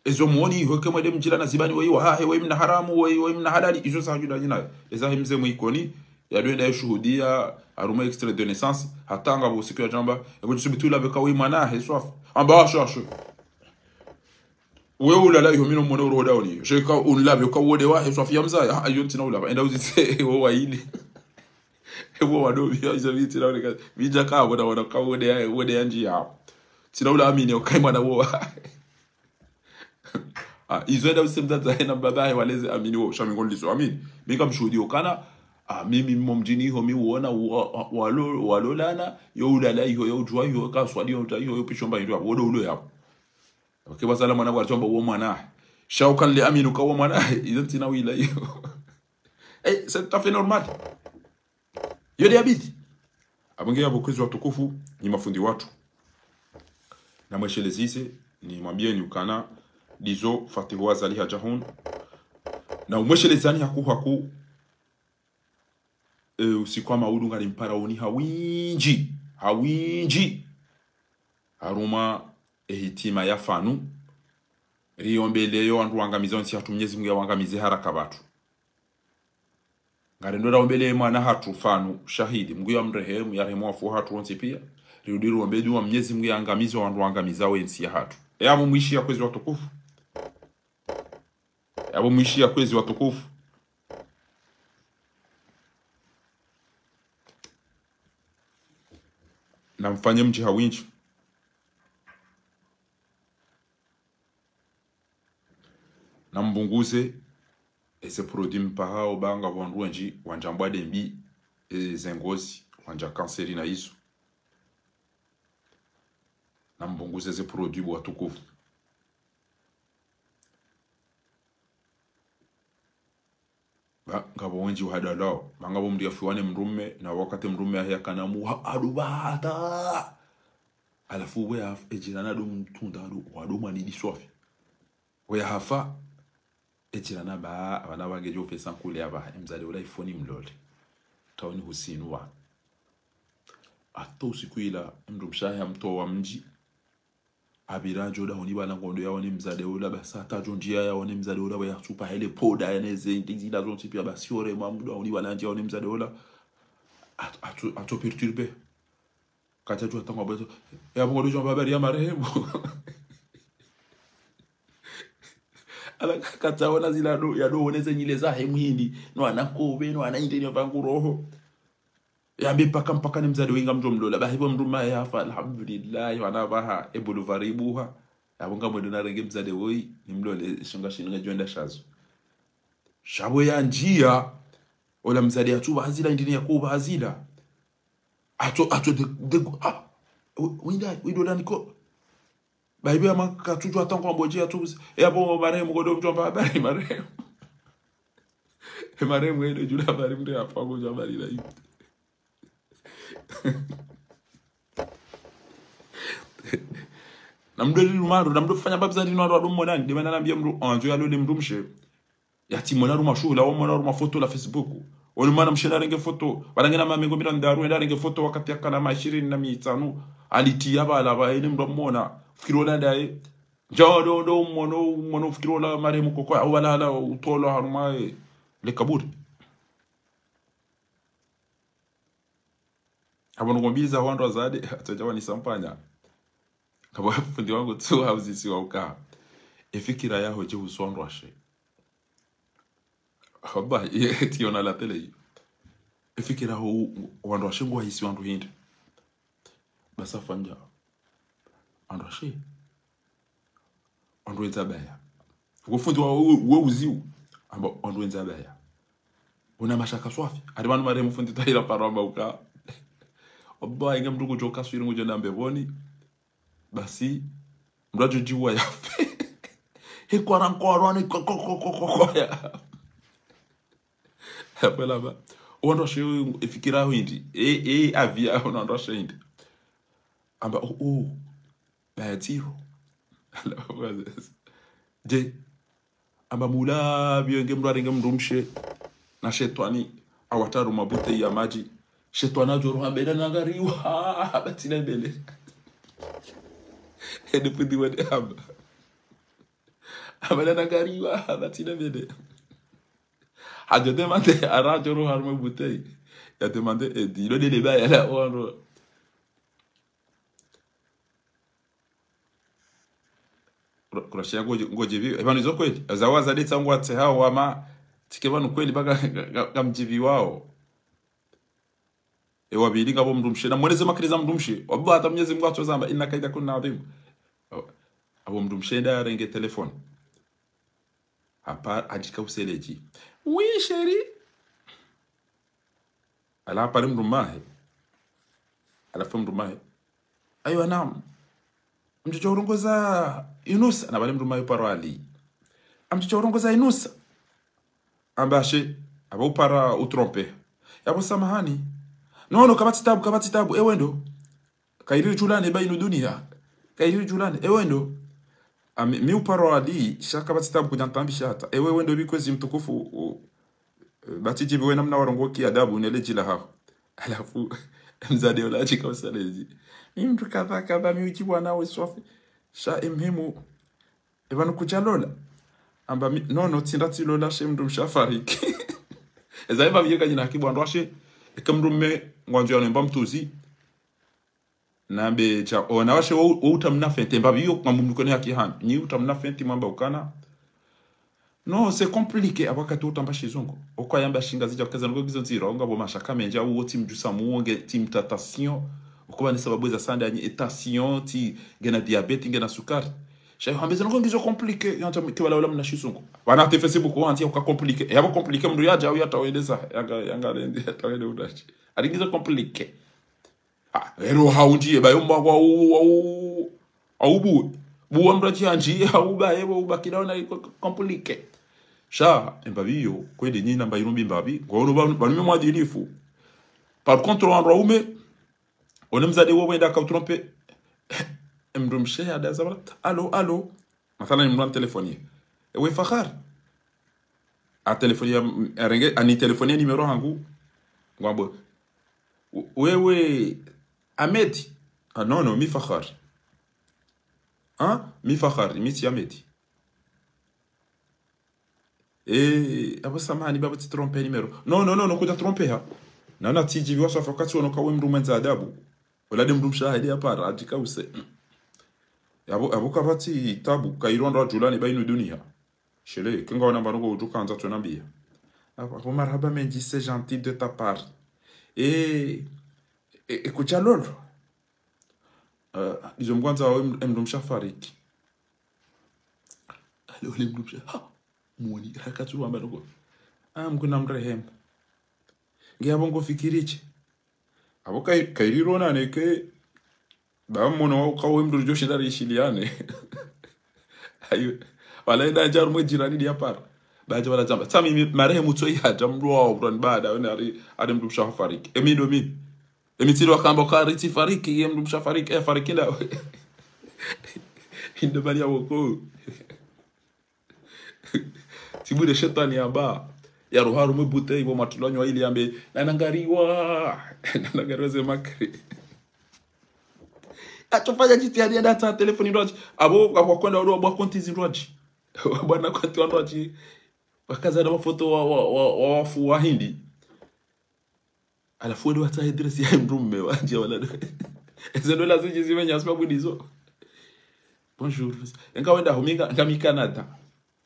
[SPEAKER 1] ezo muoni hoke mwede mjila na zibani wewe hahe wewe mna haramu wewe mna halali izo sajuda jina eza himze muikoni ya doenda yashuhudia aruma extrait de naissance hatanga bo siku ya jamba eko subitu la beka wewe mana he soif amba shashu wewe ulala hiyo mino mwana uroda oni sheka unlabe ka wode wa he soif ya mzaya ayo tina ulaba enda uzite wewe waili wewe wadobi izo viti na uleka vija ka wona ka wode yanji ya tina ula amini okai mwana wewe izo enda usemza na babaye waleze amini wao shamingon liso amini mika mshuhudi okana mimi momjini ho mi uona walolana yo ulala hiyo yo jua hiyo ka swali yo hiyo pishomba hiyo wodo ulo yapo okay basala mwana kwa chomba wo mwana shaukan li aminu ka wo mwana izati na wila hiyo c'est tout à fait normal yo de abidi abongea bokuzi watukufu ni mafundi watu na mweshelezise ni mwambie ni ukana dizo fatiwa zali hajahun na umweshelezani haku usikwa maudu ngari mparaoni hawinji haruma ehitima ya fanu riyombeleyo andu wangamiza onsi hatu Mwenyezi Mungu wangamize haraka batu ngari ndo raombele mwana hatu fanu shahidi Mungu ya mrehemu ya rehemu wafu hatu onsi pia riudiru wambedu wa Mwenyezi Mungu angamiza wandu wangamiza wensi ya hatu abo mwishi ya kwezi watukufu abo mwishi ya kwezi watukufu na mfanye mji hawinji na mbunguze ese produit mpahao banga wandu wenji wanjambwa dembi zengozi wanja kanseri na iso na mbunguze ese produit watukufu ngabo wenji uhadalao mangabo mdia fiwane mrume na wakati mrume ahia kanamu adubata alafu we ejirana do mtunda do wadoma ni diswafi we hafa ejirana ba abana bagejo fesa kule aba emzade ola ifoni mlole tawni husinwa ato sikuila mrumshaha mto wa mji abirajo da honi bana ngondo ya woni mzade ola basata jonjia ya woni mzade ola ya super hele poda ya neze ndizi da zonti pia basiore mamudo honi bana njia woni mzade ola ato perturbe kata tu atanga bozo ya bongo do jomba bari ya marehemu ala kataona zila do ya do oneze nyile za hemhindi no anakobe no anainde ni vangu roho yambe mpaka ni mzade winga mtu mlola bahibo mruma ya fa alhamdulillah wana baha ebulu varibuha abunga mwendo na renge mzade woi ni mlole shonga shininga joenda shazo shabo ya njia ola mzade atuba hazila ndini ya kuba hazila ato de winda widola niko bahibo ama katutu atanko amboje atu yabo marehemu godo mtu amba habari marehemu marehemu ile jula habari mtu hapa gojo habari la hivi namdo lumaro namdo fanya babza ndi no ro monani de bana nambia mru anzo ya lode mrumshe ya timona ruma shula wa mona ruma foto la Facebook woni mana mshena renge foto balangena mamengo bila ndaru enda renge foto wakati yakana ma 25 alitia bala ba ene mro mona fikirola dai jodo do mono fikirola maremu koko wala la utolo haruma le kaburi abono ngombiza wando zade atajawa ni sampanya kaba fundi wangu tu hauzisi wa uka efikira yaho je usondwashe haba yeti ona la tele efikira ho wandwashe ngo hisi wandu hindi basa fanja andwashe andwenza baya ufundi wa we uziu amba andwenza baya una mashaka swafi adibanu maremu fundi taira paramba uka oba inga mdugo joka swiri ngo jenda mbeboni basi mrajo jiwa ya he kwa ni kokokokoko ya hapela ba ondo she ifikira hindi avia ondo she hindi amba ba zero je amba mula biyenge mrarenge mrumshe na shetwani awataru mabute ya maji shetwana joro hambele nangariwa batina mbele ede pundi wade hamba abana nangariwa batina mbele hajo demande ara joro harmo butei ya demande edi lo de deba ya la onro kurashia ngoje vi ebani zo kweli azawaza deta ngwate hao wama tikebanu kweli baka kamjivi wao wabili ngabo mrumshe na mweleze makiriza mrumshe wabba hata Mwenyezi Mungu atozamba inna kaida kunna adhim abo mrumshe nda renge telefone hapa ajika useleji oui chérie ala pale mrumahe ala fa mrumahe ayo naam mtoto urongoza Yunus na bale mrumahe paro ali mtoto urongoza Yunus ambashe abo para utrompe yabo samahani no kabati tabu ewendo kairi julane bainu dunia kairi julane ewendo mi uparo ali shaka kabati tabu kujantambisha hata ewendo bikwezi mtukufu batiji biwe namna warongoki adabu nelejila hapo alafu mzade olaji kausaleji mimi mtu kadha mi ujibu nawe swafi sha imhimu ebanu kujalola amba no tindati lola shemdu mshafariki ezaiba biyeka jina kibwandwashe ekamrume ngwanzo ya nemba mtuzi nambe cha ona washe utamna fente mba biyo kwa mumukone haki han ni utamna fente mamba ukana no c'est compliqué abakati utamba shizungu okwa yamba shinga zija kaza ngo gizo nzira ngabo mashaka menja uwo team jusa muonge team tatation okuba ni sababu za sanda ni etation ti gena diabete ngena sukari shayo hambeza ngo gizo compliqué yanta kiwala wala mna shizungu wana te Facebook wanti uka compliqué yabo compliqué mndu yaja au yataendeza yanga lendi yataende udachi alingizo compliqué ero haundi ba yomba kwa au bu amraji anji au ba yebo bakida na compliqué sha mbabiyo kwede nyina mba yirumbi mbabi ngono ba numi mwadilifu par contre on raume onemzade wo wenda ka tromper mrumshe ada zabara allo mathala nimran telefoni we fakhar a telefoni renge ani telefoni numero hangu ngwabo wewe Ahmed non mi fakhar mi fakhar mi si Ahmed abo samani baba ti tromper numero non kuja tromper ha nana tiji biwa safa wakati wono kawe mru mwenza adabu wala de mru mshahidi hapa atika use abo kabati tabu kaironda julani bainu dunia Shele, kinga wana banugo ujuka anza tunambia. Apo marhaba menji, c'est gentil de ta part. Kucha lolo. Izomkwanza mdumsha fariki. Ole mdumsha. Ha. Muoni rakatu wa banugo. Mkuna mrehemu. Ngiyabo ngofikiriche. Abo kairirona neke ba mmono kawo mdu joshi ndari shiliane. Ayo. Wala enda jaru mwe jirani dia par. Baje wala jamba. Tami marehemu to ya jamru wa ubran bada wena ari adem du shafariki. Emi tiro kamba kariti fariki yem du shafariki fariki nda. Inde bali ya woko. Tibu de shetani amba. Ya ruharu mwe bute ibo matulanywa ili ambe nanangariwa. Nanangariwa ze makri. Atofanya jitihadi data telefoni ndoji. Abo kwa kwenda ro konti zindoji. Bwana konti ndoji. Wakaza na mafoto wa wafu wa Hindi. Alafu ndo hata address ya mrume wanje wala. Ezo dola zinji zimenya sababu ndizo. Bonjour. Nga wenda huminga ngami Canada.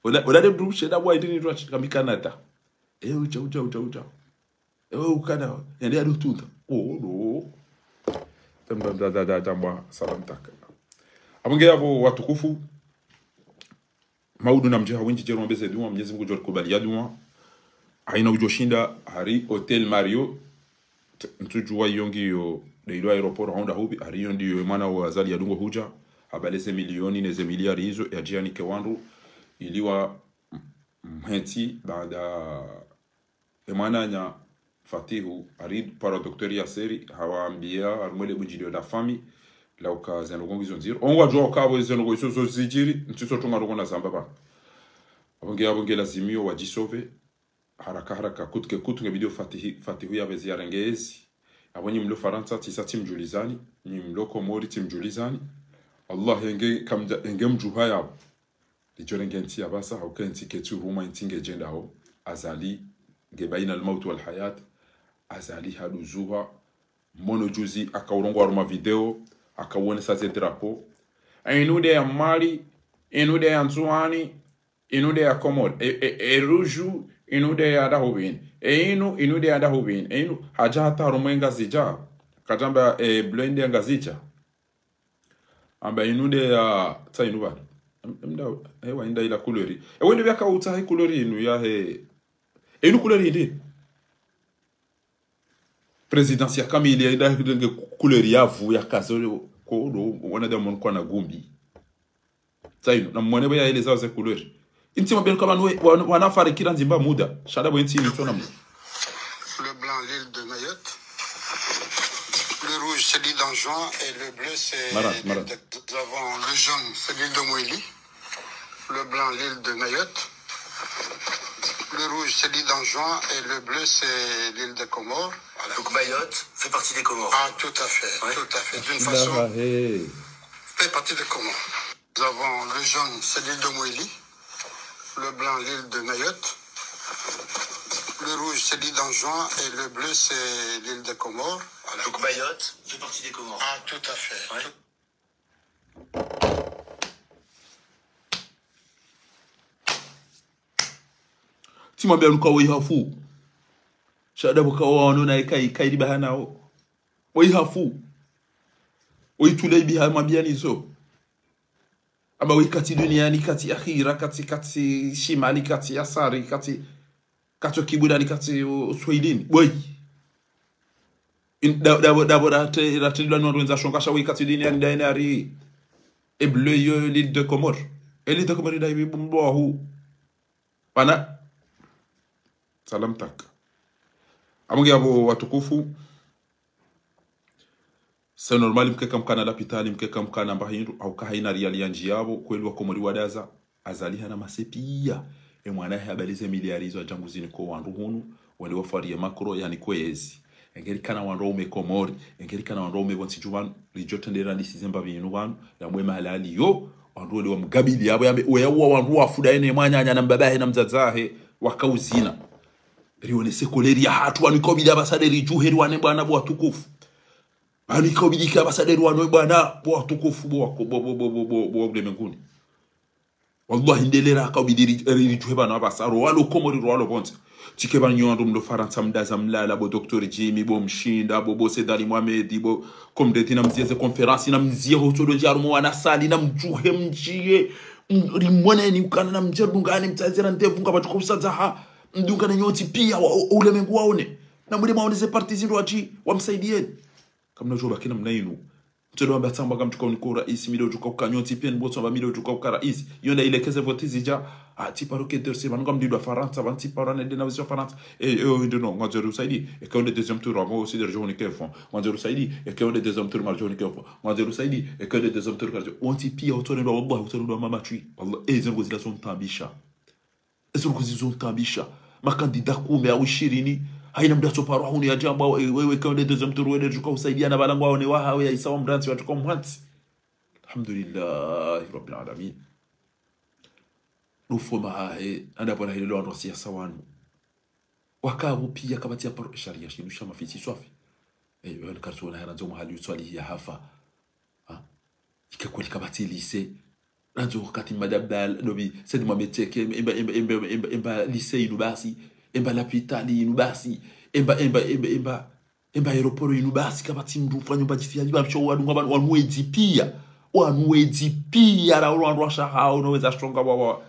[SPEAKER 1] Ola de bru sheda boy dini ndoji ngami Canada. Ucha. Ukana. Yende adu tuta. No. Tamba salam taka. Abongea abo watukufu. Maudu na mjeha winchi jero mbeze duwa Mwenyezi Mungu jor kubali yaduma. Haina ujoshinda hari Hotel Mario. Ntujua yongi yo deilo aeroport honda hubi hari yondi yo mana wa azali yadungo huja. Habaleze milioni neze miliari hizo ya jiani kewandu. Iliwa mhenti baada emana nya Fatihu arid para doktori ya seri hawaambia armwele bujidio da fami la uka zenogongi zonziro onwa jwa kabo zenogo iso zijiri ntiso tonga rogona zamba abonge lazimio wajisove haraka kutke video Fatihu ya bezi yarengezi abonyi mlo Faransa tisa timjulizani ni mlo Komori timjulizani Allah enge mjuha ya lijonengenti abasa haukenti ketu ruma intinge jenda ho azali gebaina al-maut wal hayat azali haduzuha mono juzi akaurongo aruma video akawone sa drapo inude ya Mali inude ya Nzuani inude ya Komor ruju inude ya Dahubin inude ya Dahubin inu haja hata rumenga zija katamba blende ngazija amba inude ya tainuba mda hewa inda ila kulori wende byaka utahi kulori inu ya he inu kulori inde presidencia kamili ya ida kulori ya vu ya kazo ko do wana da mon kwa na gumbi tsaino na mwane baya ile zaze kulori intima bien kama wana fare kila nzimba muda shada bo intini tona mu
[SPEAKER 2] le blanc l'île de Mayotte, le rouge c'est l'île d'Anjouan et le bleu c'est nous avons le jaune c'est l'île de Moïli, le blanc l'île de Mayotte, le rouge c'est l'île d'Anjouan et le bleu c'est l'île de Comores.
[SPEAKER 3] Voilà. Donc Mayotte fait partie des Comores.
[SPEAKER 2] Ah, tout à fait, ouais. Tout à fait. D'une façon, fait partie des Comores. Nous avons le jaune, c'est l'île de Moïli, le blanc l'île de Mayotte, le rouge c'est l'île d'Anjouan et le bleu c'est l'île de Comores.
[SPEAKER 3] Voilà. Donc Mayotte fait partie des Comores.
[SPEAKER 2] Ah, tout à fait. Ouais.
[SPEAKER 1] Tima bia nuka wei hafu shada buka wano na kai bahana o wei hafu wei tulei biha mabiani zo aba wei kati duniani kati akhira kati shimali kati yasari kati kibudani kati Swahilini boy dabo rate lwa nwenza shongasha wei kati duniani dainari e bleu yo l'île de Comores et l'île de Comores da ibi mbo hu pana salam tak. Amungi abo watukufu. C'est normal mkeka mkana lapitali mkeka mkana mbahindu au kahaina riali yanji yabo kweli wa Komori wadaza azaliha na masepia mwana habalize miliarizo ya janguzini ko wandu hunu wali wafari ya makro yani kwezi engeri kana wandu ume Komori engeri kana wandu ume wansi jubanu rijotendera ndisizemba binu banu ya mwema halali yo wandu wali wa mgabili yabo yambe uyawa wandu wafuda ene mwanyanya na mbabahe na mzazahe wakauzina rione sekoleri ya hatu wanikobili abasaderi juheri wane bwana bwa tukufu wanikobili ka abasaderi wane bwana bwa tukufu bwa ulimwenguni wallahi ndelera akabidiri juheba na basaro walo komori walo bonze tikeba nyondo mlo faransa mdaza mlala bo Dr Jimmy bo mshinda bo Sedali Mohamed bo komdeti na mzieze conference na mzie hotodo jarumo wana sali na mjuhe mjie rimone ni ukana na mjerdungane mtazira ndevunga batukusaza ha ndungana nyoti pia ule mengu waone na mwile maoneze partizi ndo aji wamsaidieni kama najoba kina mnainu mtoto wamba tsamba kama tukao niko rais milo tukauka nyoti pia nboto wamba milo tukauka rais yonda ilekeze voti zija ati paroke derse banunga mdido Faransa banti parane de na vision Faransa no ngazero usaidi e ka onde deuxième tour amo aussi de joni kefon ngazero usaidi e ka onde deuxième tour marjoni kefon ngazero usaidi e ka onde deuxième tour karjo onti pia otone ndo wallahi otone ndo mama tui wallahi ezo ngozila son tambisha ezo ngozila tambisha makandida kume au 20 haina mdato paro huni ya jamba wewe ka onde deuxième tour wewe tuka usaidiana balangu waone wa hawe ya isawa mdansi watu kwa mwanti alhamdulillah rabbil alamin nufoma hae anda bwana hilo ndo siasa wanu wakabu pia kabati ya sharia shidusha mafisi swafi wewe kartona hanazo mahali uswali ya hafa ikakweli kabati lise ranzo wakati madabdal nobi sedi mameteke emba lise inubasi emba lapitali inubasi emba aeroporo inubasi kabati mdufa nyumba jifia liba msho wadunga wanwezi pia ra ro shahao naweza stronga wa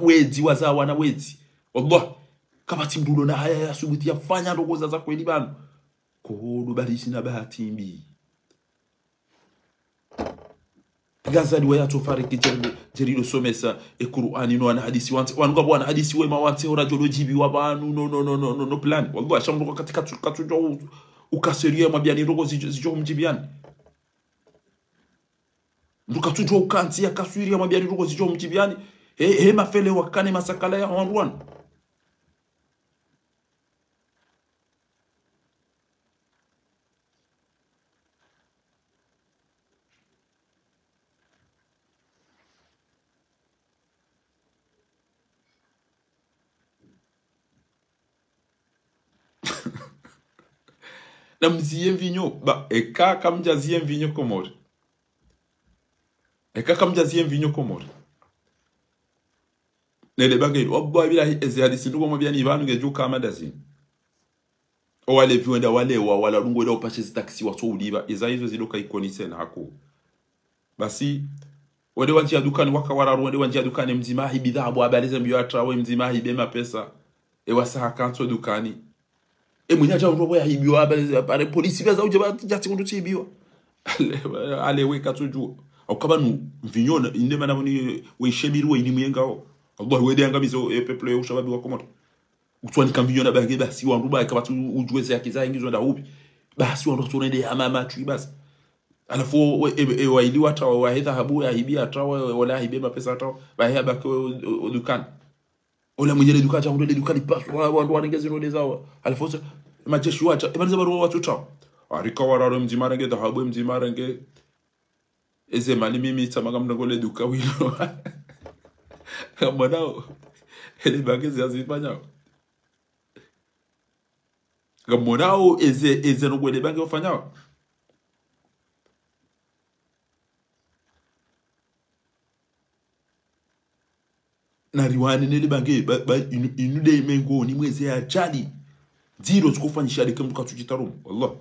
[SPEAKER 1] wezi wazawa na wezi wallah kabati mdulo na haya ya subuti yafanya ndogoza za kweli bano kodo barisi na bahati mbi gazali wa yato fariki jerido somesa e Qur'ani no ana hadisi wante wanuga bwana hadisi wema wante orajology bi wabanu no plan wallah shamro katika katujo ukaseria mabiani ndogo zijo mjibiani nduka tujo ukanti ya kaswiri ya mabiani ndogo zijo mjibiani mafele wakane masakala ya wanruan na mziye mvinyo ba eka kamjaziye mvinyo komori nele bagay obwa bila eze hadisi ndugo mabia ni banu ngeju kama dazini o wale viwenda wale wala rungo ile opashe taxi wa Saudiba eza hizo zidoka ikonise na hako basi wale wanjia dukani wakawara wale wanjia dukani mzima bidhaa abo abalize mbio atrawe mzima bema pesa wasaha kanto dukani mwenyaja robo ya hibiwa pare polisi baza uje bati kundu chibiwa ale weka tuju akaba nu vinyona indema na ni weshemiru ini mwengao Allah wede angamizo people yo shababi wakomoto utwani kambinyona bange basi wanruba akaba ujweze yakiza ingizwa nda ubi basi wando tunende amama tui basi alafu waili wata wa hedha habu ya hibia atawa wala hibema pesa atawa bahaba kwa dukani ola mwenye dukani cha ndo dukani pasu wando wanengezi ndo zao alafu majeshi wacha ibanza baro watu tao arikawara mzimarenge dhahabu mzimarenge eze mali mimi tamaga mndangole duka wilo kama nao ele bagezi azifanya kama nao eze no gwele bange ufanya na riwani nele bange inude imengo ni mweze ajali zero zikufanyisha de kemtu katujitarum wallah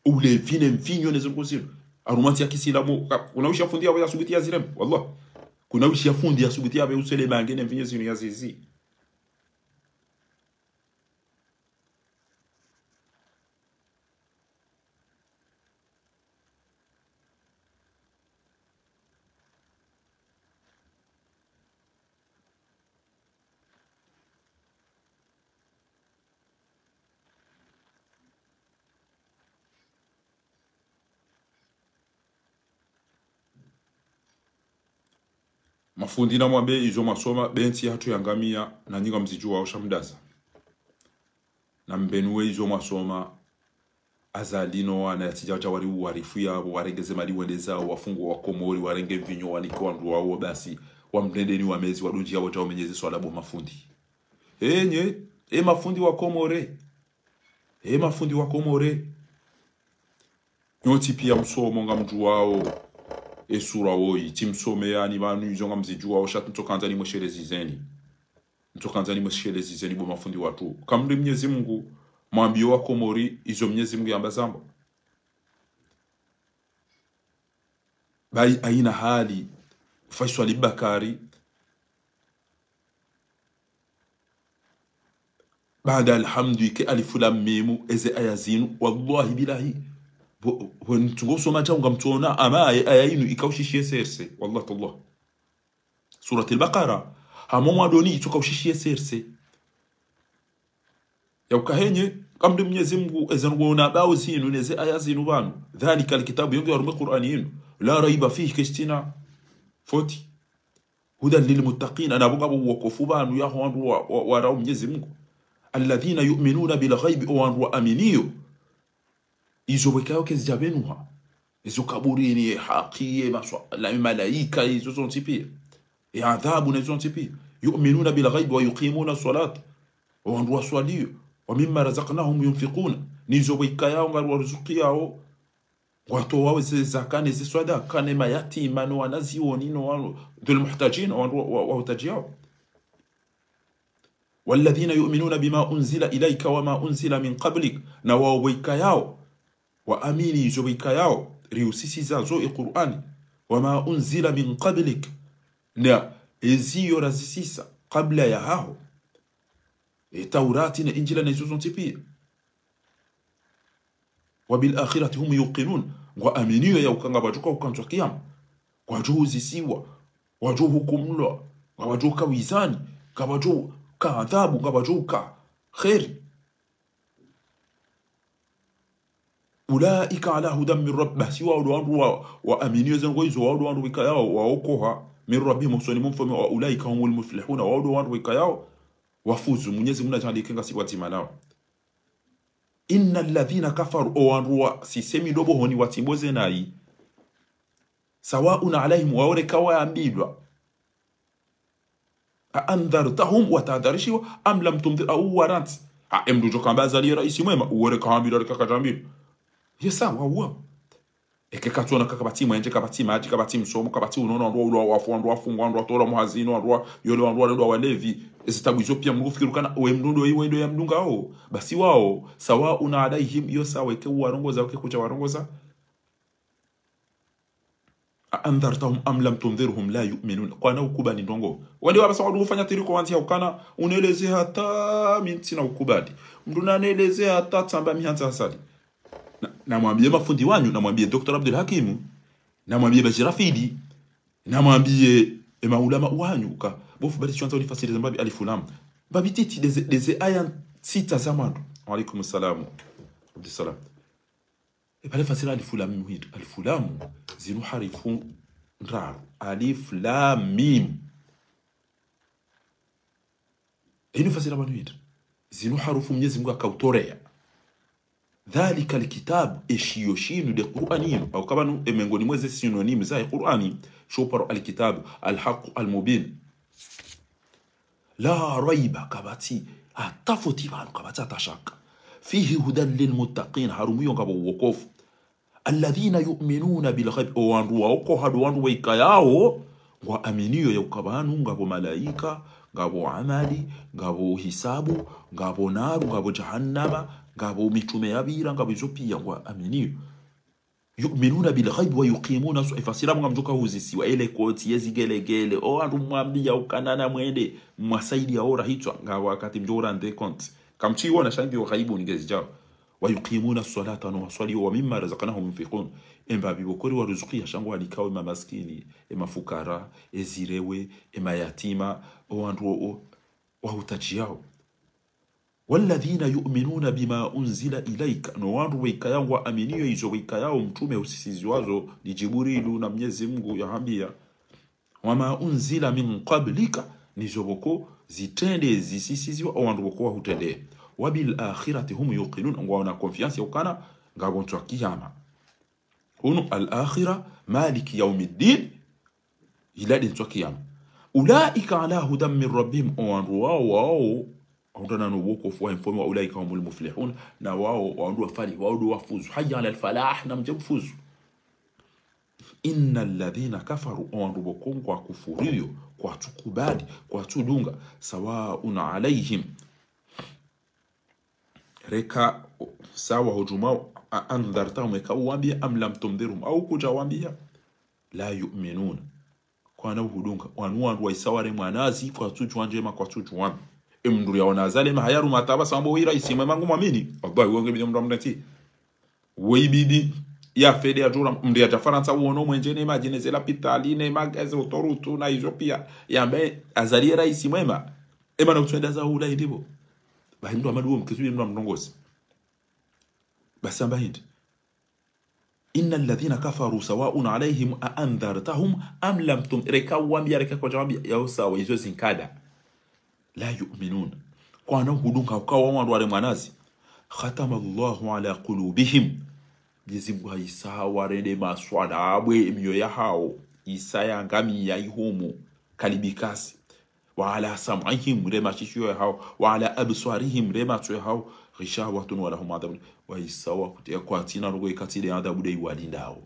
[SPEAKER 1] ule vine mfinyo nezo kusiro arumati yakisila mo kunawisha fundi ya subuti ya zirem wallah kunawisha fundi ya subuti ya usele bange ne mfinyo zinu ya zizi mafundi na mwambe izo masoma benti hatu yangamia na nyinga mzijua wa shamdaza na mbenuwe izo masoma azalino wana yatijaja wari uwarifu yabo waregeze mali wendeza wafungu wa komori warenge vinyo wanikuwa nduwa uo basi wamdendeni wa mezi wadunji yabo jao menyezi swalabo mafundi mafundi wa komore mafundi wa komore nyoti pia msomo nga mjuwao sura woi timsomeani banu izonga mzijua oshat mtokanzani mweshelezizeni mtokanzani mweshelezizeni bo mafundi watu kamri Mwenyezi Mungu mwambie wako mori izo Mwenyezi Mungu yamba zamba bai aina hali Faisal Bakari baada alhamdu ke alif lam mim eze ayazinu wallahi bilahi ونتقول سوما جاونغ متونا أما أيين يكوشيشي سيرسي والله الله سورة البقرة همو دوني يكوشيشي سيرسي يوكاهني كم دم يزمغو إذن ونا باوزين ونزي أيازين بانو ذلك الكتاب ينظر من القرآنيين لا ريب فيه كشتنا فوتي هدى للمتقين أنا بقى وقفوا بانو يهوان وراهم يزمغو الذين يؤمنون بالغيب وان وأمنيو izo wekao kezijabenuha izo kaburini haki la malaika izo zontipi ya adhabu na izo zontipi yu'minuna bil ghaib wa yuqimuna salat wa andu swaliyo wa mimma razaqnahum yunfiquna nizo wekao ngaru rizqiyao watu wao zakane ziswada kane mayatima no wanazioni no wao dul muhtajin wa utajiyao والذين يؤمنون بما أنزل إليك وما أنزل من قبلك نواو ويكاياو وأميني زويكاياو ريوسيسي زازو القرآن وما أنزل من قبلك نا إزيو رزيسيسا قبل يهاو توراتنا إنجيلا نيزوزون تبير وبالآخرة هم يوقنون وأمينيو يوكا غباجوكا وكانتو قيام وجوه زيسيوا وجوه كملوا وجوه كويزاني كباجو كعذاب غباجو كخير أولئك على هدى من ربه سوى ودوان وأمينيو زنغويزو ودوان ويكاياو وأوكوها من ربهم وصنمون فمي وأولئك هم المفلحون ودوان ويكاياو وفوزوا من يزمون جالي كنغا سيواتي مالاو إن الذين كفروا وانروا سيسمي دوبو هوني واتيموزيناي سواء عليهم ووركوا أمبيلوا أنذرتهم وتعذرشوا أم لم تنذر أو ورانت أمدو جو كان بازالي رئيسي مهما وركوا أمبيلوا ركا جامبيل yesa wawa eke katona kakabati mwenje kabati maji kabati msomo kabati unono ndo wafungwa ndo tola muhazino ndo yole ndo walevi ezitabuizo pia mrufikirukana we mdundo iwe ndo ya mdunga hao basi wao sawa una alaihim yo sawa ke warongoza ke kucha warongoza andartahum am lam tunzirhum la yu'minun kwana ukubani ndongo wale wabasa wadu ufanya tiriko wanti ukana uneleze hata mintina ukubadi mduna neleze hata tamba mihanza asali na mwambie mafundi wanyu na mwambie Dr. Abdul Hakim na mwambie Bajirafidi na mwambie maulama wanyu ka bofu bali chanta ulifasiri zambabi alifulam babititi deze aya sita zamando alaykum assalam abdussalam bali fasira alifulam muhid alifulam zinu harifu rar alif lam mim inu fasira banuid zinu harufu Mwenyezi Mungu akautorea ذلك الكتاب اشيوشين للقرآن أو كمان emengoni mweze synonyme za Qur'ani shoparo الكتاب الحق المبين لا ريب كباتي atafoti banu kabata tashaka فيه هدى للمتقين harumuyo ngabo wokofu alladhina yu'minuna bil ghaib wandu wako hadwandu waikayao wa aminiyo yakabanu ngabo malaika ngabo amali ngabo hisabu ngabo naru ngabo jahannama ngabo mitume yabira ngabo izopia wa aminiyo yu'minuna bil ghaib wa yuqimuna ifasira ngamjuka huzisi wa ile koti yezigelegele o andu mwambia ukanana mwende mwasaidi ya ora hitwa ngabo wakati mjora nde kont kamchiwa na shangi wa ghaibu nigezijao wa yuqimuna as-salata wa swali wa mimma razaqnahum yunfiqun embabi bokori wa rizqi shangwa likao maskini emafukara ezirewe emayatima o andu wa hutajiao والذين يؤمنون بما أنزل إليك نوانdu wekayao wa aminiyo izo wekayao mtume usisiziwazo ni Jibrilu na Mwenyezi Mungu yahambia wama unzila min qablika nizoboko zitende zisisiziwa owandu boko hutende wabil akhirati hum yuqinun ngwana confiance yokana ngabonto kiyama hunu al akhirah malik yawmiddin ila dinto kiyama ulaika ala hudan min rabbihim owandu wao عندنا نوقف وهم أولئك هم المفلحون نواو وعندوا فلي وعندوا فوز حي على الفلاح نمجم فوز innal ladhina kafaru wandubokum kwa kufuriyo kwa tukubali kwa tudunga sawaun alaihim reka sawa hujuma andartahum ekawambia am lam tumdhirum au kujawambia la yu'minun kwa na hudunga wanwandu waisaware mwanazi kwa tuchwa njema kwa tuchwa imndu ya wanazale mahayaru mataba sambo ira isima mangu mwamini wallahi wonge bidi mramnati weibidi ya fede ya jura mndi ya Faransa uono mwenjene majineze la pitaline magaze utorutu na hizo pia yambe azalie rais mwema ema na kutwenda za ula ndibo bahindu amadu mkizuri mndu mrongozi basamba hindi innal ladhina kafaru sawa'un alayhim a andartahum am lam tumrika wambia reka kwa jawabi ya sawa hizo zinkada la yu'minun kwa na hudunga kwa wandu wale mwanazi khatama Allahu ala qulubihim Jizimbu Isa warende maswada abwe myo ya hao Isa ya ngami ya ihumu kalibikasi wa ala sam'ihim rema shishiyo ya hao wa ala abswarihim rema tuwe hao rishawatun wa lahum adabun wa Isa wa kutia kwa tina nugo ikatile adabu de iwalindao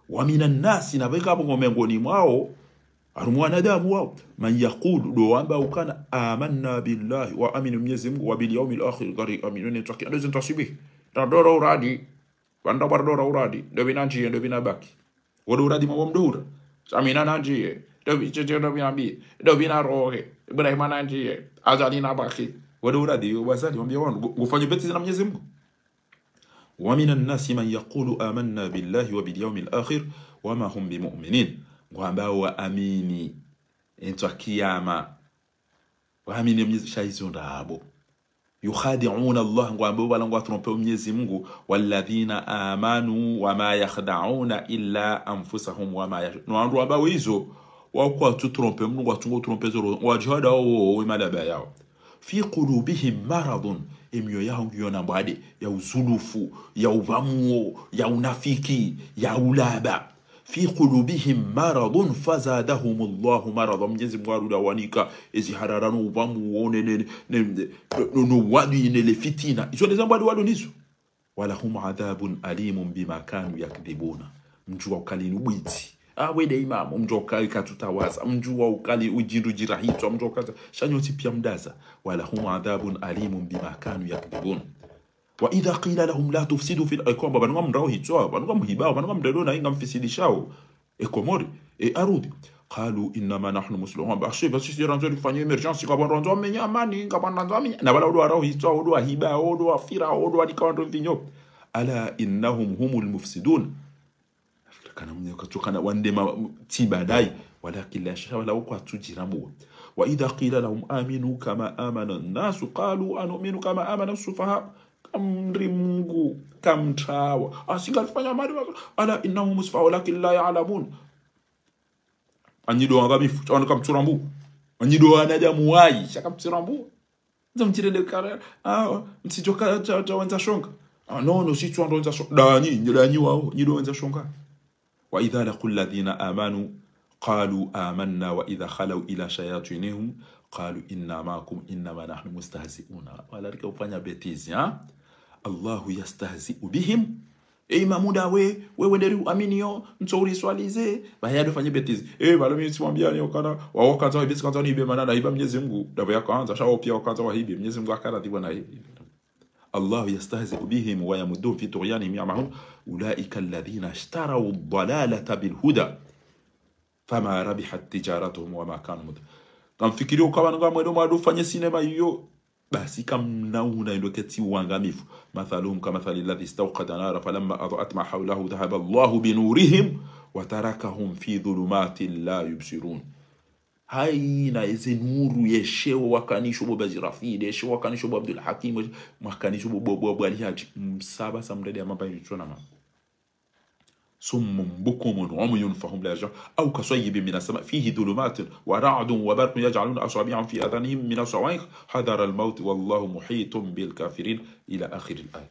[SPEAKER 1] wa minan nasi na beka hapo ngomengoni mwao arumwanadamu wao man yaqulu do amba ukana amanna billahi wa aminu Mwenyezi Mungu wa bil yawmil akhir gari aminuni twakia ndozi ntasibi tadora uradi Wanda bardora uradi, dobi nanjie, dobi nabaki. Wado uradi mawamdura. Samina nanjie, dobi cheche dobi nabi, dobi na rohe, Ibrahima nanjie, azali nabaki. Wado uradi, wazali, wambia wanu, gufanye beti zina Mwenyezi Mungu. Wa minan nasi man yaqulu amanna billahi wa bil yawmil akhir, wa ma hum bimu'minin. Gwamba wa amini, entwa kiyama. Wa amini Mwenyezi shaizonda abo. yukhadi'una Allah ngwambe bala ngwa trompe Mwenyezi Mungu walladhina amanu wama yakhda'una illa anfusahum wama yashurun ndu aba wizo wakwa tu trompe Mungu atungo trompe zoro wajhada o imadaba yao fi qulubihim maradun emyo yao ngiyona mbade ya uzulufu ya uvamuo ya unafiki ya ulaba fi qulubihim maradun fazadahum Allah marada Mwenyezi Mungu arudawanika ezihararano uvamu one no wadi ne le fitina izo lezambadi wado nizo wala hum adhabun alimun bima kanu yakdibuna mjua ukali nubiti wede imamu mjua ukali katutawaza mjua ukali ujindu jirahitwa mjua ukali shanyoti pia mdaza wala hum adhabun alimun bima kanu yakdibuna wa idha qila lahum la tufsidu fil akwamba banwa mrao hitwa banwa mhibao banwa mdedona inga mfisidishao ekomori arudi qalu inma nahnu muslimun bashi basi siranzo kufanya emergency kwa banzo amenya amani ngabana ndo amenya na bala odo arao hitwa odo hiba odo afira odo adikawanto vinyo ala innahum humul mufsidun kana mnyo katokana wandema tibadai walakin la shawala kwa tujiramu wa idha qila lahum aminu kama amana an-nas qalu anu'minu kama amana as-sufaha amri Mungu kamtawa asingalifanya mali ala innahum musfa walakin la ya'lamun anyido ngamifu twana kamturambu anyido anaja muwai shakamturambu nzamtirele kara mtijoka cha wanza shonga no si tu wanza shonga danyi wao nyido wanza shonga wa idha laqul ladina amanu qalu amanna wa idha khalu ila shayatinihim qalu inna ma'akum inma nahnu mustahzi'una wala rikufanya betizi Allah yastahzi'u bihim mamuda wewe nderi aminio ntsori swalize bayado fanye betizi balo mimi simwambia ni okana wao kanza hibi kanza ni bema na hiba Mwenyezi Mungu dawa ya kwanza shao pia wakaanza wa hibi Mwenyezi Mungu akala diwa na hibi Allah yastahzi'u bihim wa yamuddu fi tughyanihim ya'mahun ulaika alladhina ishtaraw ad-dalalata bil huda fama rabihat tijaratuhum wa ma kanu tamfikiria ukawa ngamwe ndo fanye sinema hiyo basi kamnauna ndo kati uangamifu mathaluhum kamathali alladhi istawqada nara falamma adha'at ma hawlahu dhahaba Allahu binurihim wa tarakahum fi dhulumatin la yubsirun haina izi nuru yeshewa wakanisho bobazirafide yeshewa wakanisho Abdul Hakim wakanisho bobo alihaji msaba samdede amaba yitona ma ثم بكم عمي فهم لا يرجعون أو كصيب من السماء فيه ظلمات ورعد وبرق يجعلون أصابعهم في آذانهم من الصواعق حذر الموت والله محيط بالكافرين إلى آخر الآية.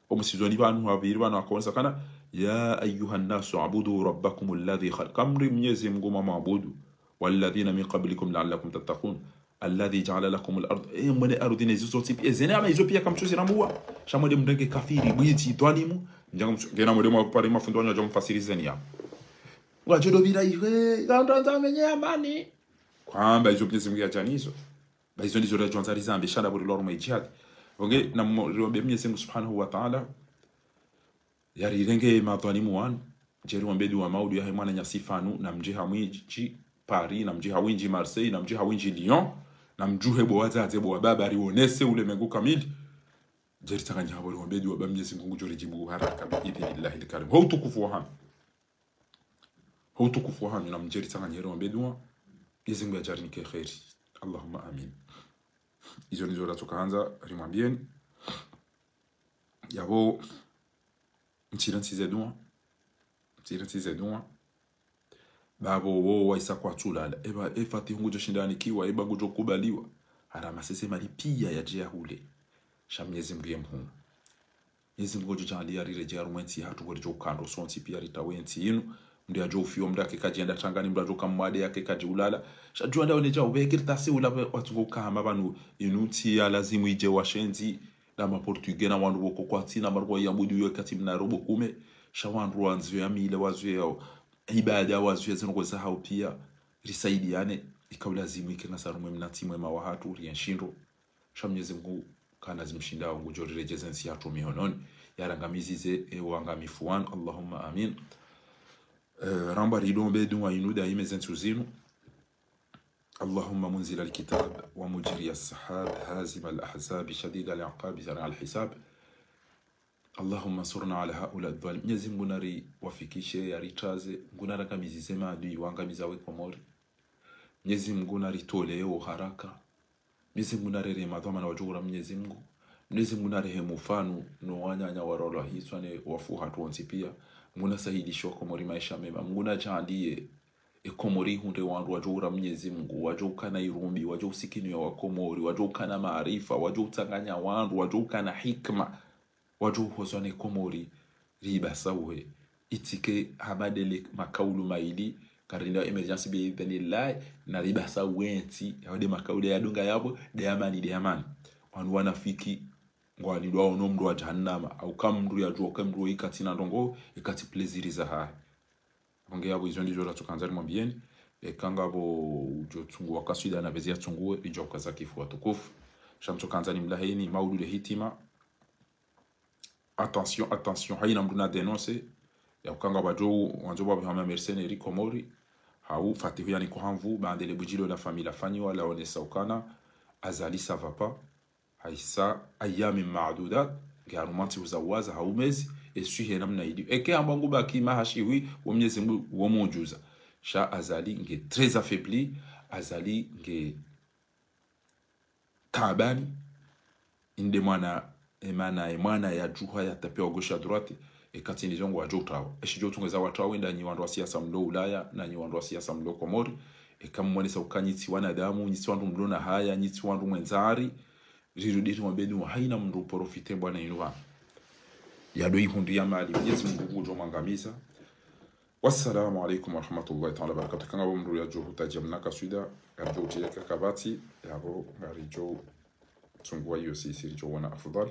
[SPEAKER 1] ومسيزوني بانوا بيربانوا أكون سكنا يا أيها الناس اعبدوا ربكم الذي خلق أمر ميزم قوم معبودوا والذين من قبلكم لعلكم تتقون الذي جعل لكم الأرض من الأرض نزوتي زنا ما يزوبيا كم شو سيراموا شامو دم دنك كافيري بيتي تواليمو njanga gena modemo pare mafundo nya jom fasirizenia Wajodo bila iwe gandanza menye amani kwamba hizo Mwenyezi Mungu ajanizo hizo ndizo rajonza rizambe shada buri loro majihad onge na riombe Mwenyezi Mungu Subhanahu wa Ta'ala yari renge madhalimu wan jeri wambedu wa maudu ya mwana nyasifanu na mjiha mwinji Paris na mjiha winji Marseille na mjiha winji Lyon na mjuhe bo wazaze bo baba rionese ule mengu kamili jeri takanya buri wambedu wa Mwenyezi Mungu jori jibu haraka bi idhnillahi alkarim hautukufu hanu na mjeri takanya wambedu wa Mwenyezi Mungu ajarini ke khairi Allahumma amin. Hizo ndizo la tukaanza rimwambieni yabo mtiransize dua babo wo waisa kwa tulala eba efati hungu joshindani kiwa eba gujo kubaliwa harama sese mali pia ya jia hule sha Mwenyezi Mungu yemhungu Mwenyezi Mungu jojalia rirejea rumwensi hatu kwa jo kando sonti pia ritawensi inu mdi ajo ufio mda kekajienda tangani mda ajo kamwade ya kekaji ulala shajua nda oneja ubekirtasi ula watu kama banu inuti ya lazimu ije washenzi na maportugais na wandu woko kwa tina marwa ya mudu yo kati mna robo kume shawandu wanzu ya mile wazu ya ibada wazu ya zeno kwa hao pia risaidiane ikawa lazimu ikena sarume mnati mwema wa hatu rienshindo sha Mwenyezi Mungu kana zimshinda wangu jori rejezensi hatu mihononi yarangamizize wangamifuan Allahumma amin. رامبا ريدون بيدون وينودا يمزن تزينو اللهم منزل الكتاب ومجري السحاب هازم الأحزاب شديد العقاب سريع الحساب اللهم انصرنا على هؤلاء الظالم يزم غناري وفيكيشي يا ريتشازي غنارا كاميزي سما دي وانغاميزا ويكوموري يزم غناري تولي وحركه يزم غناري ريما ضمن وجورا يزم Mwenyezi Mungu rehemu fanu no wanyanya warolo hiswane wafuha tuonsi pia muna sahidisho komori maisha mema muna chandie ekomori hunde wandu wajura Mwenyezi Mungu wajuka na irumbi wajusikini wa komori wajuka na maarifa wajutanganya wandu wajuka na hikma wajuhozone komori riba sawe itike habadele makaulu maili karinda emergency bi idhnillah na riba sawenti yade makaulu ya dunga yabo de amani wanu wanafiki ngwani dwa onomdo wa jahannama au kamndu ya jua kamndu ikati na ndongo ikati pleziri za hai onge yabo izo ndizo la tukanzari mwambieni kanga bo jotungu wakaswida na bezia tungu ijoka za kifu watukufu shamto kanzani mlaheni maulude hitima attention haina mduna denonce ya kanga bajo wanzo babu hama mercenary komori hau fatihu yani kuhamvu baandele bujilo la famila fanyiwa la onesa ukana azali ça va pas haisa ayami ma'dudat garumanti uzawaza haumezi eswihe namna idi eke ambangu baki mahashiwi wa Mwenyezi Mungu wa mujuza sha azali nge très affaibli azali nge tabani inde mwana ya juha ya tapia gauche à droite ekati nizongo wa jotawo eshijo tungeza watawo ndanyi wandu wa siasa mlo Ulaya na nyi wandu wa siasa mlo Komori ekamwonesa ukanyitsi wanadamu nyitsi wandu mlona haya nyitsi wandu mwenzari riruditi mwabedu haina mndu profite bwana inuwa yado ihundi ya mali Mwenyezi Mungu ujo mangamiza. Wassalamu alaikum warahmatullahi ta'ala barakatuh. Kanga bo mndu ya juhu tajamna kaswida gadho utileka kabati yabo ngarijo tungwa hiyo sisi rijo wana afdal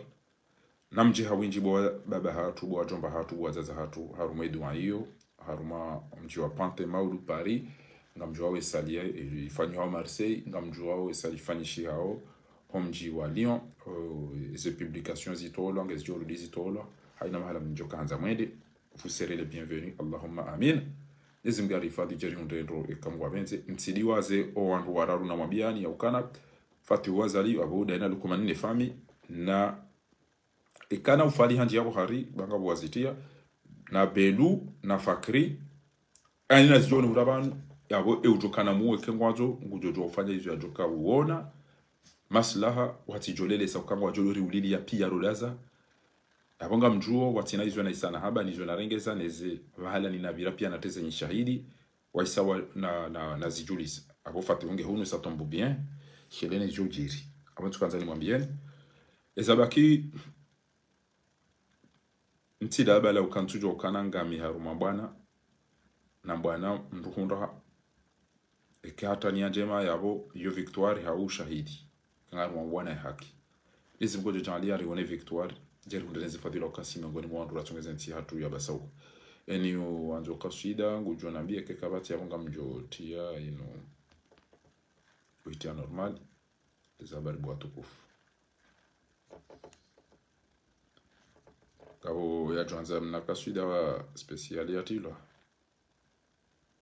[SPEAKER 1] namji hawinji bo baba hatu bo jomba hatu bo wazaza hatu harumedu hiyo haruma mji wa Pante Maudu Paris ngamjua we salia ifanywa Marseille ngamjua we salifanyishi hao mji wa Lyon ces publications zitolo ngezijolo dizitolo haina mahala mjoka hanza mwende vous serez les bienvenus Allahumma amin. Nizimgari fadi jeri ndendo ekamwa benze msidiwaze o wandu wararu na mwabiani ya ukana fati wazali abuda ina lukumanine fami na ekana ufali hanji yako hari banga wazitia na belu na fakri anina zijoni urabanu yabo eujokana muwe kengwazo ngujojo ufanya hizo ya joka uona maslaha watijolele saukanga wajolori ulili ya pia rolaza abonga mjuo watina hizo na isana haba nizo na rengeza neze wahala ni nabira pia nateze ni shahidi waisawa na zijulis abo fati unge hunu sa tombo bien shelene jojiri abo tukanza ni mwambien ezabaki ntida bala ukantujo ukananga miharuma bwana na bwana mruhunda eke hata ni ajema yabo yo victoire hau shahidi ngaro mwana haki hizi mgojo jalia rione victoire jeru ndeze fadhila ukasi miongoni mwa watu ratongeza nti hatu ya basau eni wanzo kasida ngujo nambie ke kabati yabonga mjo tia ino kuitia normal zabari bwa tukufu kabo ya janza mna kasida wa special ya tilo